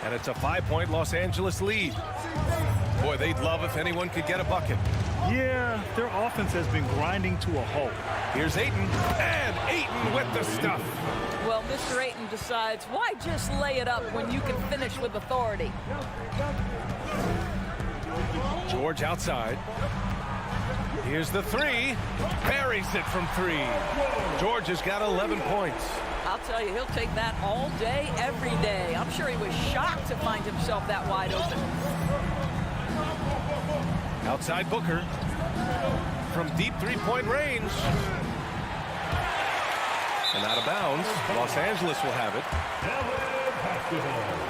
And it's a 5-point Los Angeles lead. Boy, they'd love if anyone could get a bucket. Yeah, their offense has been grinding to a halt. Here's Ayton. And Ayton with the stuff. Well, Mr. Ayton decides, why just lay it up when you can finish with authority? George outside. Here's the three. Buries it from 3. George has got 11 points. I'll tell you, he'll take that all day, every day. I'm sure he was shocked to find himself that wide open. Outside Booker. From deep 3-point range. And out of bounds. Los Angeles will have it. basketball.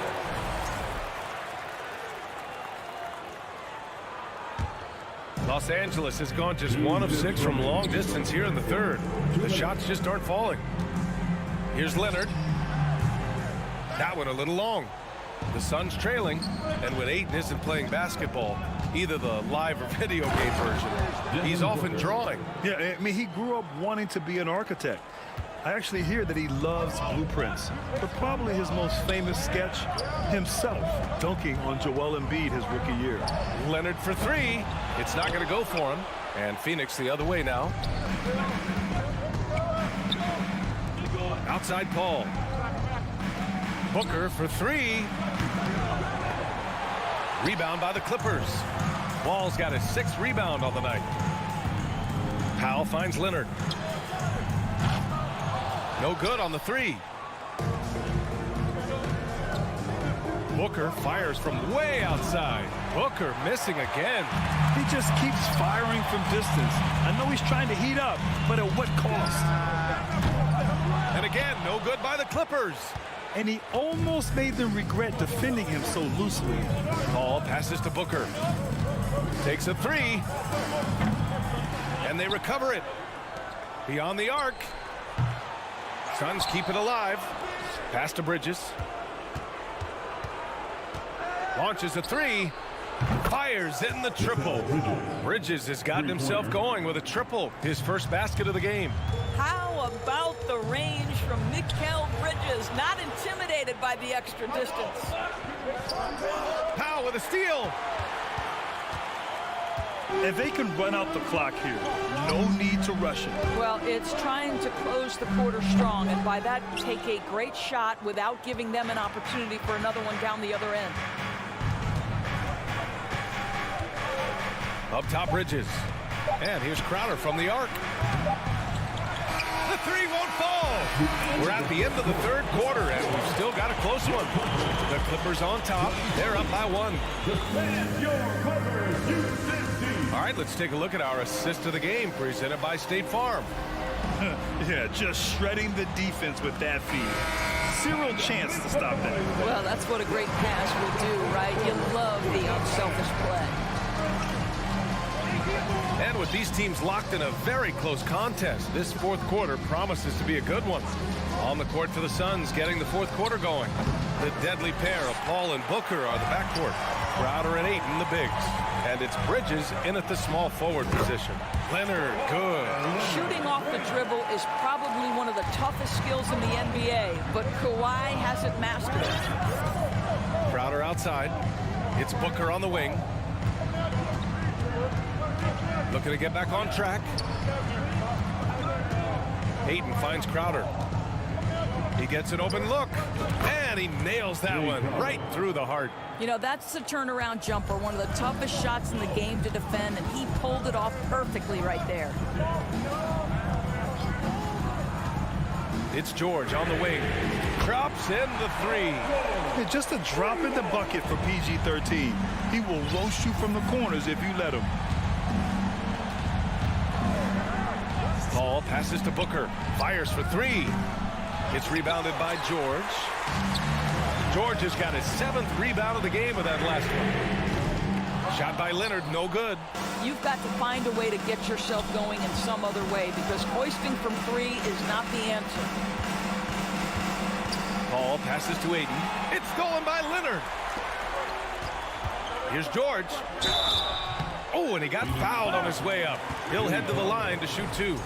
Los Angeles has gone just 1 of 6 from long distance here in the third. The shots just aren't falling. Here's Leonard. That one a little long. The Suns trailing, and when Ayton isn't playing basketball, either the live or video game version, he's often drawing. Yeah, I mean, he grew up wanting to be an architect. I actually hear that he loves blueprints, but probably his most famous sketch, himself dunking on Joel Embiid his rookie year. Leonard for 3. It's not going to go for him. And Phoenix the other way now. Outside Paul. Booker for 3. Rebound by the Clippers. Wall's got his 6th rebound on the night. Powell finds Leonard. No good on the 3. Booker fires from way outside. Booker missing again. He just keeps firing from distance. I know he's trying to heat up, but at what cost? And again, no good by the Clippers. And he almost made them regret defending him so loosely. Paul passes to Booker. Takes a 3. And they recover it. Beyond the arc. Suns keep it alive. Pass to Bridges. Launches a 3. Fires in the triple. Bridges has gotten himself going with a triple. His first basket of the game. How about the range from Mikal Bridges? Not intimidated by the extra distance. Powell with a steal. And they can run out the clock here. No need to rush it. Well, it's trying to close the quarter strong, and by that, take a great shot without giving them an opportunity for another one down the other end. Up top, Bridges. And here's Crowder from the arc. The 3 won't fall. We're at the end of the third quarter, and we've still got a close one. The Clippers on top. They're up by 1. All right, let's take a look at our assist of the game presented by State Farm. Yeah, just shredding the defense with that feed. Zero chance to stop that. Well, that's what a great pass will do, right? You love the unselfish play. And with these teams locked in a very close contest, this fourth quarter promises to be a good one. On the court for the Suns, getting the fourth quarter going. The deadly pair of Paul and Booker are the backcourt. Crowder and Ayton, the bigs. And it's Bridges in at the small forward position. Leonard, good. Shooting off the dribble is probably one of the toughest skills in the NBA, but Kawhi hasn't mastered it. Crowder outside. It's Booker on the wing. Looking to get back on track. Ayton finds Crowder. He gets an open look, and he nails that one right through the heart. You know, that's the turnaround jumper, one of the toughest shots in the game to defend, and he pulled it off perfectly right there. It's George on the wing. Drops in the 3. Yeah, just a drop in the bucket for PG-13. He will roast you from the corners if you let him. Paul passes to Booker. Fires for 3. It's rebounded by George. George has got his 7th rebound of the game with that last one. Shot by Leonard, no good. You've got to find a way to get yourself going in some other way, because hoisting from 3 is not the answer. Paul passes to Ayton. It's stolen by Leonard. Here's George. Oh, and he got fouled on his way up. He'll head to the line to shoot 2.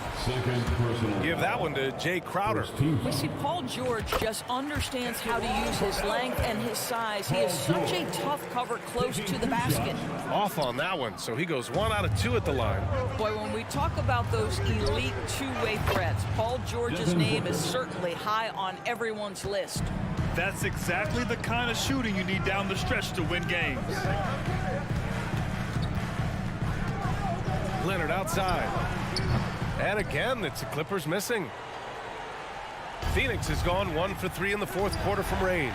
Give that one to Jay Crowder. You see, Paul George just understands how to use his length and his size. He is such a tough cover close to the basket. Off on that one, so he goes 1 out of 2 at the line. Boy, when we talk about those elite two-way threats, Paul George's name is certainly high on everyone's list. That's exactly the kind of shooting you need down the stretch to win games. Leonard outside. And again, it's the Clippers missing. Phoenix has gone 1 for 3 in the fourth quarter from range.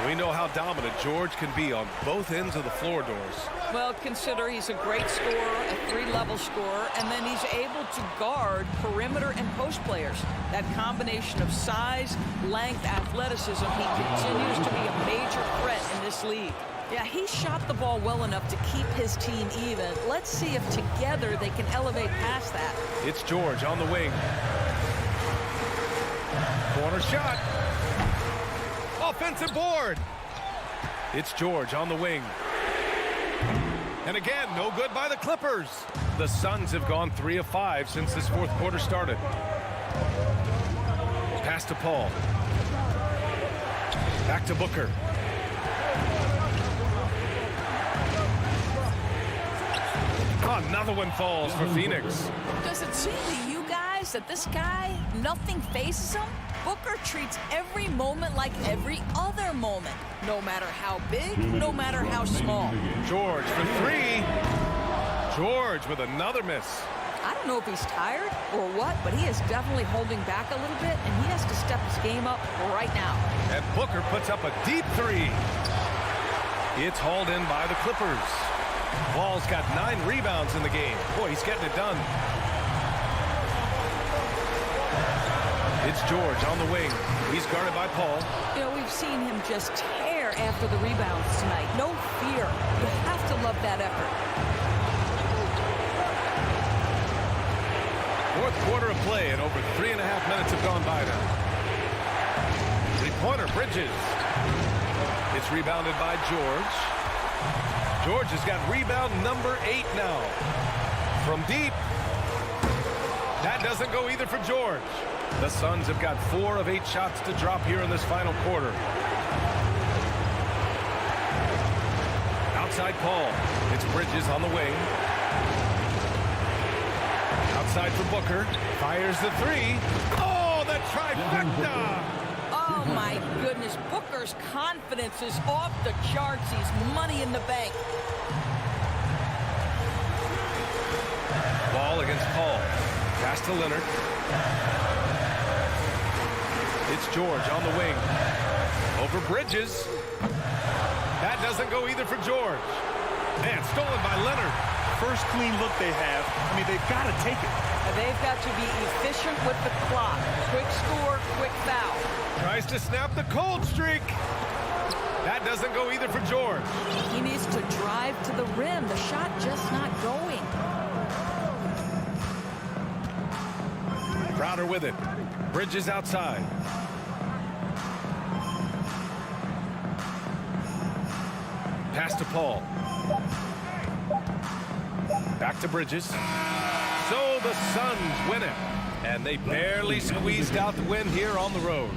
We know how dominant George can be on both ends of the floor, Doris. Well, consider he's a great scorer, a three-level scorer, and then he's able to guard perimeter and post players. That combination of size, length, athleticism, he continues to be a major threat in this league. Yeah, he shot the ball well enough to keep his team even. Let's see if together they can elevate past that. It's George on the wing. Corner shot. Offensive board. It's George on the wing. And again, no good by the Clippers. The Suns have gone 3 of 5 since this fourth quarter started. Pass to Paul. Back to Booker. Oh, another one falls for Phoenix. Does it seem to you guys that this guy, nothing phases him? Booker treats every moment like every other moment, no matter how big, no matter how small. George for 3. George with another miss. I don't know if he's tired or what, but he is definitely holding back a little bit, and he has to step his game up right now. And Booker puts up a deep 3. It's hauled in by the Clippers. Ball's got 9 rebounds in the game. Boy, he's getting it done. It's George on the wing. He's guarded by Paul. You know, we've seen him just tear after the rebounds tonight. No fear. You have to love that effort. Fourth quarter of play, and over 3.5 minutes have gone by now. Three-pointer, Bridges. It's rebounded by George. George has got rebound number 8 now. From deep. That doesn't go either for George. The Suns have got 4 of 8 shots to drop here in this final quarter. Outside Paul. It's Bridges on the wing. Outside for Booker. Fires the 3. Oh, the trifecta! Oh, my goodness. Booker's confidence is off the charts. He's money in the bank. Ball against Paul. Pass to Leonard. It's George on the wing. Over Bridges. That doesn't go either for George. Man, stolen by Leonard. First clean look they have. I mean, they've got to take it. They've got to be efficient with the clock. Quick score, quick foul. Tries to snap the cold streak. That doesn't go either for George. He needs to drive to the rim. The shot just not going. Crowder with it. Bridges outside. Pass to Paul. Back to Bridges. So the Suns win it. And they barely squeezed out the win here on the road.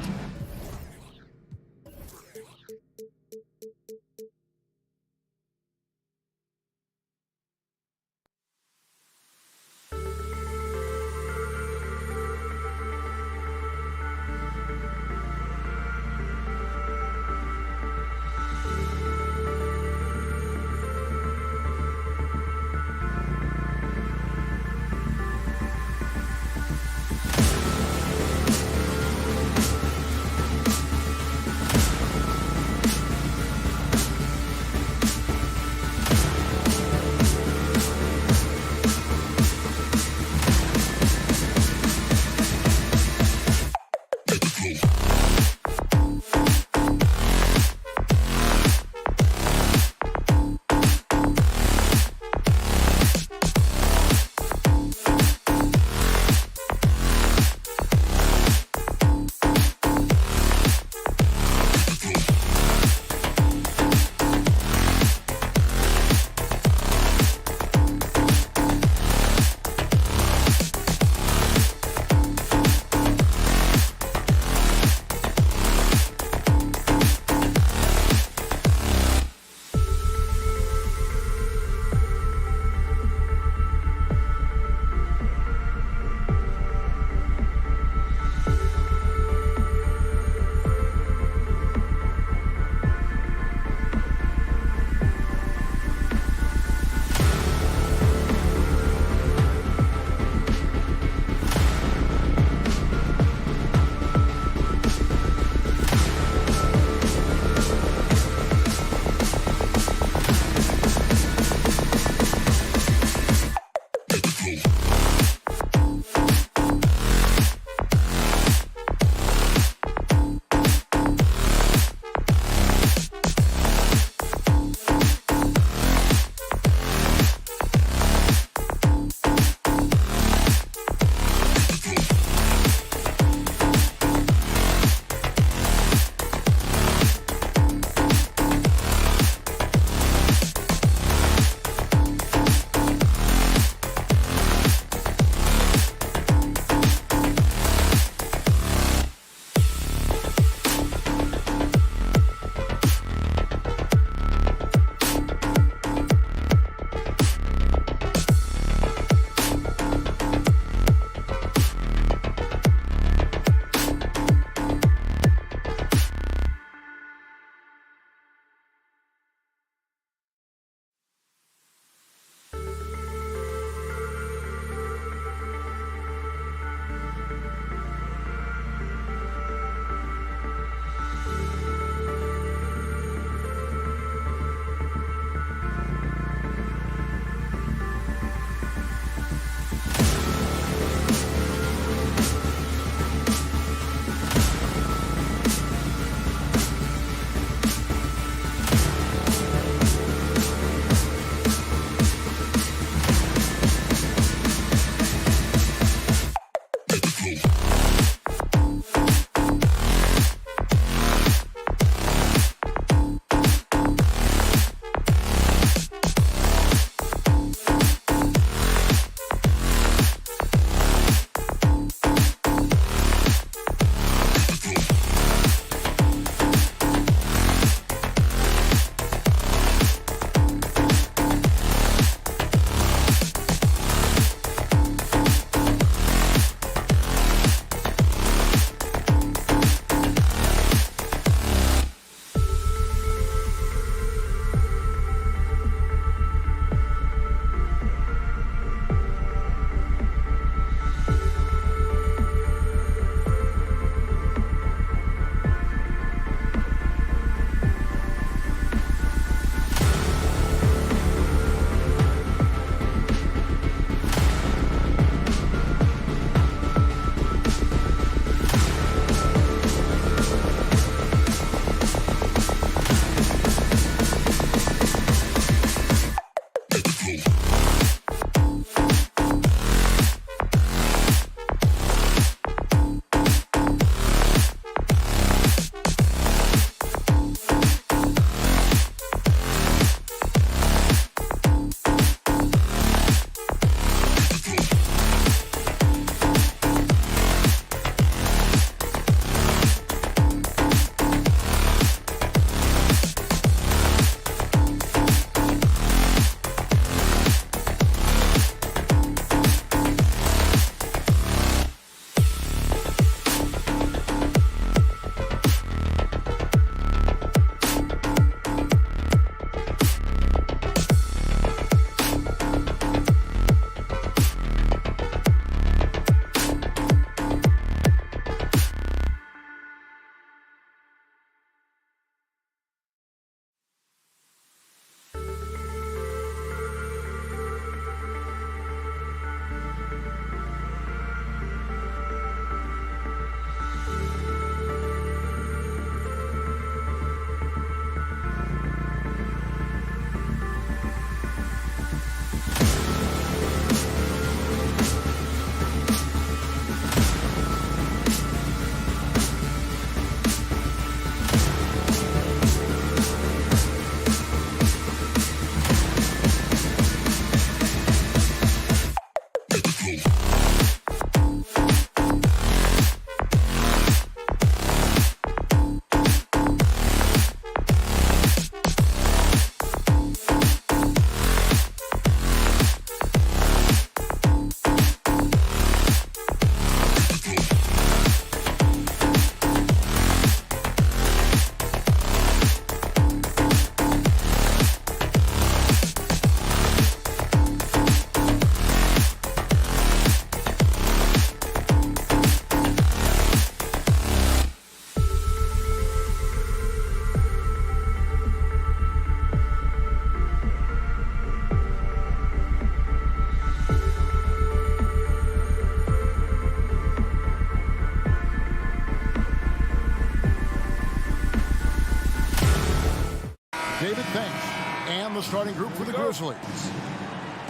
David, thanks. And the starting group for the Grizzlies.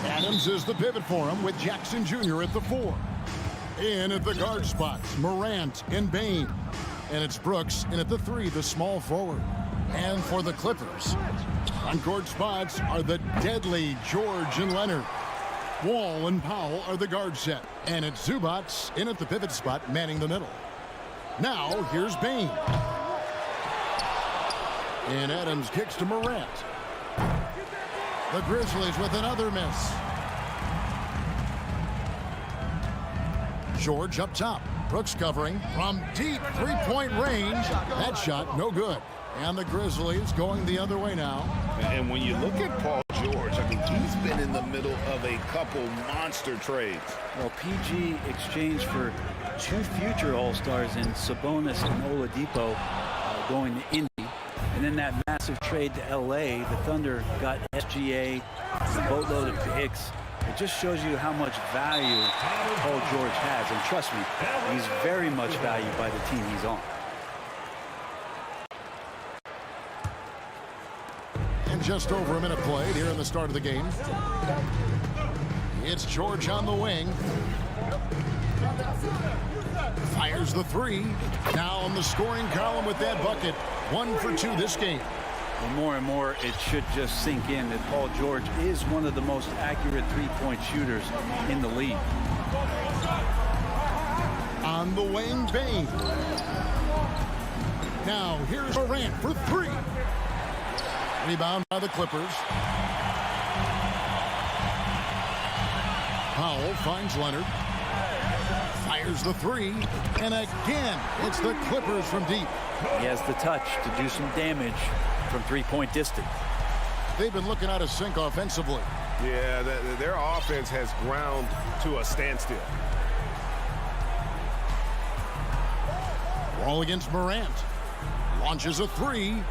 Adams is the pivot for him with Jackson Jr. at the 4. In at the guard spots, Morant and Bane. And it's Brooks in at the 3, the small forward. And for the Clippers, on court spots are the deadly George and Leonard. Wall and Powell are the guard set. And it's Zubac in at the pivot spot, manning the middle. Now, here's Bane. And Adams kicks to Morant. The Grizzlies with another miss. George up top. Brooks covering from deep three-point range. That shot, no good. And the Grizzlies going the other way now. And when you look at Paul George, I mean, he's been in the middle of a couple monster trades. Well, PG exchanged for 2 future All-Stars in Sabonis and Oladipo going to Indy. And then that massive trade to L.A., the Thunder got SGA, a boatload of picks. It just shows you how much value Paul George has. And trust me, he's very much valued by the team he's on. And just over a minute played here in the start of the game. It's George on the wing. Fires the 3. Now on the scoring column with that bucket. 1 for 2 this game. Well, more and more, it should just sink in that Paul George is one of the most accurate three-point shooters in the league. On the wing, Bane. Now here's Morant for 3. Rebound by the Clippers. Powell finds Leonard. Fires the 3. And again, it's the Clippers from deep. He has the touch to do some damage from three-point distance. They've been looking out of sync offensively. Yeah, their offense has ground to a standstill. Wall against Morant. Launches a 3.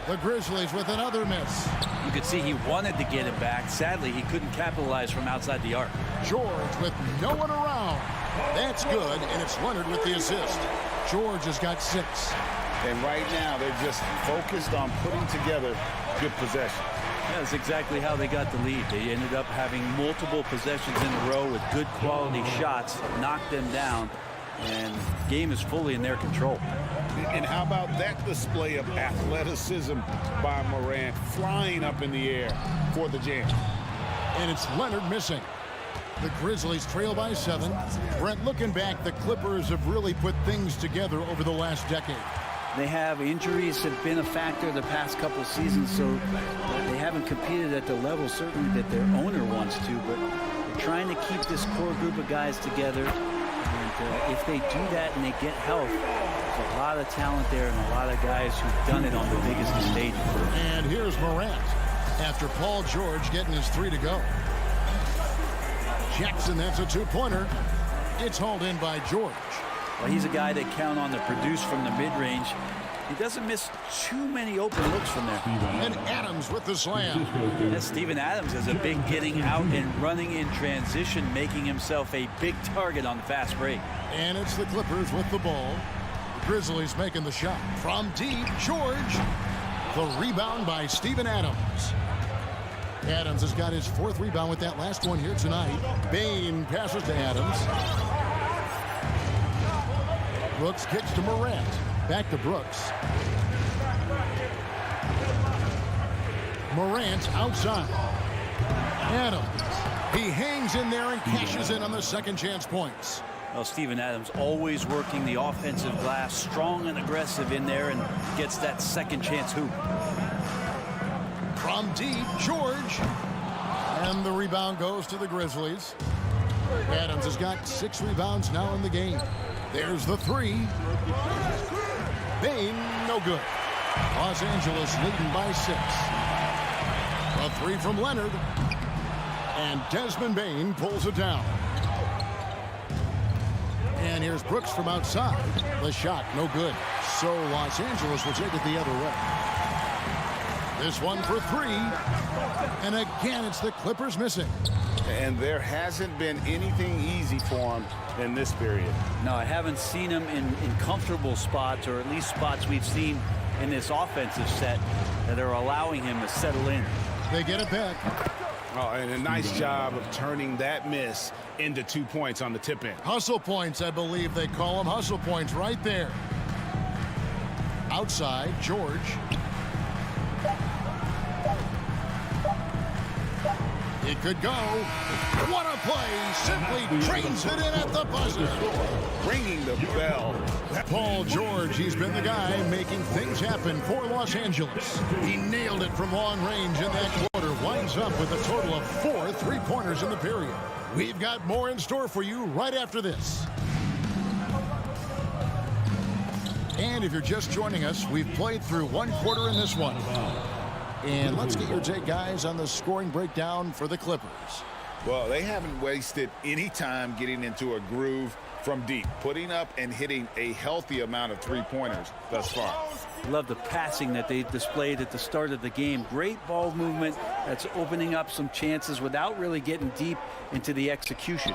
The Grizzlies with another miss. You could see he wanted to get it back. Sadly, he couldn't capitalize from outside the arc. George with no one around. That's good, and it's Leonard with the assist. George has got 6. And right now, they're just focused on putting together good possession. Yeah, that's exactly how they got the lead. They ended up having multiple possessions in a row with good quality shots, knocked them down, and the game is fully in their control. And how about that display of athleticism by Morant, flying up in the air for the jam. And it's Leonard missing. The Grizzlies trail by 7. Brent, looking back, the Clippers have really put things together over the last decade. They have injuries have been a factor the past couple seasons, so they haven't competed at the level certainly that their owner wants to, but they're trying to keep this core group of guys together. And if they do that and they get health, there's a lot of talent there and a lot of guys who've done it on the biggest of stages. And here's Morant after Paul George getting his 3 to go. Jackson, that's a 2-pointer. It's hauled in by George. Well, he's a guy that count on to produce from the mid-range. He doesn't miss too many open looks from there. And Adams with the slam. Yes, Steven Adams is a big getting out and running in transition, making himself a big target on the fast break. And it's the Clippers with the ball. The Grizzlies making the shot. From deep, George. The rebound by Steven Adams. Adams has got his 4th rebound with that last one here tonight. Bane passes to Adams. Brooks kicks to Morant. Back to Brooks. Morant outside. Adams. He hangs in there and cashes in on the second chance points. Well, Steven Adams always working the offensive glass, strong and aggressive in there, and gets that second chance hoop. From deep, George. And the rebound goes to the Grizzlies. Adams has got 6 rebounds now in the game. There's the 3. Bane, no good. Los Angeles leading by 6. A 3 from Leonard. And Desmond Bane pulls it down. And here's Brooks from outside. The shot, no good. So Los Angeles will take it the other way. This one for 3. And again, it's the Clippers missing. And there hasn't been anything easy for him in this period. No, I haven't seen him in comfortable spots, or at least spots we've seen in this offensive set that are allowing him to settle in. They get it back. Oh, and a nice job of turning that miss into 2 points on the tip in. Hustle points, I believe they call them. Hustle points right there. Outside, George. It could go. What a play. Simply trains it in at the buzzer. Ringing the bell. Paul George, he's been the guy making things happen for Los Angeles. He nailed it from long range in that quarter. Winds up with a total of 4 3-pointers in the period. We've got more in store for you right after this. And if you're just joining us, we've played through 1 quarter in this one. And let's get your take, guys, on the scoring breakdown for the Clippers. Well, they haven't wasted any time getting into a groove from deep, putting up and hitting a healthy amount of 3-pointers thus far. Love the passing that they displayed at the start of the game. Great ball movement that's opening up some chances without really getting deep into the execution.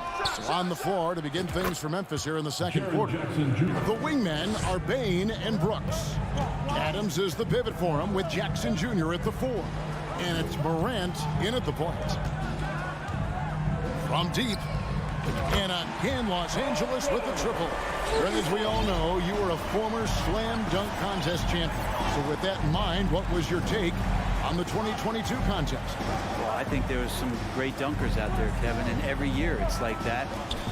On the floor to begin things for Memphis here in the second quarter. The wingmen are Bain and Brooks. Adams is the pivot for him with Jackson Jr. at the 4. And it's Morant in at the point. From deep. And again, Los Angeles with the triple. And as we all know, you were a former slam dunk contest champion. So with that in mind, what was your take on the 2022 contest? Well, I think there was some great dunkers out there, Kevin, and every year it's like that.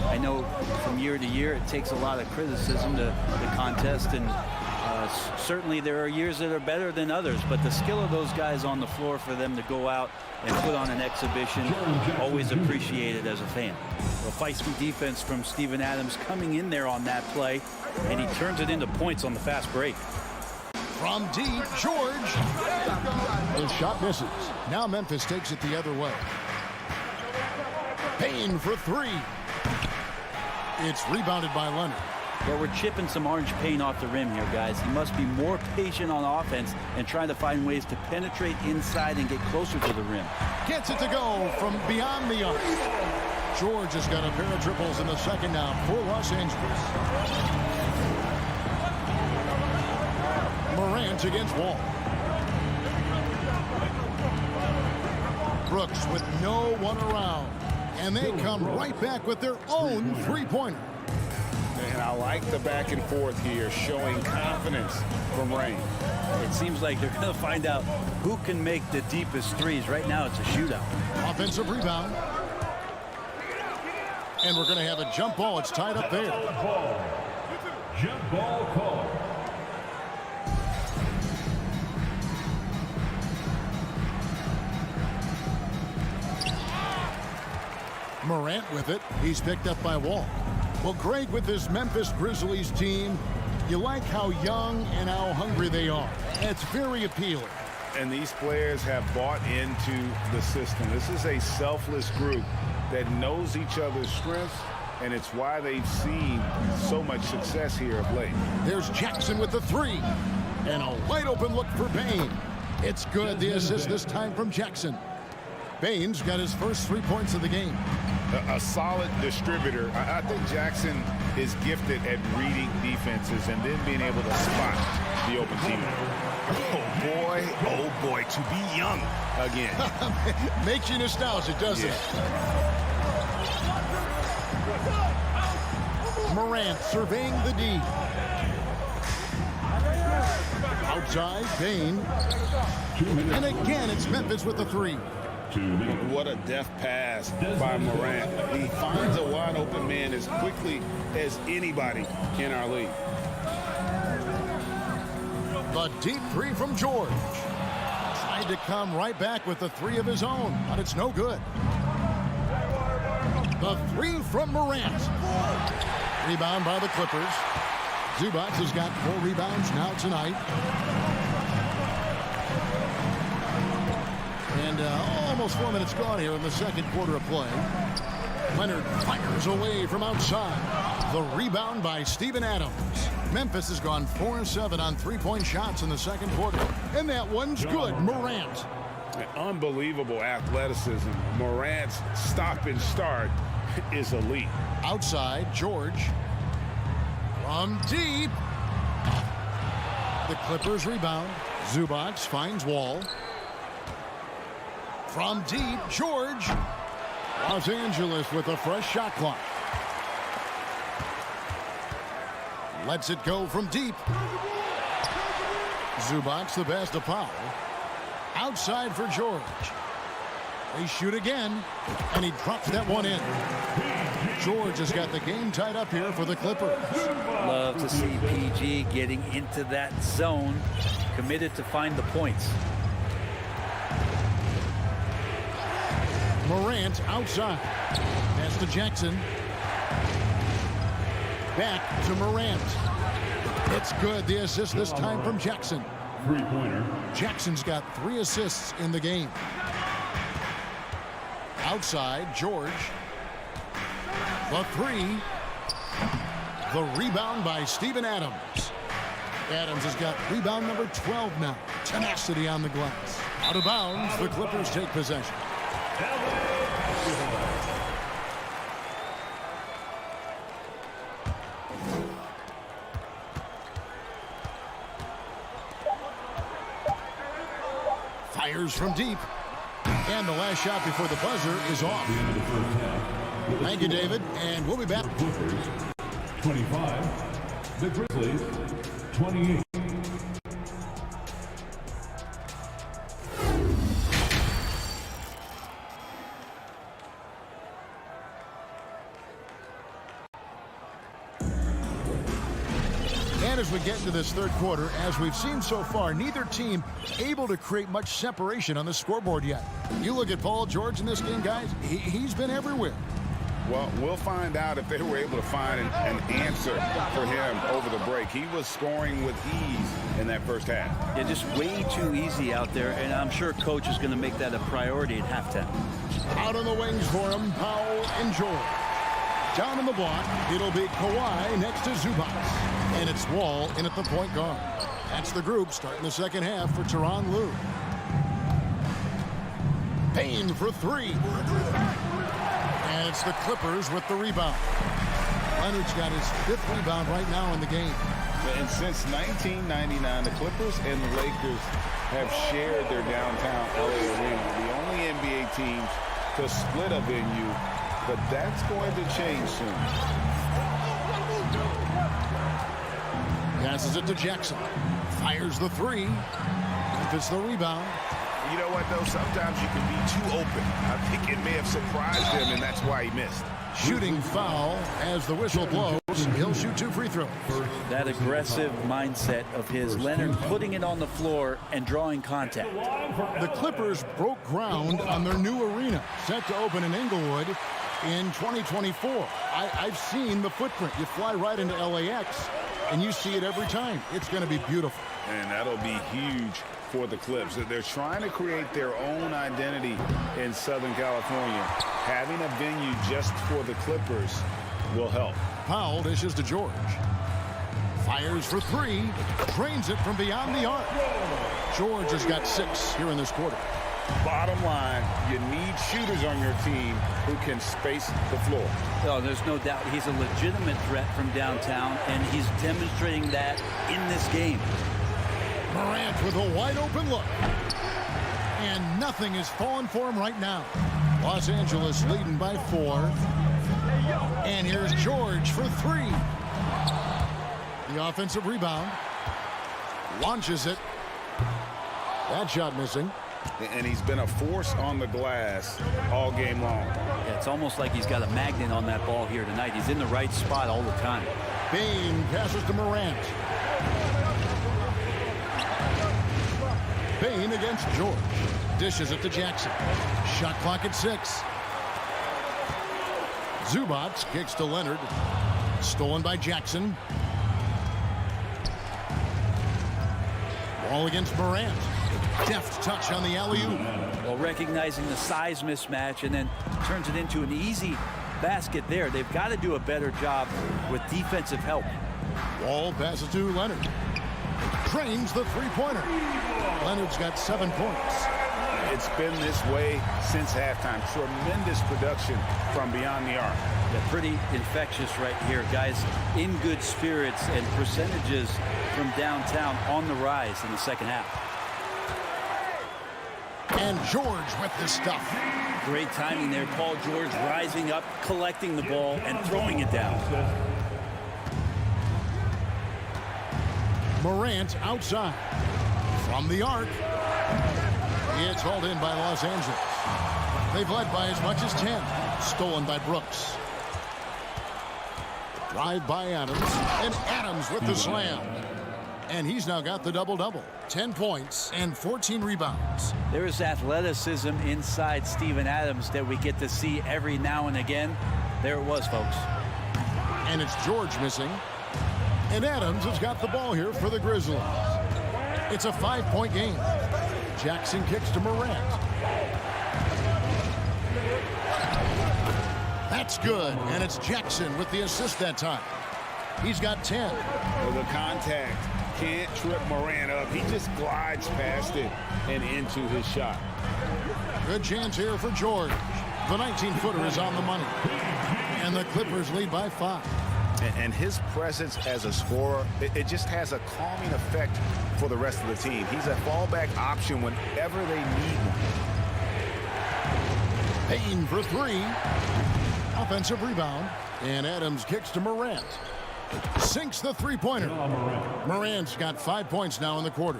I know from year to year it takes a lot of criticism to the contest, and certainly there are years that are better than others, but the skill of those guys on the floor for them to go out and put on an exhibition, always appreciated as a fan. A feisty defense from Steven Adams coming in there on that play, and he turns it into points on the fast break. From deep, George. His shot misses. Now Memphis takes it the other way. Payne for 3. It's rebounded by Leonard. Well, we're chipping some orange paint off the rim here, guys. He must be more patient on offense and trying to find ways to penetrate inside and get closer to the rim. Gets it to go from beyond the arc. George has got a pair of triples in the second now for Los Angeles. Morant against Wall. Brooks with no one around. And they come right back with their own 3-pointer. And I like the back and forth here, showing confidence from Rain. It seems like they're going to find out who can make the deepest threes. Right now, it's a shootout. Offensive rebound. And we're going to have a jump ball. It's tied up there. Jump ball call. Morant with it. He's picked up by Wall. Well, Greg, with this Memphis Grizzlies team, you like how young and how hungry they are. It's very appealing. And these players have bought into the system. This is a selfless group that knows each other's strengths, and it's why they've seen so much success here of late. There's Jackson with the 3. And a wide open look for Bain. It's good. The assist this time from Jackson. Bain's got his first 3 points of the game. A solid distributor. I think Jackson is gifted at reading defenses and then being able to spot the open teammate. Oh boy, to be young again. Makes you nostalgic, doesn't it? Morant surveying the D. Outside, Bain. And again, it's Memphis with the 3. What a deft pass by Morant. He finds a wide open man as quickly as anybody in our league. The deep 3 from George. Tried to come right back with the 3 of his own, but it's no good. The 3 from Morant. Rebound by the Clippers. Zubac has got 4 rebounds now tonight. And almost 4 minutes gone here in the second quarter of play. Leonard fires away from outside. The rebound by Steven Adams. Memphis has gone 4-7 on 3-point shots in the second quarter. And that one's good. Morant. Unbelievable athleticism. Morant's stop and start is elite. Outside, George. From deep. The The Clippers rebound. Zubac finds Wall. From deep, George. Los Angeles with a fresh shot clock. Lets it go from deep. Zubac the pass to Powell. Outside for George. They shoot again, and he drops that one in. George has got the game tied up here for the Clippers. Love to see PG getting into that zone, committed to find the points. Morant outside. Pass to Jackson. Back to Morant. It's good. The assist this time from Jackson. Three-pointer. Jackson's got 3 assists in the game. Outside, George. The 3. The rebound by Steven Adams. Adams has got rebound number 12 now. Tenacity on the glass. Out of bounds, the Clippers take possession. Fires from deep. And the last shot before the buzzer is off. Thank you, David. And we'll be back. 25. The Grizzlies, 28. And as we get into this third quarter, as we've seen so far, neither team able to create much separation on the scoreboard yet. You look at Paul George in this game, guys, he's been everywhere. Well, we'll find out if they were able to find an answer for him over the break. He was scoring with ease in that first half. Yeah, just way too easy out there, and I'm sure coach is going to make that a priority at halftime. Out on the wings for him, Powell and George. Down on the block, it'll be Kawhi next to Zubac. And it's Wall in at the point guard. That's the group starting the second half for Tyronn Lue. Payne for 3. And it's the Clippers with the rebound. Leonard's got his 5th rebound right now in the game. And since 1999, the Clippers and the Lakers have shared their downtown LA arena. The only NBA teams to split a venue, but that's going to change soon. Passes it to Jackson. Fires the 3. Memphis the rebound. You know what, though? Sometimes you can be too open. I think it may have surprised him, and that's why he missed. Shooting foul as the whistle blows. He'll shoot 2 free throws. That aggressive mindset of his, Leonard putting it on the floor and drawing contact. The Clippers broke ground on their new arena, set to open in Inglewood in 2024. I've seen the footprint. You fly right into LAX, and you see it every time. It's going to be beautiful. And that'll be huge for the Clips. They're trying to create their own identity in Southern California. Having a venue just for the Clippers will help. Powell dishes to George. Fires for 3. Drains it from beyond the arc. George has got 6 here in this quarter. Bottom line, you need shooters on your team who can space the floor. Oh, there's no doubt he's a legitimate threat from downtown, and he's demonstrating that in this game. Morant with a wide open look. And nothing is falling for him right now. Los Angeles leading by 4. And here's George for 3. The offensive rebound. Launches it. That shot missing. And he's been a force on the glass all game long. Yeah, it's almost like he's got a magnet on that ball here tonight. He's in the right spot all the time. Payne passes to Morant. Payne against George. Dishes it to Jackson. Shot clock at 6. Zubac kicks to Leonard. Stolen by Jackson. Ball against Morant. Deft touch on the alley-oop. Well, recognizing the size mismatch and then turns it into an easy basket there. They've got to do a better job with defensive help. Wall passes to Leonard. Trains the 3-pointer. Leonard's got 7 points. It's been this way since halftime. Tremendous production from beyond the arc. They're pretty infectious right here. Guys in good spirits and percentages from downtown on the rise in the second half. And George with the stuff. Great timing there. Paul George rising up, collecting the ball, and throwing it down. Morant outside. From the arc. It's hauled in by Los Angeles. They've led by as much as 10. Stolen by Brooks. Drive by Adams. And Adams with the slam. And he's now got the double-double. 10 points and 14 rebounds. There is athleticism inside Steven Adams that we get to see every now and again. There it was, folks. And it's George missing. And Adams has got the ball here for the Grizzlies. It's a 5-point game. Jackson kicks to Morant. That's good. And it's Jackson with the assist that time. He's got 10. Well, the contact can't trip Morant up. He just glides past it and into his shot. Good chance here for George. The 19-footer is on the money. And the Clippers lead by 5. And his presence as a scorer, it just has a calming effect for the rest of the team. He's a fallback option whenever they need him. Payne for 3. Offensive rebound. And Adams kicks to Morant. Sinks the three-pointer. Morant's got 5 points now in the quarter.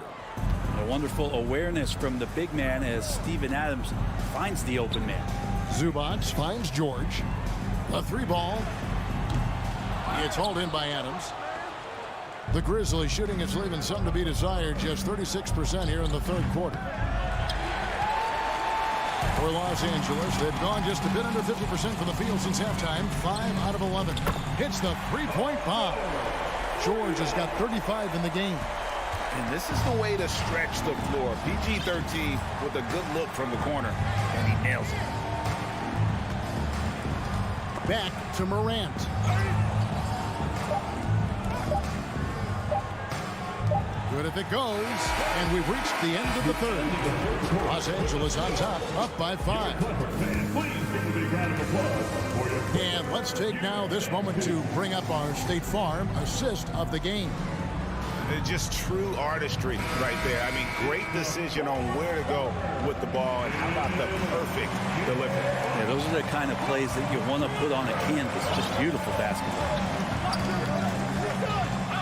A wonderful awareness from the big man as Steven Adams finds the open man. Zubac finds George. A 3-ball. It's hauled in by Adams. The Grizzlies shooting is leaving some to be desired. Just 36% here in the third quarter. For Los Angeles, they've gone just a bit under 50% from the field since halftime. 5 out of 11. Hits the three-point bomb. George has got 35 in the game. And this is the way to stretch the floor. PG-13 with a good look from the corner, and he nails it. Back to Morant. Good if it goes. And we've reached the end of the third. Los Angeles on top, up by 5. And let's take now this moment to bring up our State Farm assist of the game. Just true artistry right there. I mean, great decision on where to go with the ball, and how about the perfect delivery. Yeah, those are the kind of plays that you want to put on a canvas. Just beautiful basketball.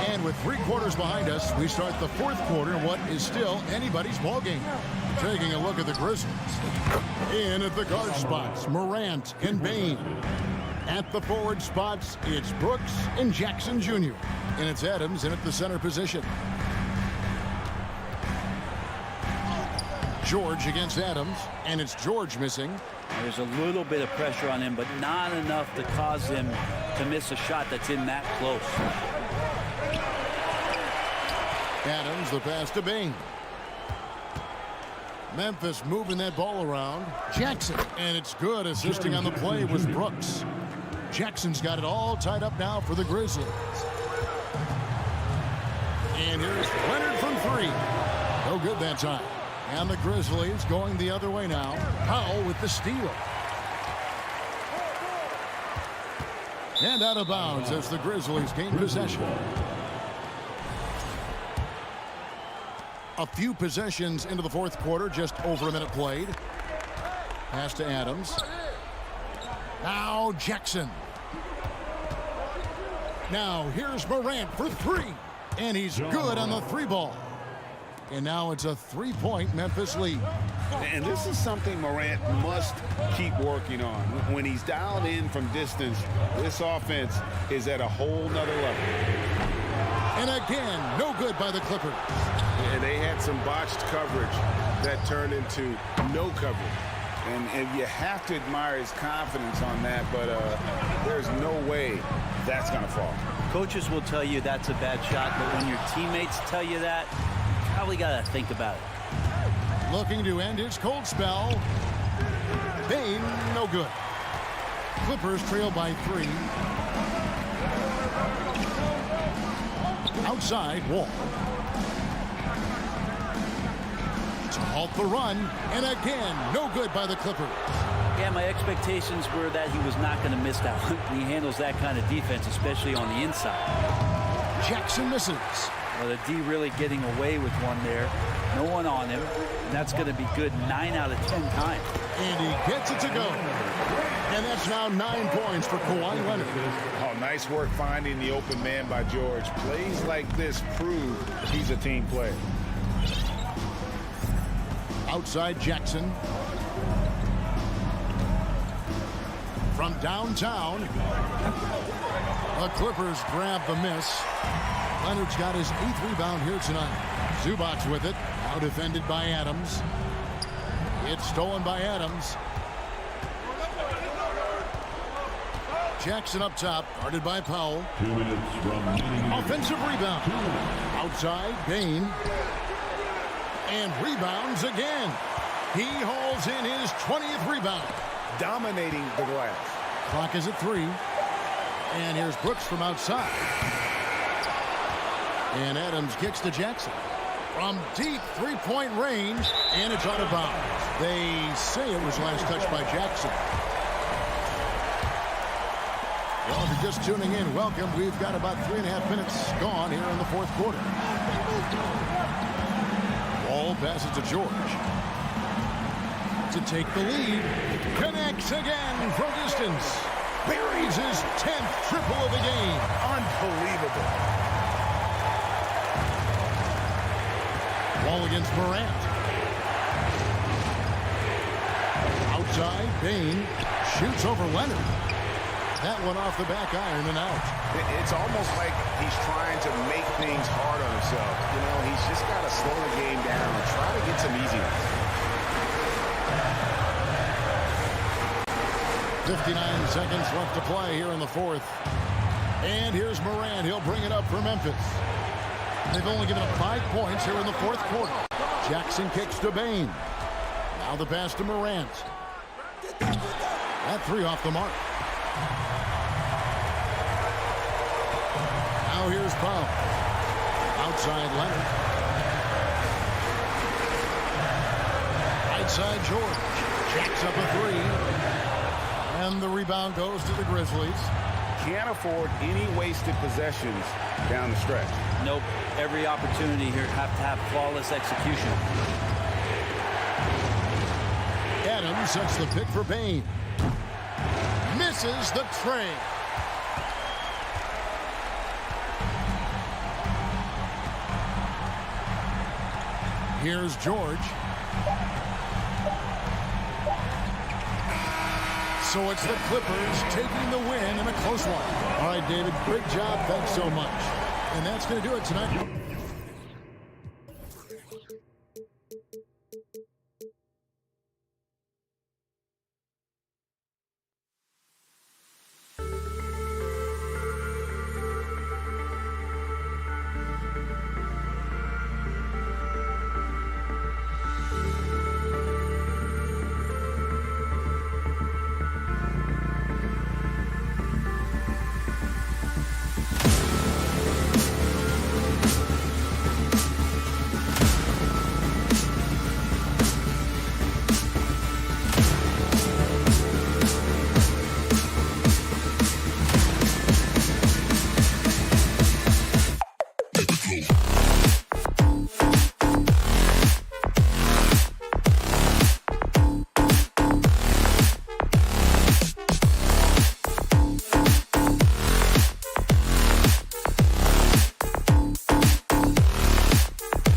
And with 3 quarters behind us, we start the fourth quarter in what is still anybody's ball game. Taking a look at the Grizzlies. In at the guard spots, Morant and Payne. At the forward spots, it's Brooks and Jackson Jr. And it's Adams in at the center position. George against Adams, and it's George missing. There's a little bit of pressure on him, but not enough to cause him to miss a shot that's in that close. Adams, the pass to Payne. Memphis moving that ball around. Jackson, and it's good. Assisting on the play was Brooks. Jackson's got it all tied up now for the Grizzlies. And here's Leonard from 3. No good that time. And the Grizzlies going the other way now. Powell with the steal. And out of bounds as the Grizzlies gain possession. A few possessions into the fourth quarter, just over a minute played. Pass to Adams. Now Jackson. Now here's Morant for 3. And he's good on the 3-ball. And now it's a 3-point Memphis lead. And this is something Morant must keep working on. When he's dialed in from distance, this offense is at a whole nother level. And again, no good by the Clippers. And they had some botched coverage that turned into no coverage. And you have to admire his confidence on that, but there's no way that's going to fall. Coaches will tell you that's a bad shot, but when your teammates tell you that, you probably got to think about it. Looking to end his cold spell. Payne, no good. Clippers trail by 3. Outside, Wall. to halt the run, and again, no good by the Clippers. Yeah, my expectations were that he was not going to miss that one. He handles that kind of defense, especially on the inside. Jackson misses. Well, the D really getting away with one there. No one on him. And that's going to be good 9 out of 10 times. And he gets it to go. And that's now 9 points for Kawhi Leonard. Oh, nice work finding the open man by George. Plays like this prove he's a team player. Outside Jackson. From downtown, the Clippers grab the miss. Leonard's got his 8th rebound here tonight. Zubac with it, now defended by Adams. It's stolen by Adams. Jackson up top, guarded by Powell. 2 minutes remaining. Offensive rebound. Outside, Bain. And rebounds again. He hauls in his 20th rebound. Dominating the glass. Clock is at 3. And here's Brooks from outside. And Adams kicks to Jackson. From deep three-point range, and it's out of bounds. They say it was last touched by Jackson. Well, if you're just tuning in, welcome. We've got about 3.5 minutes gone here in the fourth quarter. Ball passes to George. To take the lead. Connects again from distance. Buries his 10th triple of the game. Unbelievable. Ball against Morant. Outside, Bain shoots over Leonard. That one off the back iron and out. It's almost like he's trying to make things hard on himself. You know, he's just got to slow the game down and try to get some easy ones. 59 seconds left to play here in the fourth. And here's Morant. He'll bring it up for Memphis. They've only given up 5 points here in the fourth quarter. Jackson kicks to Bain. Now the pass to Morant. That 3 off the mark. Now here's Powell. Outside Leonard. Right side George. Jacks up a 3. And the rebound goes to the Grizzlies. Can't afford any wasted possessions down the stretch. Nope. Every opportunity here have to have flawless execution. Adams sets the pick for Bain. Misses the tray. Here's George. So it's the Clippers taking the win in a close one. All right, David, great job. Thanks so much. And that's going to do it tonight.